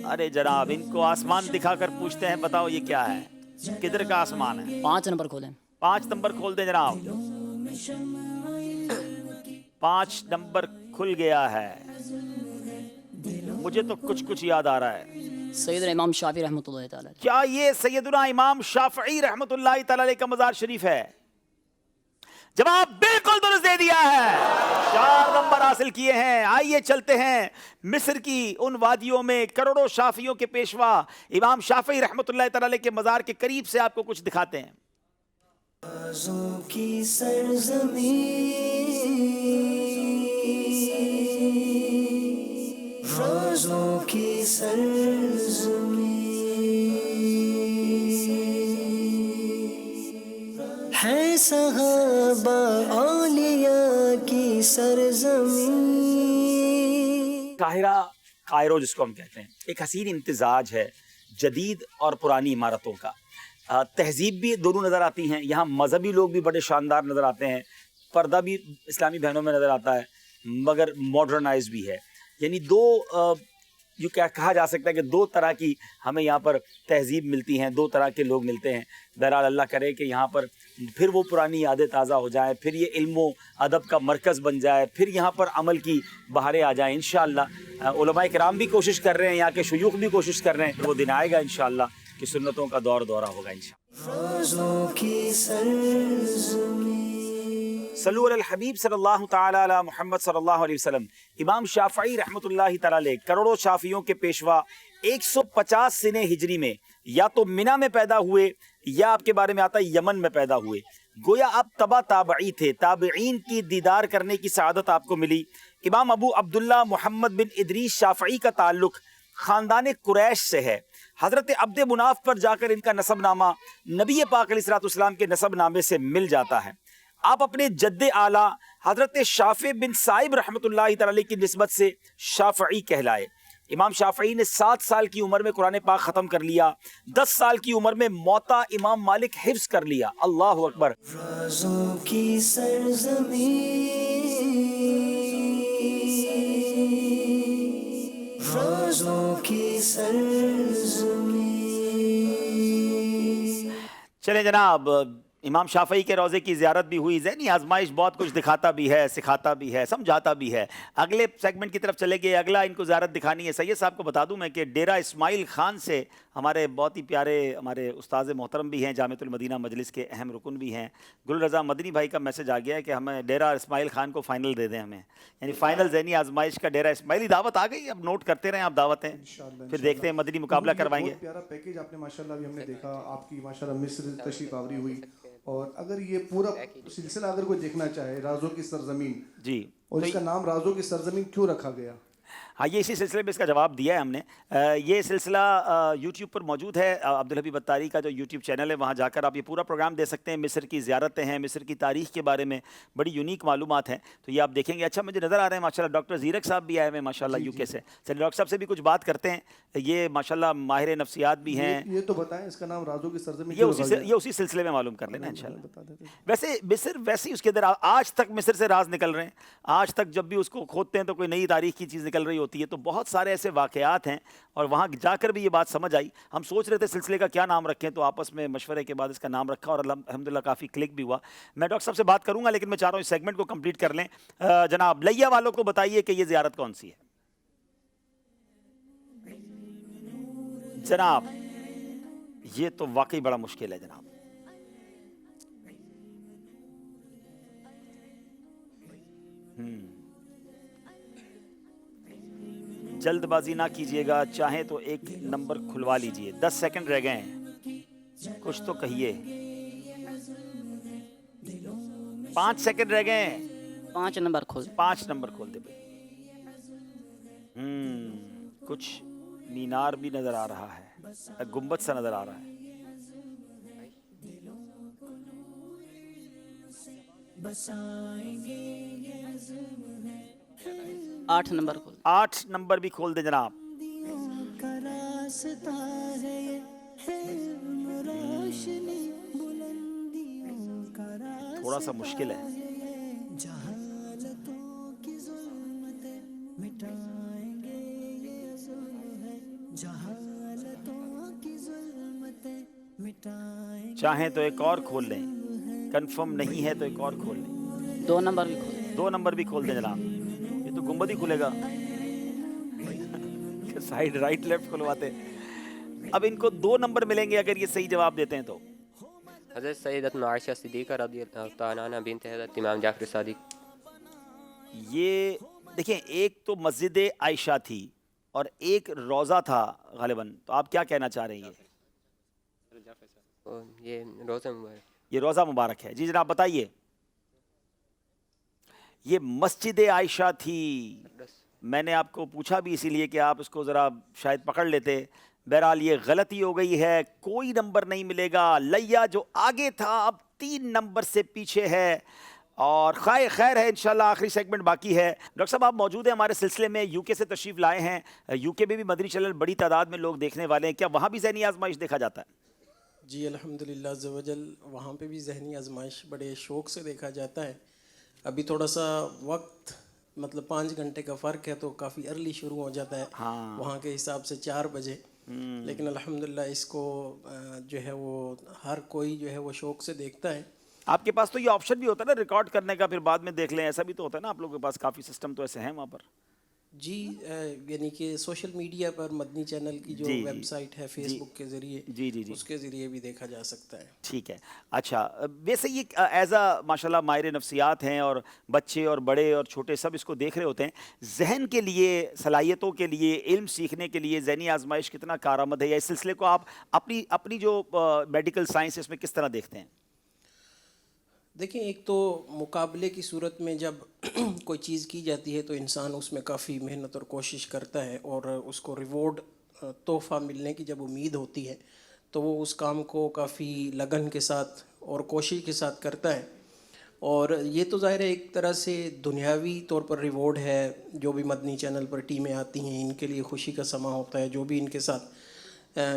Speaker 1: अरे जनाब इनको आसमान दिखाकर पूछते हैं, बताओ ये क्या है, किधर का आसमान है?
Speaker 5: 5 नंबर खोलें।
Speaker 1: 5 नंबर खोल दें जनाब। 5 नंबर खुल गया है। मुझे तो कुछ याद आ रहा है।
Speaker 5: सैयदना इमाम शाफी रहमतुल्लाह तआला।
Speaker 1: क्या ये सैयदना इमाम शाफी रहमतुल्लाह तआला का मज़ार शरीफ है? जवाब बिल्कुल दुरुस्त दे दिया है, 4 नंबर हासिल किए हैं। आइए चलते हैं मिस्र की उन वादियों में करोड़ों शाफियों के पेशवा इमाम शाफी रहमतुल्लाह तआला के मज़ार के करीब से आपको कुछ दिखाते हैं।
Speaker 2: राज़ों की सरज़मीं, राज़ों की सरज़मीं है, सहाबा औलिया की सरज़मीं।
Speaker 1: कायरो जिसको हम कहते हैं, एक हसीन इम्तिजाज है जदीद और पुरानी इमारतों का। तहजीब भी दोनों नज़र आती हैं यहाँ, मजहबी लोग भी बड़े शानदार नज़र आते हैं, पर्दा भी इस्लामी बहनों में नज़र आता है, मगर मॉडर्नाइज भी है। यानी जो क्या कहा जा सकता है कि 2 तरह की हमें यहाँ पर तहजीब मिलती हैं, 2 तरह के लोग मिलते हैं। बहरहाल अल्लाह करे कि यहाँ पर फिर वो पुरानी यादें ताज़ा हो जाएं, फिर ये इल्म अदब का मरकज़ बन जाए, फिर यहाँ पर अमल की बहारें आ जाएं इंशाअल्लाह। उलमाए किराम भी कोशिश कर रहे हैं, यहाँ के शुयूख भी कोशिश कर रहे हैं, वो दिन आएगा इंशाअल्लाह कि सुन्नतों का दौरा होगा इंशाअल्लाह। सल्लु अलल हबीब सल्लल्लाहु तआला अला मुहम्मद सल्लल्लाहु अलैहि वसल्लम। इमाम शाफई रहमतुल्लाहि तआला अलैह करोड़ों शाफियों के पेशवा 150 सिने हिजरी में या तो मिना में पैदा हुए या आपके बारे में आता है यमन में पैदा हुए। गोया आप ताबई थे, ताबईन की दीदार करने की सआदत आपको मिली। इमाम अबू अब्दुल्ला मोहम्मद बिन इदरीस शाफई का ताल्लुक ख़ानदान कुरैश से है। हज़रत अब्द मुनाफ पर जाकर इनका नसबनामा नबी पाक अलैहिस्सलाम के नसबनामे से मिल जाता है। आप अपने जद्दे आला हज़रत शाफ़ी बिन साइब रहमतुल्लाहि तआला की निस्बत से शाफ़ई कहलाए। इमाम शाफ़ई ने 7 साल की उम्र में कुरान पाक ख़त्म कर लिया, 10 साल की उम्र में मौता इमाम मालिक हिफ्ज़ कर लिया। अल्लाहु अकबर।
Speaker 2: राज़ों की सरज़मीं, राज़ों की सरज़मीं।
Speaker 1: चले जनाब, इमाम शाफई के रोज़े की ज़ियारत भी हुई। ज़हनी आजमाइश बहुत कुछ दिखाता भी है, सिखाता भी है, समझाता भी है। अगले सेगमेंट की तरफ चले गए। अगला इनको ज़ियारत दिखानी है। सैयद साहब को बता दूं मैं कि डेरा इस्माइल ख़ान से हमारे बहुत ही प्यारे हमारे उस्ताद मोहतरम भी हैं, जामिअतुल मदीना मजलिस के अहम रुकन भी हैं। गुल रज़ा मदनी भाई का मैसेज आ गया है कि हमें डेरा इस्माइल ख़ान को फ़ाइनल दे दें हमें, यानी फ़ाइनल ज़हनी आजमाइश का डेरा इस्माइली दावत आ गई। अब नोट करते रहें आप दावतें, फिर देखते हैं मदनी मुकाबला करवाएंगे।
Speaker 12: बहुत प्यारा पैकेज आपने माशाल्लाह भी हमने देखा, आपकी माशाल्लाह मिस्र तशरीफ आवरी हुई। और अगर ये पूरा सिलसिला अगर कोई देखना चाहे राज़ों की सरजमीन
Speaker 1: जी,
Speaker 12: और इसका नाम राज़ों की सरजमीन क्यों रखा गया?
Speaker 1: हाँ, ये इसी सिलसिले में इसका जवाब दिया है हमने। ये सिलसिला यूट्यूब पर मौजूद है। अब्दुल हबीब अत्तारी का जो यूट्यूब चैनल है वहाँ जाकर आप ये पूरा प्रोग्राम दे सकते हैं। मिस्र की ज़ियारतें हैं, मिस्र की तारीख़ के बारे में बड़ी यूनिक मालूमात हैं, तो ये आप देखेंगे। अच्छा, मुझे नज़र आ रहे हैं माशाल्लाह डॉक्टर ज़ीरक साहब भी आए हुए हैं माशाल्लाह यूके से। चलिए डॉक्टर साहब से भी कुछ बात करते हैं। ये माशाल्लाह माहिर नफ्सियात भी हैं।
Speaker 12: ये तो बताएं इसका नाम राजों की सरज़मीन,
Speaker 1: ये उसी सिलसिले में मालूम कर लेना इंशाल्लाह। वैसे मिस्र वैसे ही उसके अंदर आज तक मिस्र से राज निकल रहे हैं। आज तक जब भी उसको खोदते हैं तो कोई नई तारीख की चीज़ निकल रही होती है। तो बहुत सारे ऐसे वाक़यात हैं और वहाँ जाकर भी ये बात समझ आई। हम सोच रहे थे सिलसिले का क्या नाम रखें, तो आपस में मशवरे के बाद इसका नाम रखा और अल्हम्दुलिल्लाह काफ़ी क्लिक भी हुआ। मैं डॉक्टर साहब से बात करूँगा, लेकिन मैं चाह रहा हूँ इस सेगमेंट को कंप्लीट कर लें। जनाब लैया वालों को बताइए कि ये ज़ियारत कौन सी है। जनाब ये तो वाकई बड़ा मुश्किल है जनाब। जल्दबाजी ना कीजिएगा, चाहे तो एक नंबर खुलवा लीजिए। 10 सेकंड रह गए हैं, कुछ तो कहिए। 5 सेकंड रह गए हैं।
Speaker 7: 5 नंबर खोल।
Speaker 1: 5 नंबर खोल दे भाई। कुछ मीनार भी नजर आ रहा है, गुंबद सा नजर आ रहा है।
Speaker 2: बसाएंगे ये अज़्म है
Speaker 7: 8 नंबर खोल।
Speaker 1: 8 नंबर भी खोल दे जनाब।
Speaker 2: का रास्ता है ये हिल्म रोशनी बुलंदियों का रास्ता
Speaker 1: थोड़ा सा मुश्किल है।
Speaker 2: जहालतों की ज़ुल्मतें मिटाएंगे ये अज़्म है जहालतों की ज़ुल्मतें मिटाएंगे।
Speaker 1: चाहे तो एक और खोल लें, कंफर्म नहीं है तो एक और खोल लें।
Speaker 7: 2 नंबर भी खोल।
Speaker 1: 2 नंबर भी खोल दे जनाब। ये तो गुंबद ही खुलेगा। साइड राइट लेफ्ट खुलवाते। अब इनको 2 नंबर मिलेंगे अगर ये सही जवाब देते हैं तो।
Speaker 4: हज़रत सैयदतुना आयशा सिद्दीक़ा रज़ियल्लाहु तआला अन्हा बिन्त हज़रत इमाम जाफ़र सादिक।
Speaker 1: ये देखिए, एक तो मस्जिद आयशा थी और एक रोज़ा था गालिबन। तो आप क्या कहना चाह रहे हैं?
Speaker 4: ये रोज़ा मुबारक।
Speaker 1: ये रोज़ा मुबारक है। जी जनाब बताइए। ये मस्जिद आयशा थी। मैंने आपको पूछा भी इसीलिए कि आप इसको ज़रा शायद पकड़ लेते। बहरहाल ये गलती हो गई है, कोई नंबर नहीं मिलेगा। लैया जो आगे था अब 3 नंबर से पीछे है और खैर है। इंशाल्लाह आखिरी सेगमेंट बाकी है। डॉक्टर साहब आप मौजूद हैं हमारे सिलसिले में, यूके से तशरीफ़ लाए हैं। यूके में भी मदनी चैनल बड़ी तादाद में लोग देखने वाले हैं, क्या वहाँ भी ज़हनी आजमाइश देखा जाता है?
Speaker 17: जी अल्हम्दुलिल्लाह ज़वजल वहाँ पे भी ज़हनी आजमाइश बड़े शौक़ से देखा जाता है। अभी थोड़ा सा वक्त मतलब 5 घंटे का फ़र्क है तो काफ़ी अर्ली शुरू हो जाता है।
Speaker 1: हाँ।
Speaker 17: वहाँ के हिसाब से 4 बजे। लेकिन अल्हम्दुलिल्लाह इसको जो है वो हर कोई जो है वो शौक़ से देखता है।
Speaker 1: आपके पास तो ये ऑप्शन भी होता है ना रिकॉर्ड करने का, फिर बाद में देख लें, ऐसा भी तो होता है ना आप लोगों के पास? काफ़ी सिस्टम तो ऐसे हैं वहाँ पर।
Speaker 17: जी यानी कि सोशल मीडिया पर मदनी चैनल की जो वेबसाइट है फेसबुक के ज़रिए,
Speaker 1: जी
Speaker 17: उसके ज़रिए भी देखा जा सकता है।
Speaker 1: ठीक है। अच्छा, वैसे ये एज अ माशाल्लाह माहिर नफ्सियात हैं और बच्चे और बड़े और छोटे सब इसको देख रहे होते हैं। जहन के लिए, सलाहियतों के लिए, इल्म सीखने के लिए ज़हनी आजमाइश कितना कारआमद है, या इस सिलसिले को आप अपनी जो मेडिकल साइंस इसमें किस तरह देखते हैं?
Speaker 17: देखिए, एक तो मुकाबले की सूरत में जब कोई चीज़ की जाती है तो इंसान उसमें काफ़ी मेहनत और कोशिश करता है और उसको रिवॉर्ड तोहफ़ा मिलने की जब उम्मीद होती है तो वो उस काम को काफ़ी लगन के साथ और कोशिश के साथ करता है। और ये तो ज़ाहिर है एक तरह से दुनियावी तौर पर रिवॉर्ड है। जो भी मदनी चैनल पर टीमें आती हैं इनके लिए खुशी का समा होता है, जो भी इनके साथ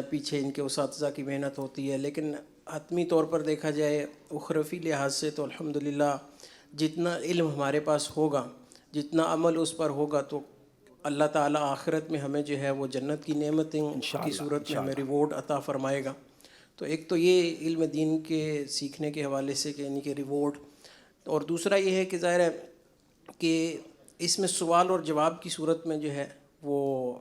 Speaker 17: पीछे इनके उसातिज़ा की मेहनत होती है। लेकिन हतमी तौर पर देखा जाए उखरफ़ी लिहाज से तो अल्हम्दुलिल्लाह जितना इल्म हमारे पास होगा, जितना अमल उस पर होगा, तो अल्लाह ताला आखिरत में हमें जो है वो जन्नत की नेमतें की सूरत में हमें रिवॉर्ड अता फ़रमाएगा। तो एक तो ये इल्म दीन के सीखने के हवाले से कि यानी कि रिवॉर्ड, और दूसरा ये है कि ज़ाहिर है कि इसमें सवाल और जवाब की सूरत में जो है वो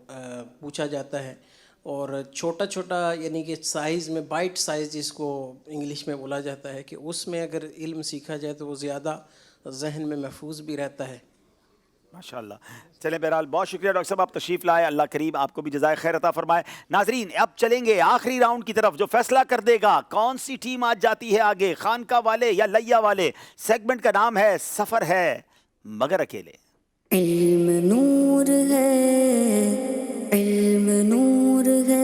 Speaker 17: पूछा जाता है और छोटा छोटा यानी कि साइज़ में बाइट साइज़ जिसको इंग्लिश में बोला जाता है कि उसमें अगर इल्म सीखा जाए तो वो ज़्यादा जहन में महफूज भी रहता है।
Speaker 1: माशाल्लाह। चलें, बहरहाल बहुत शुक्रिया डॉक्टर साहब, आप तशरीफ़ लाए। अल्लाह करीम आपको भी जज़ाए खैर अता फरमाए। नाजरीन, अब चलेंगे आखिरी राउंड की तरफ जो फैसला कर देगा कौन सी टीम आज जाती है आगे, खानका वाले या लैया वाले। सेगमेंट का नाम है सफ़र है मगर अकेले।
Speaker 2: इल्म नूर नूर है, इल्म नूर है।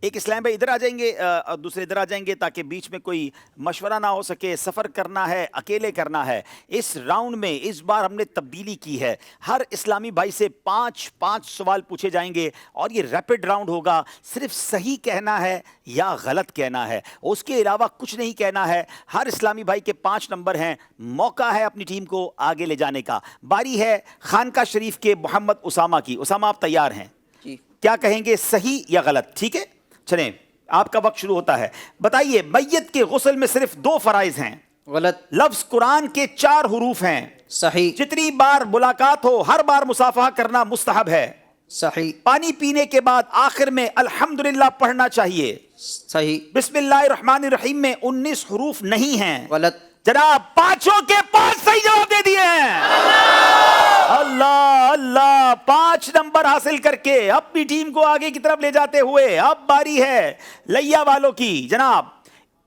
Speaker 1: एक इस्लाम भाई इधर आ जाएंगे और दूसरे इधर आ जाएंगे ताकि बीच में कोई मशवरा ना हो सके। सफ़र करना है, अकेले करना है। इस राउंड में इस बार हमने तब्दीली की है। हर इस्लामी भाई से 5-5 सवाल पूछे जाएंगे और ये रैपिड राउंड होगा। सिर्फ सही कहना है या गलत कहना है, उसके अलावा कुछ नहीं कहना है। हर इस्लामी भाई के 5 नंबर हैं। मौका है अपनी टीम को आगे ले जाने का। बारी है खानका शरीफ के मोहम्मद उसामा की। उसामा आप तैयार हैं? क्या कहेंगे, सही या गलत? ठीक है, चलें, आपका वक्त शुरू होता है। बताइए, मैयत के गुस्ल में सिर्फ 2 फराइज हैं।
Speaker 3: गलत।
Speaker 1: लफ्ज कुरान के 4 हुरूफ हैं।
Speaker 3: सही।
Speaker 1: जितनी बार मुलाकात हो हर बार मुसाफहा करना मुस्तहब है।
Speaker 3: सही। पानी
Speaker 1: पीने के बाद आखिर में अल्हम्दुलिल्लाह पढ़ना चाहिए।
Speaker 3: सही।
Speaker 1: बिस्मिल्लाहिर्रहमानिर्रहीम में 19 हुरूफ नहीं हैं।
Speaker 3: गलत।
Speaker 1: जनाब, 5 के 5 सही जवाब दे दिए हैं। अल्लाह अल्लाह, 5 नंबर हासिल करके अपनी टीम को आगे की तरफ ले जाते हुए अब बारी है लैया वालों की। जनाब,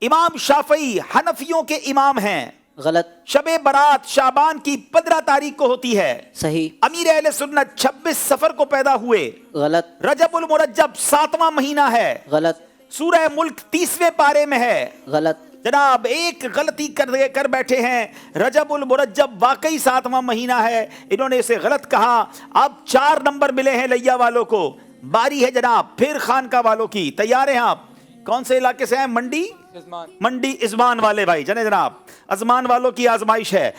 Speaker 1: इमाम शाफई हनफियों के इमाम हैं।
Speaker 7: गलत।
Speaker 1: शबे बरात शाबान की 15 तारीख को होती है।
Speaker 7: सही।
Speaker 1: अमीर अहले सुन्नत 26 सफर को पैदा हुए।
Speaker 7: गलत।
Speaker 1: रजबुल मुरज्जब 7वां महीना है।
Speaker 7: गलत।
Speaker 1: सूरह मुल्क 30वें पारे में है।
Speaker 7: गलत।
Speaker 1: जनाब, एक गलती कर बैठे हैं। रजबुल मुरज्जब वाकई 7वां महीना है, इन्होंने इसे गलत कहा। अब 4 नंबर मिले हैं लैया वालों को। बारी है जनाब फिर खानका वालों की। तैयार हैं आप? कौन से इलाके से हैं? मंडी इज़मान वाले भाई। जनाब, अज़मान वालों की आजमाइश है।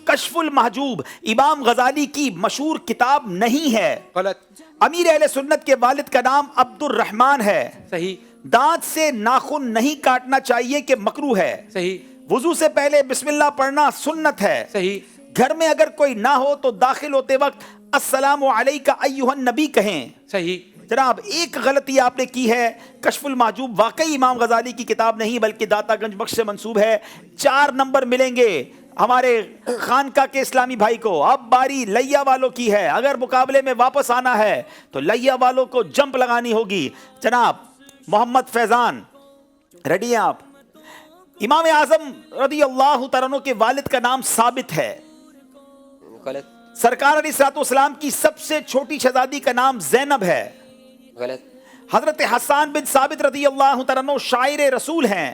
Speaker 1: कश्फुल महजूब इमाम गजाली की मशहूर किताब नहीं है।
Speaker 3: गलत।
Speaker 1: अमीर अहले सुन्नत के वालिद का नाम अब्दुर रहमान है।
Speaker 3: सही।
Speaker 1: दांत से नाखून नहीं काटना चाहिए कि मकरूह है।
Speaker 3: सही।
Speaker 1: वुजू से पहले बिस्मिल्लाह पढ़ना सुन्नत है।
Speaker 3: सही।
Speaker 1: घर में अगर कोई ना हो तो दाखिल होते वक्त अस्सलामु अलैका अय्युहन नबी कहें।
Speaker 3: सही।
Speaker 1: जनाब, एक गलती आपने की है। कश्फुल महजूब वाकई इमाम गजाली की किताब नहीं बल्कि दातागंज बख्श से मंसूब है। 4 नंबर मिलेंगे हमारे खानका के इस्लामी भाई को। अब बारी लैया वालों की है। अगर मुकाबले में वापस आना है तो लैया वालों को जंप लगानी होगी। जनाब, मोहम्मद फैजान, रेडी हैं आप? इमाम आजम रज़ियल्लाहु तआला अन्हु के वालिद का नाम साबित है।
Speaker 4: गलत।
Speaker 1: सरकार अलैहिस्सलाम की सबसे छोटी शहजादी का नाम ज़ैनब है।
Speaker 4: गलत।
Speaker 1: हजरत हसन बिन साबित रज़ियल्लाहु तआला अन्हु शायर रसूल हैं।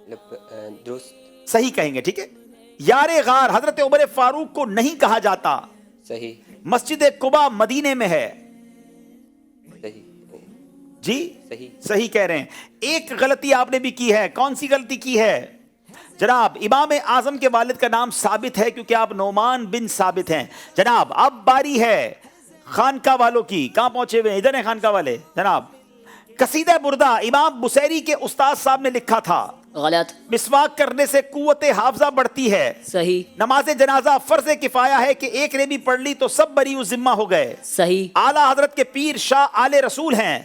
Speaker 4: दुरुस्त।
Speaker 1: सही कहेंगे, ठीक है। यारे गार हजरत उमर फारूक को नहीं कहा जाता।
Speaker 4: सही।
Speaker 1: मस्जिद कुबा मदीने में है।
Speaker 4: सही।
Speaker 1: जी
Speaker 4: सही।
Speaker 1: सही कह रहे हैं। एक गलती आपने भी की है। कौन सी गलती की है? जनाब, इमाम आजम के वालिद का नाम साबित है क्योंकि आप नोमान बिन साबित हैं। जनाब, अब बारी है खानका वालों की। कहां पहुंचे हुए हैं? इधर हैं खानका वाले। जनाब, कसीदा बुर्दा इमाम बुसैरी के उस्ताद साहब ने लिखा था।
Speaker 5: गलत।
Speaker 1: मिसवाक करने से कुव्वते हाफजा बढ़ती है।
Speaker 5: सही।
Speaker 1: नमाज जनाजा फर्ज किफाया है कि एक ने भी पढ़ ली तो सब बरी जिम्मा हो गए।
Speaker 5: सही।
Speaker 1: आला हजरत के पीर शाह आले रसूल हैं।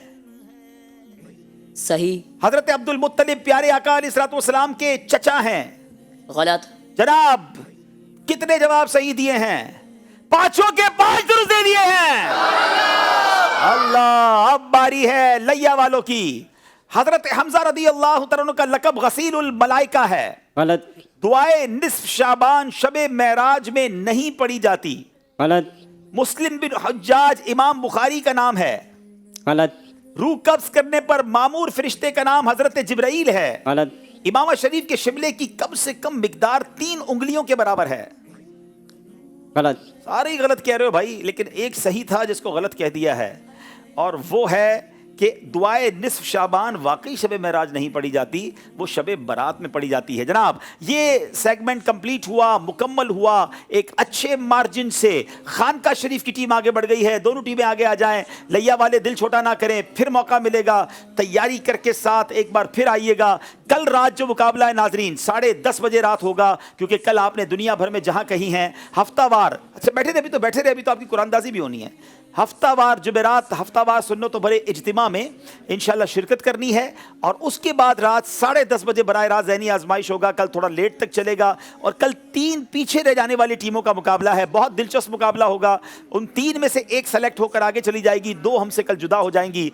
Speaker 5: सही।
Speaker 1: हजरत अब्दुल मुत्तलिब प्यारे आका अलैहिस्सलाम के चचा हैं।
Speaker 5: गलत।
Speaker 1: जनाब, कितने जवाब सही दिए हैं? 5 के 5 दुरुस्त दे दिए हैं। अल्लाह, अब बारी है लैया वालों की। हजरत हमजा रज़ियल्लाहु तआला अन्हु का लक़ब गसीलुल मलाइका है।
Speaker 3: गलत।
Speaker 1: दुआए निस्फ शाबान शबे मेराज में नहीं पढ़ी जाती।
Speaker 3: गलत।
Speaker 1: मुस्लिम बिन हज्जाज इमाम बुखारी का नाम है।
Speaker 3: गलत।
Speaker 1: रूह कब्ज करने पर मामूर फरिश्ते का नाम हजरत जिब्राइल है।
Speaker 3: गलत।
Speaker 1: इमाम शरीफ के शिमले की कम से कम मिकदार 3 उंगलियों के बराबर है।
Speaker 3: गलत।
Speaker 1: सारे ही गलत कह रहे हो भाई, लेकिन एक सही था जिसको गलत कह दिया है, और वो है कि दुआए निस्फ शाबान वाकई शब मेराज नहीं पढ़ी जाती, वो शब बरात में पढ़ी जाती है। जनाब, ये सेगमेंट कंप्लीट हुआ, मुकम्मल हुआ एक अच्छे मार्जिन से। खानका शरीफ की टीम आगे बढ़ गई है। दोनों टीमें आगे आ जाएं। लैया वाले दिल छोटा ना करें, फिर मौका मिलेगा। तैयारी करके साथ एक बार फिर आइएगा। कल रात जो मुकाबला है नाजरीन 10:30 बजे रात होगा, क्योंकि कल आपने दुनिया भर में जहां कहीं हैं हफ्तावार, अच्छा बैठे रहे अभी तो आपकी कुरानदाजी भी होनी है। हफ्तावार जुमेरात हफ्तावार सुन्नत भरे इज्तिमा में इंशाल्लाह शिरकत करनी है, और उसके बाद रात 10:30 बजे बराह रास्त ज़हनी आजमाइश होगा। कल थोड़ा लेट तक चलेगा, और कल 3 पीछे रह जाने वाली टीमों का मुकाबला है। बहुत दिलचस्प मुकाबला होगा। उन 3 में से एक सेलेक्ट होकर आगे चली जाएगी, 2 हमसे कल जुदा हो जाएंगी।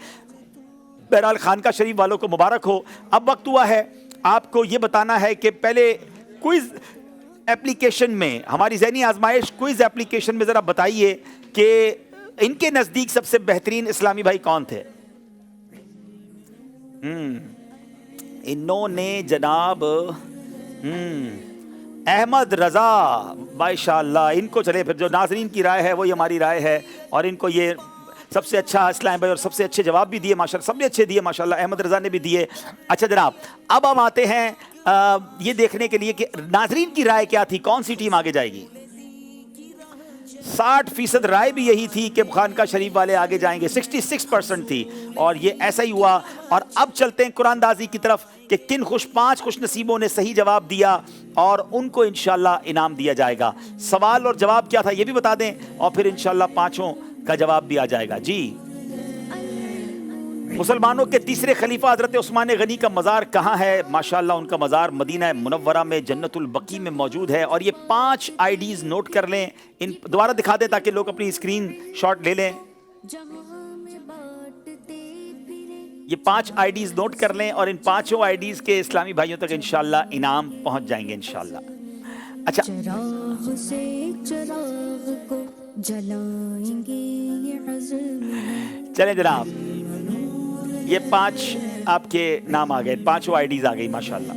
Speaker 1: बहरहाल खानका शरीफ वालों को मुबारक हो। अब वक्त हुआ है आपको ये बताना है कि पहले क्विज एप्लीकेशन में, हमारी ज़हनी आजमाइश क्विज एप्लीकेशन में ज़रा बताइए कि इनके नज़दीक सबसे बेहतरीन इस्लामी भाई कौन थे? इन्होंने जनाब अहमद रज़ा, माशाअल्लाह, इनको चले फिर जो नाजरीन की राय है वही हमारी राय है, और इनको ये सबसे अच्छा इस्लाम भाई और सबसे अच्छे जवाब भी दिए माशाअल्लाह, सबने अच्छे दिए माशाअल्लाह, अहमद रज़ा ने भी दिए। अच्छा जनाब, अब हम आते हैं ये देखने के लिए कि नाजरीन की राय क्या थी, कौन सी टीम आगे जाएगी। 60% राय भी यही थी कि खानका शरीफ वाले आगे जाएंगे, 66% थी, और ये ऐसा ही हुआ। और अब चलते हैं कुरानदाजी की तरफ कि किन पांच खुश नसीबों ने सही जवाब दिया और उनको इंशाल्लाह इनाम दिया जाएगा। सवाल और जवाब क्या था ये भी बता दें, और फिर इंशाल्लाह पांचों का जवाब भी आ जाएगा। जी, मुसलमानों के तीसरे खलीफा हजरत उस्मान गनी का मज़ार कहाँ है? माशाअल्लाह उनका मज़ार मदीना मुनव्वरा में जन्नतुल बकी में मौजूद है। और ये 5 आईडीज़ नोट कर लें, इन दोबारा दिखा दें ताकि लोग अपनी स्क्रीन शॉट ले लें। ये 5 आईडीज़ नोट कर लें और इन 5 आईडीज़ के इस्लामी भाइयों तक इंशाल्लाह इनाम पहुँच जाएंगे इंशाल्लाह। अच्छा, चलें जनाब, ये 5 आपके नाम आ गए, 5 आईडीज आ गई माशाल्लाह।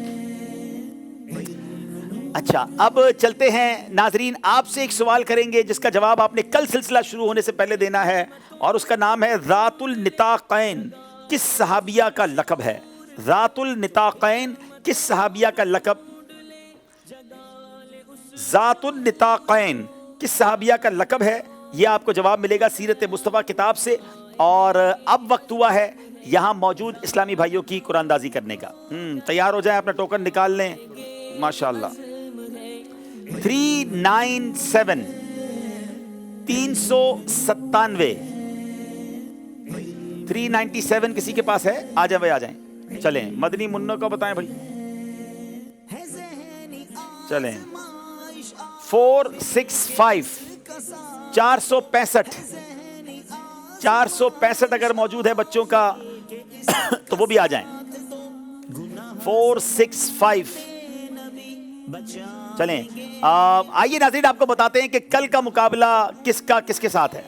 Speaker 1: अच्छा, अब चलते हैं नाजरीन, आपसे एक सवाल करेंगे जिसका जवाब आपने कल सिलसिला शुरू होने से पहले देना है, और उसका नाम है ज़ातुल निताक़ैन किस सहाबिया का लक़ब है? ज़ातुल निताक़ैन किस सहाबिया का लक़ब? ज़ातुल निताक़ैन किस सहाबिया का लक़ब है? ये आपको जवाब मिलेगा सीरत मुस्तफ़ा किताब से। और अब वक्त हुआ है यहाँ मौजूद इस्लामी भाइयों की कुरानदाजी करने का। तैयार हो जाएं, अपना टोकन निकाल लें माशाल्लाह। 397 397 397 किसी के पास है? आ जाए भाई, आ जाएं। चलें, मदनी मुन्नो को बताएं भाई। चलें, 465 465 465 अगर मौजूद है बच्चों का तो वो भी आ जाएं। 465। चलें, आइए नाज़रीन, आपको बताते हैं कि कल का मुकाबला किसके साथ है।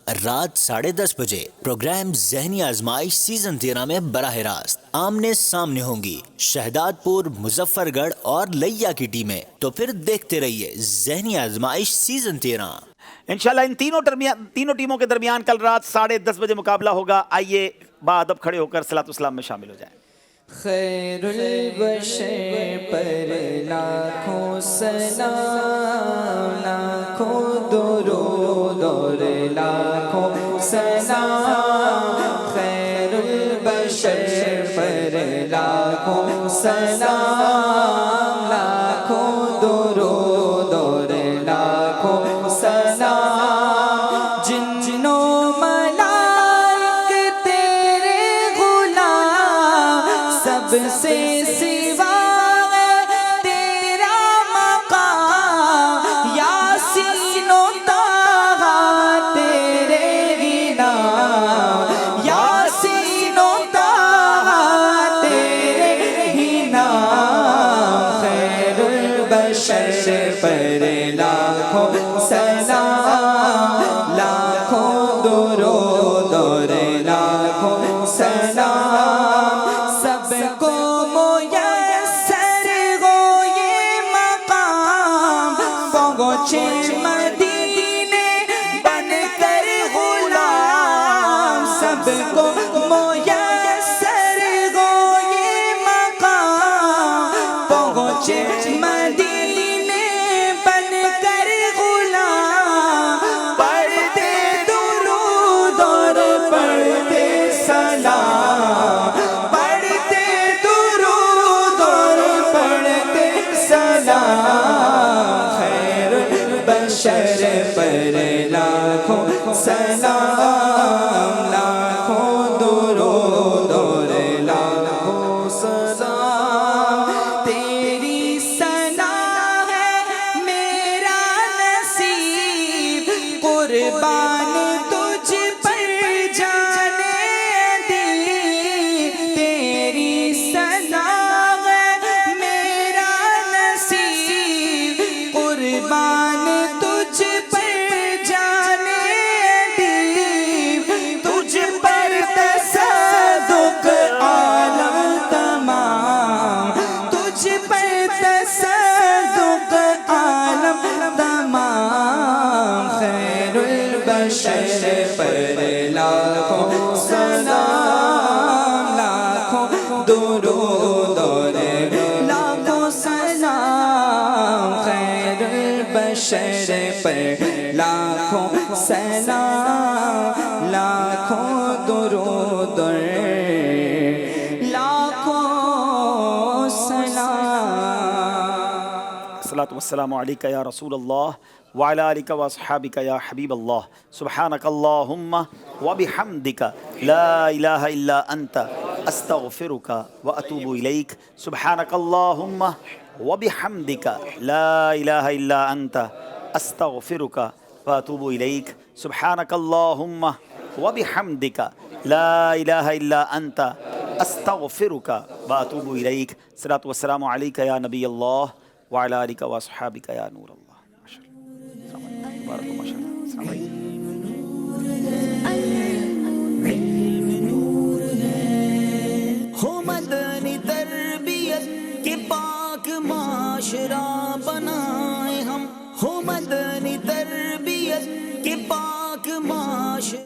Speaker 8: रात 10:30 बजे प्रोग्राम ज़हनी आजमाइश सीजन 13 में बराह रास्त आमने सामने होंगी शहदादपुर, मुजफ्फरगढ़ और लैया की टीमें। तो फिर देखते रहिए ज़हनी आजमाइश सीजन 13।
Speaker 1: इंशाल्लाह इन तीनों टीमों के दरमियान कल रात 10:30 बजे मुकाबला होगा। आइए बाअदब खड़े होकर सलातो सलाम में शामिल हो जाएं।
Speaker 2: खैरुल बशर पर लाखों सलाम, लाखों दुरूद और लाखों सलाम। खैरुल बशर पर लाखों सलाम, लाखों दुरूद और लाखों सलाम। जिन्नो मलाइक तेरे गुलाम, सबसे सिवा तेरा मकाम। यासीनो ताहा तेरे ही नाम, यासीनो ताहा तेरे ही नाम। खैरुल बशर पर लाखों सलाम, लाखों दुरूद और लाखों सलाम। सबको मुयस्सर हो ये मकाम, पहुँचे मदीने बनकर गुलाम। सबको मुयस्सर हो ये मकाम, पहुँचे मदीने बनकर गुलाम। पढ़ते दुरूद और पढ़ते सलाम, पढ़ते दुरूद और पढ़ते सलाम। खैरुल बशर पर लाखों सलाम, लाखों दुरूद लाखों सलाम लाखों दुरूद और लाखों सलाम खैरुल बशर पर लाखों सलाम लाखों दुरूद और लाखों सलाम।
Speaker 1: अस्सलातु वस्सलामु अलैका या रसूल अल्लाह व अला आलिका व अस्हाबिका या हबीब अल्लाह सुब्हानकल्लाहुम्मा व बिहम्दिका ला इलाहा इल्ला अंता अस्तगफिरुका व अतूबु इलैक सुब्हानकल्लाहुम्मा व बिहम्दिका ला इलाहा इल्ला अंता अस्तगफिरुका व अतूबु इलैक सुब्हानकल्लाहुम्मा व बिहम्दिका ला इलाहा इल्ला अंता अस्तगफिरुका व अतूबु इलैक। सलातु वस्सलामु अलैका या नबी अल्लाह व अला आलिका व अस्हाबिका या नूर अल्लाह।
Speaker 2: हो मदनी तरबियत के पाक माशरा बनाए हम, हो मदनी तरबियत के पाक माशरा।